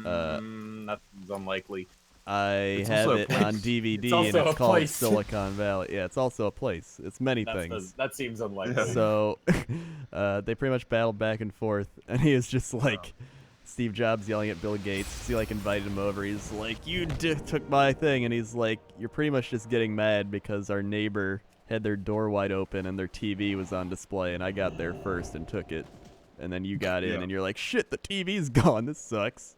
That's unlikely. I have also a it place. on DVD It's and also it's a called place. Silicon Valley. Yeah, it's also a place. It's many things. That seems unlikely. Yeah. So they pretty much battled back and forth, and he was just like Steve Jobs yelling at Bill Gates. He like invited him over. He's like, "You took my thing," and he's like, "You're pretty much just getting mad because our neighbor had their door wide open and their TV was on display, and I got there first and took it, and then you got in, Yeah. and you're like, shit, the TV's gone. This sucks."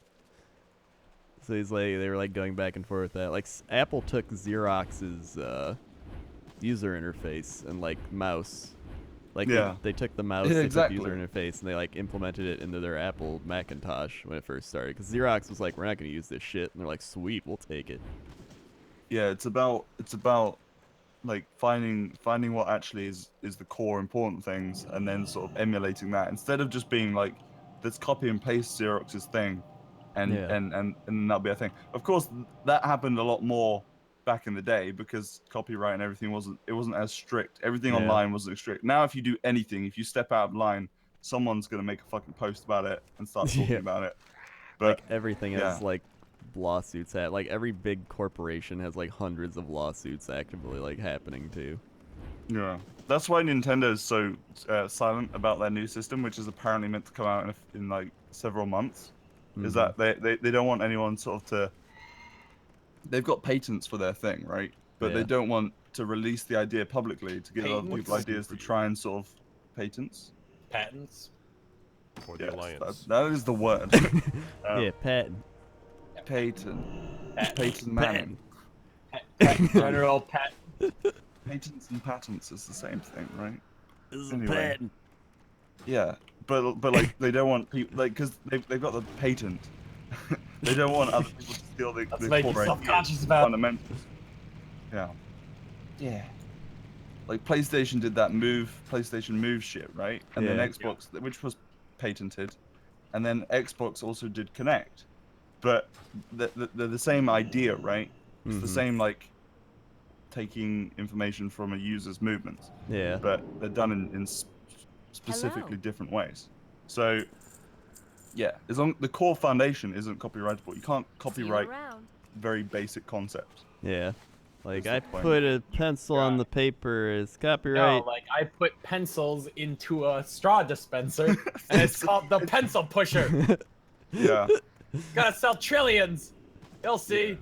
So he's like, they were like going back and forth with that. Like Apple took Xerox's user interface and like mouse. Like they took the mouse, Yeah, they took exactly. the user interface, and they like implemented it into their Apple Macintosh when it first started. Because Xerox was like, "We're not going to use this shit," and they're like, "Sweet, we'll take it." Yeah, it's about like finding what actually is the core important things, and then sort of emulating that instead of just being like, let's copy and paste Xerox's thing, and Yeah. and that'll be a thing. Of course, that happened a lot more back in the day because copyright and everything wasn't as strict. Everything Yeah. online wasn't strict. Now, if you do anything, if you step out of line, someone's gonna make a fucking post about it and start talking Yeah. about it. But Like everything yeah. has like lawsuits like every big corporation has like hundreds of lawsuits actively like happening too. Yeah, that's why Nintendo is so silent about their new system, which is apparently meant to come out in like several months. Is that they don't want anyone sort of to. They've got patents for their thing, right? But they don't want to release the idea publicly to give other people ideas to try and sort of patents. Patents. For the alliance. That is the word. Yeah, patent. Patent. Patent Manning. General patent. Patents and patents is the same thing, right? This is Anyway. a patent. Yeah, but like they don't want people like because they've got the patent. They don't want other people to steal the make you core self-conscious about fundamentals. Yeah. Yeah. Like PlayStation did that PlayStation Move shit, right? And then Xbox, which was patented, and then Xbox also did Connect, but they're the same idea, right? It's the same like taking information from a user's movements. Yeah. But they're done in specifically different ways. So, yeah, as long the core foundation isn't copyrightable, you can't copyright very basic concepts. Yeah. Like, I put a pencil on the paper as copyright. No, like, I put pencils into a straw dispenser, and it's called the pencil pusher. Yeah. Gotta sell trillions. You'll see. Yeah.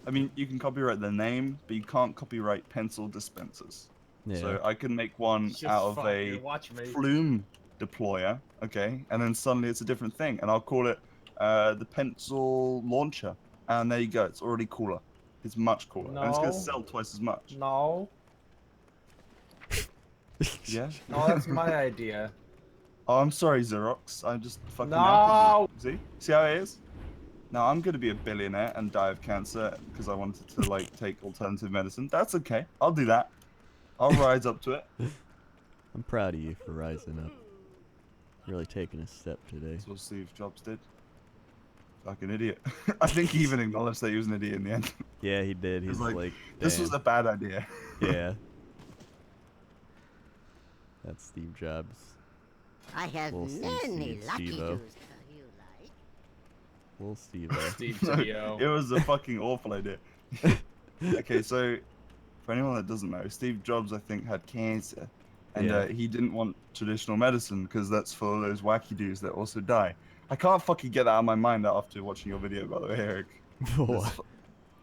I mean, you can copyright the name, but you can't copyright pencil dispensers. Yeah. So I can make one out of a flume deployer, okay, and then suddenly it's a different thing, and I'll call it the pencil launcher, and there you go. It's already cooler. It's much cooler, and it's gonna sell twice as much. No. Yeah. No, that's my idea. Oh, I'm sorry, Xerox. I just fucking. No. See how it is? Now I'm gonna be a billionaire and die of cancer because I wanted to like take alternative medicine. That's okay. I'll do that. I'll rise up to it. I'm proud of you for rising up. Really taking a step today. That's what Steve Jobs did. Fucking idiot. I think he even acknowledged that he was an idiot in the end. Yeah, he did. He's like, this was a bad idea. Yeah. That's Steve Jobs. I have many lucky dues for you, like. Little Steve. Steve Tio. It was a fucking awful idea. Okay, so for anyone that doesn't know, Steve Jobs, I think, had cancer. And he didn't want traditional medicine because that's for those wacky dudes that also die. I can't fucking get that out of my mind after watching your video, by the way, Eric. What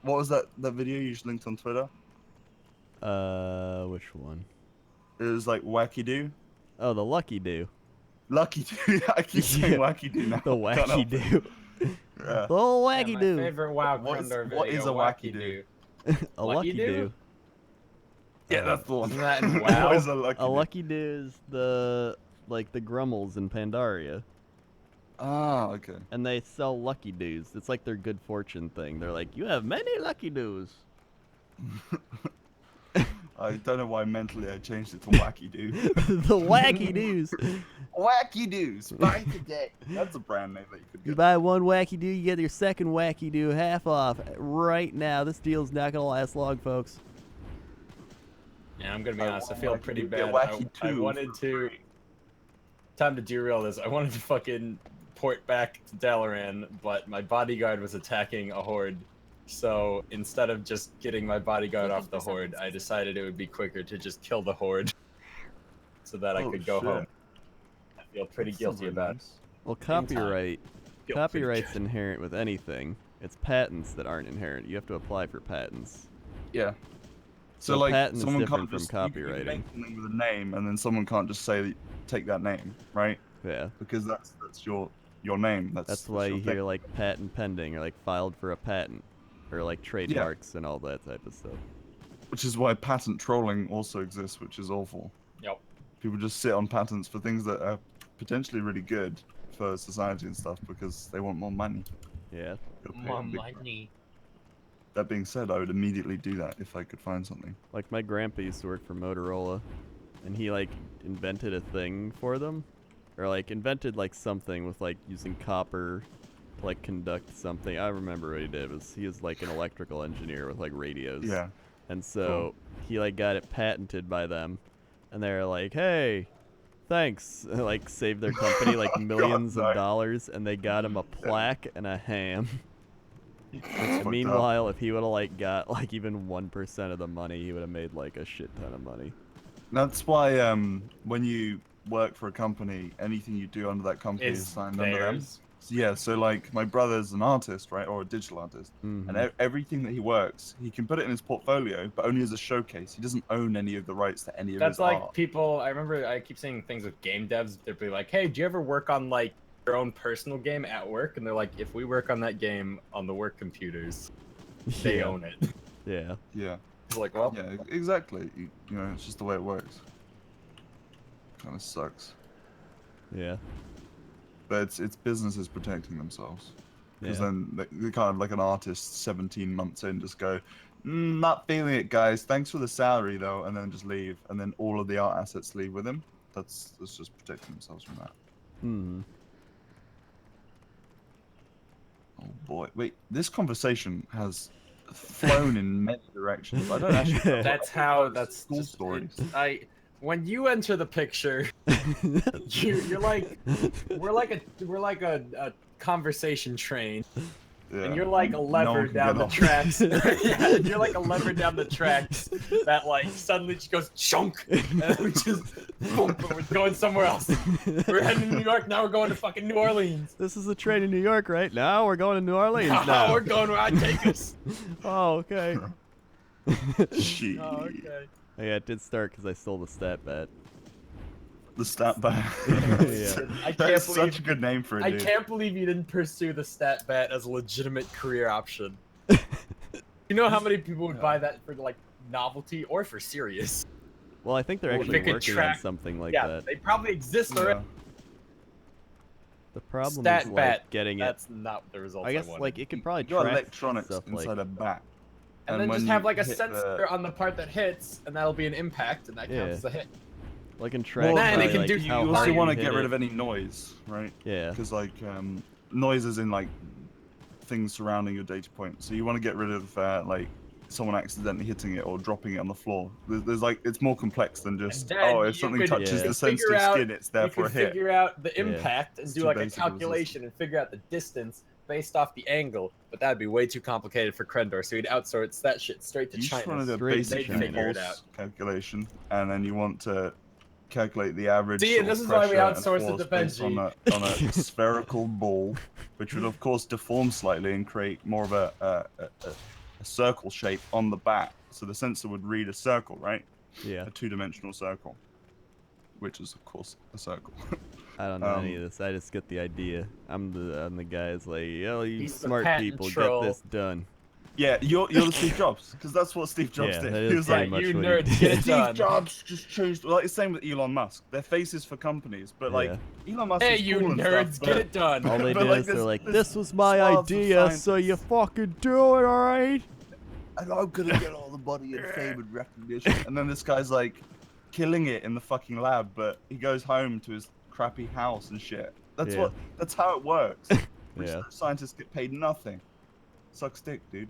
was that video you just linked on Twitter? Which one? It was like Wacky Do. Oh, the Lucky Do. Lucky Do. I keep saying Wacky Do now. The Wacky Do. Yeah. The old Wacky Do. My favorite WoW Condor video. What is a Wacky Do? A Lucky Do. Yeah, that's the one. Isn't that in WoW? What is a Lucky Do? A Lucky Do is the Grummels in Pandaria. Ah, okay. And they sell Lucky Doos. It's like their good fortune thing. They're like, you have many Lucky Doos. I don't know why mentally I changed it to Wacky Do. The Wacky Doos. Wacky Doos. Buy today. That's a brand name that you could get. You buy one Wacky Do, you get your second Wacky Do half off right now. This deal's not going to last long, folks. Yeah, I'm gonna be honest. I feel pretty Get bad. Wacky I 2 wanted for to. free. Time to derail this. I wanted to fucking port back to Dalaran, but my bodyguard was attacking a horde. So instead of just getting my bodyguard off the horde, I decided it would be quicker to just kill the horde, so that I could go home. I feel pretty guilty about it. Well, copyright's inherent with anything. It's patents that aren't inherent. You have to apply for patents. Yeah. So like patent is someone different can't from just you can copywriting. make something with a name, and then someone can't just say take that name, right? Yeah. Because that's your name. That's why your you hear thing. like patent pending or like filed for a patent or like trademarks and all that type of stuff. Which is why patent trolling also exists, which is awful. Yep. People just sit on patents for things that are potentially really good for society and stuff because they want more money. Yeah. More money. That being said, I would immediately do that if I could find something. Like my grandpa used to work for Motorola, and he like invented a thing for them, or like invented like something with like using copper to like conduct something. I remember what he did. He was like an electrical engineer with like radios. Yeah. And so he like got it patented by them, and they're like, hey, thanks. Like saved their company like millions of dollars, and they got him a plaque and a ham. Meanwhile, if he would have like got like even 1% of the money, he would have made like a shit ton of money. That's why when you work for a company, anything you do under that company is signed under them. So, yeah, so like my brother's an artist, right, or a digital artist, and everything that he works, he can put it in his portfolio, but only as a showcase. He doesn't own any of the rights to any of his art. That's like people. I remember I keep seeing things with game devs. They'll be like, "Hey, do you ever work on like your own personal game at work?" And they're like, "If we work on that game on the work computers, they own it." Yeah. Yeah. It's like, well, yeah, exactly. You know, it's just the way it works. Kind of sucks. Yeah. But it's businesses protecting themselves. Because Yeah. then they kind of like an artist 17 months in just go, not feeling it, guys. Thanks for the salary though, and then just leave, and then all of the art assets leave with him. That's just protecting themselves from that. Oh boy, wait. This conversation has flown in many directions. I don't actually know. that's cool just, stories. When you enter the picture, you're like we're like a conversation train, Yeah. and you're like a lever one can down get the off. tracks. Yeah, you're like a lever down the tracks that like suddenly just goes chunk, and we just boom, we're going somewhere else. We're heading to New York, now we're going to fucking New Orleans. This is the train in New York, right? Now we're going to New Orleans now. We're going where I take us. Oh, okay. Shit. Oh, okay. Yeah, it did start because I stole the stat bat. The stat bat. Yeah. I That can't is believe such a good name for it, I dude. can't believe you didn't pursue the stat bat as a legitimate career option. You know how many people would buy that for like novelty or for serious? Well, I think they're Well, actually they could working track- on something like Yeah, that. they probably exist already. The problem Stat is like bat. getting it. That's not the result I guess wanted. like it could probably You got track electronics stuff inside like a bat. and then when just have you like a hit sensor on the part that hits, and that'll be an impact, and that counts Yeah. as a hit. like can track. Well, then it probably, can like, do- You how also hard want to you get hit rid it. of any noise, right? Yeah. Because like noises in like things surrounding your data point. So you want to get rid of like someone accidentally hitting it or dropping it on the floor. There's like it's more complex than just And then oh if you something could- touches you the could sensitive figure out- skin, it's there You for a can hit. figure out the Yeah. impact and It's do too like a basic of a calculation and figure out the distance based off the angle, but that'd be way too complicated for Krendor, so he'd outsource that shit straight to You just China. want to do a Straight to basic China. Figure it impulse calculation, and then you want to calculate the average. See, sort and of this is why we pressure and outsource it force to based Benji. on a spherical ball, which would of course deform slightly and create more of a circle shape on the bat. So the sensor would read a circle, right? Yeah. A two-dimensional circle, which is of course a circle. I don't know any of this. I just get the idea. I'm the guys like, yo, you He's the smart patent people, troll. get this done. Yeah, you're the Steve Jobs, because that's what Steve Jobs Yeah, did. that He is was pretty like, much you what he nerds, did. get it Steve done. Jobs just changed, like the same with Elon Musk. They're faces for companies, but like Elon Musk Hey, is you cool and nerds, stuff, get but- it done. All they But, do like, is they're this- like, this this was my swaths of idea, so you scientists. fucking do it, alright? And I'm gonna get all the money and fame and recognition. And then this guy's like killing it in the fucking lab, but he goes home to his crappy house and shit. That's Yeah. that's how it works. Yeah. Research scientists get paid nothing. Sucks dick, dude.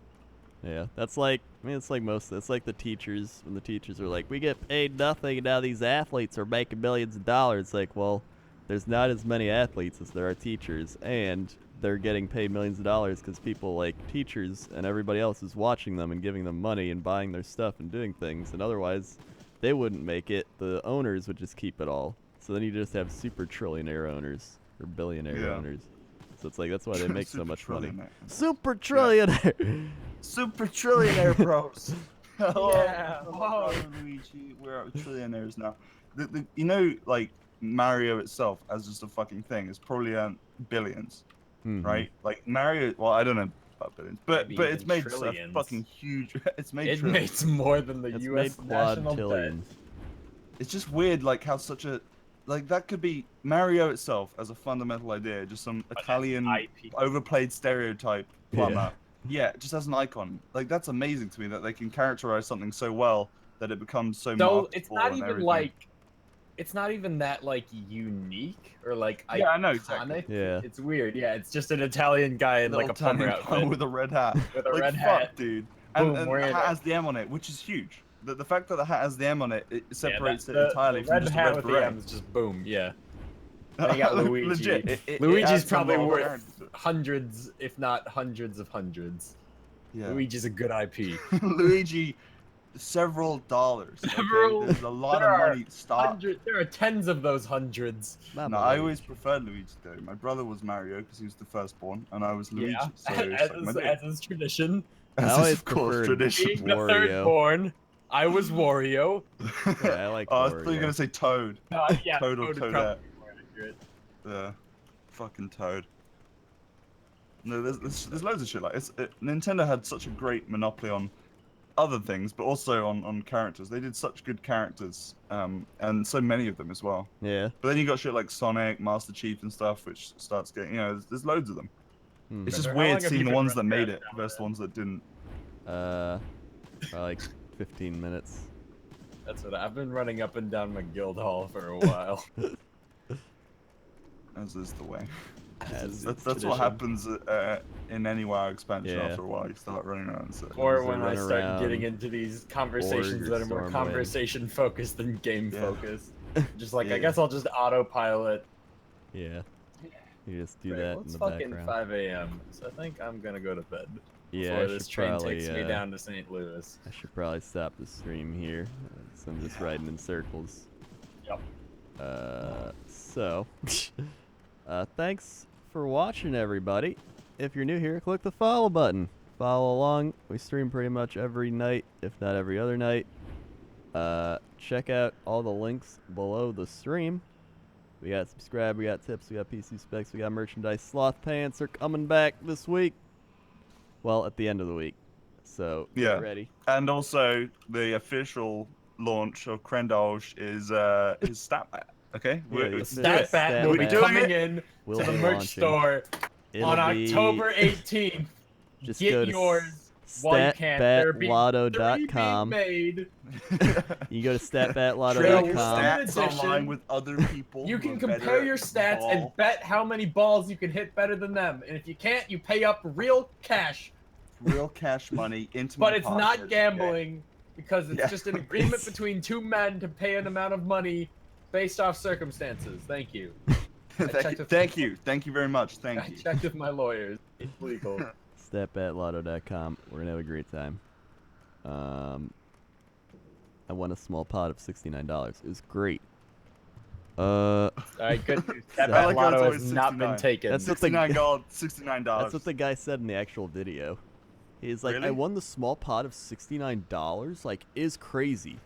Yeah, that's like, I mean, it's like it's like the teachers, when the teachers are like, we get paid nothing, and now these athletes are making millions of dollars. It's like, well, there's not as many athletes as there are teachers, and they're getting paid millions of dollars because people like teachers and everybody else is watching them and giving them money and buying their stuff and doing things, and otherwise, they wouldn't make it. The owners would just keep it all. So then you just have super trillionaire owners, or billionaire owners. So it's like, that's why they make so Super much money. trillionaire. Super trillionaire! Super trillionaire bros. Yeah. Hello, Luigi. We're trillionaires now. You know, like Mario itself as just a fucking thing is probably earned billions, right? Like Mario. Well, I don't know about billions, but Maybe it's even made trillions. a fucking huge. It's made. It trillions. makes more than the It's U.S. made national debt. quadtillions. It's just weird, like how such a. Like that could be Mario itself as a fundamental idea, just some Italian IP. overplayed stereotype plumber. Yeah. Yeah, just as an icon. Like that's amazing to me that they can characterize something so well that it becomes so. So it's marketable not and even everything. like, it's not even that like unique or like Yeah, I know, iconic. exactly. Yeah. It's weird. Yeah, it's just an Italian guy in like a Little plumber Italian plumber outfit. with a red hat. With a like, red fuck, hat. dude. Boom, And we're the in hat it. has the M on it, which is huge. The fact that the hat has the M on it, it separates the, it entirely the from red just a hat red with beret. the M is just boom. Yeah. Then you got Luigi. Legit. It Luigi's adds some probably more worth character. hundreds, if not hundreds of hundreds. Yeah. Luigi's a good IP. Luigi several dollars. Okay? Several- There's a lot there of are money. Stop. There are tens of those hundreds. Not No, my I age. always preferred Luigi though. My brother was Mario because he was the firstborn, and I was Luigi. Yeah, So it's like my dude. as is tradition. I As is, always of course, preferred tradition. Being the Wario. third born, I was Wario. Yeah, I like Oh, I thought you were Wario. gonna say Toad. Yeah, Toad or Toad is Toadette. probably more accurate. Yeah, fucking Toad. No, there's loads of shit like Nintendo had such a great monopoly on other things, but also on characters. They did such good characters, and so many of them as well. Yeah. But then you got shit like Sonic, Master Chief, and stuff, which starts getting, there's loads of them. It's just How weird long have seeing you the been ones that running made that it now, versus the ones that didn't. Probably like 15 minutes. That's what I've been running up and down my guild hall for a while. As is the way. As That's tradition. what happens in any WoW expansion. Yeah. After a while, you start running around. So. Or They when I run start around, getting into these conversations org or that are more Stormwind. conversation focused than game Yeah. focused. Just like, I Yeah. guess I'll just autopilot. Yeah. You just do Great, that well, in it's the fucking background. 5 a.m., so I think I'm gonna go to bed. Yeah, Before I this should train probably, takes me down to St. Louis. I should probably stop the stream here, so I'm just riding in circles. Yep. So, thanks for watching, everybody. If you're new here, click the follow button. Follow along. We stream pretty much every night, if not every other night. Check out all the links below the stream. We got subscribe, we got tips, we got PC specs, we got merchandise. Sloth pants are coming back this week. Well, at the end of the week. So, get ready. And also, the official launch of Krendolge is StatBat. Okay? Yeah, the StatBat will be StatBat coming in will to the be merch launching. store It'll on be- October 18th. Just Get go to yours while you can. There be 3 statbatlotto.com. being made. You go to Trade statbatlotto.com. stats edition. online with other people. You who can are compare better your at stats ball. and bet how many balls you can hit better than them. And if you can't, you pay up real cash. Real cash money into But my it's pocket, not okay? gambling because it's Yeah. just an agreement between 2 men to pay an amount of money based off circumstances. Thank you. Thank you very much. I Thank you. checked with my lawyers. It's legal. Statbatlotto.com. We're gonna have a great time. I won a small pot of $69. It was great. All right, good news. That I like how it's lotto always has not been 69. taken. That's what the- $69. That's what the guy said in the actual video. He's like, I Really? won the small pot of $69. Like, is crazy.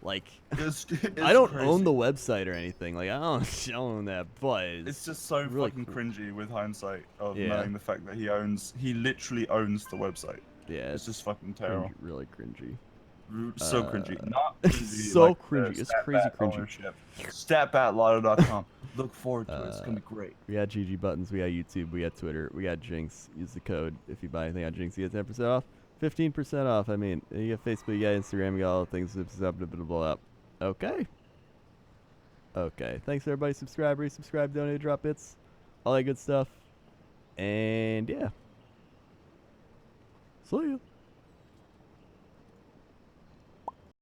Like, It's I don't crazy. own the website or anything. Like, I don't own that, but It's just so really fucking cool. cringy with hindsight of Yeah. knowing the fact that he literally owns the website. Yeah, It's just fucking terrible. really cringy. So cringy. Not cringy. so like the cringy. It's StatBat crazy cringy. ownership. StatBatlotto.com. Look forward to it. It's gonna be great. We got GG buttons, we got YouTube, we got Twitter, we got Jinx. Use the code if you buy anything on Jinx, you get 10% off. 15% off. I mean, you got Facebook, you got Instagram, you got all the things. Blah, blah, blah, blah. Okay. Okay. Thanks everybody. Subscribe, resubscribe, donate, drop bits, all that good stuff. And yeah. See ya.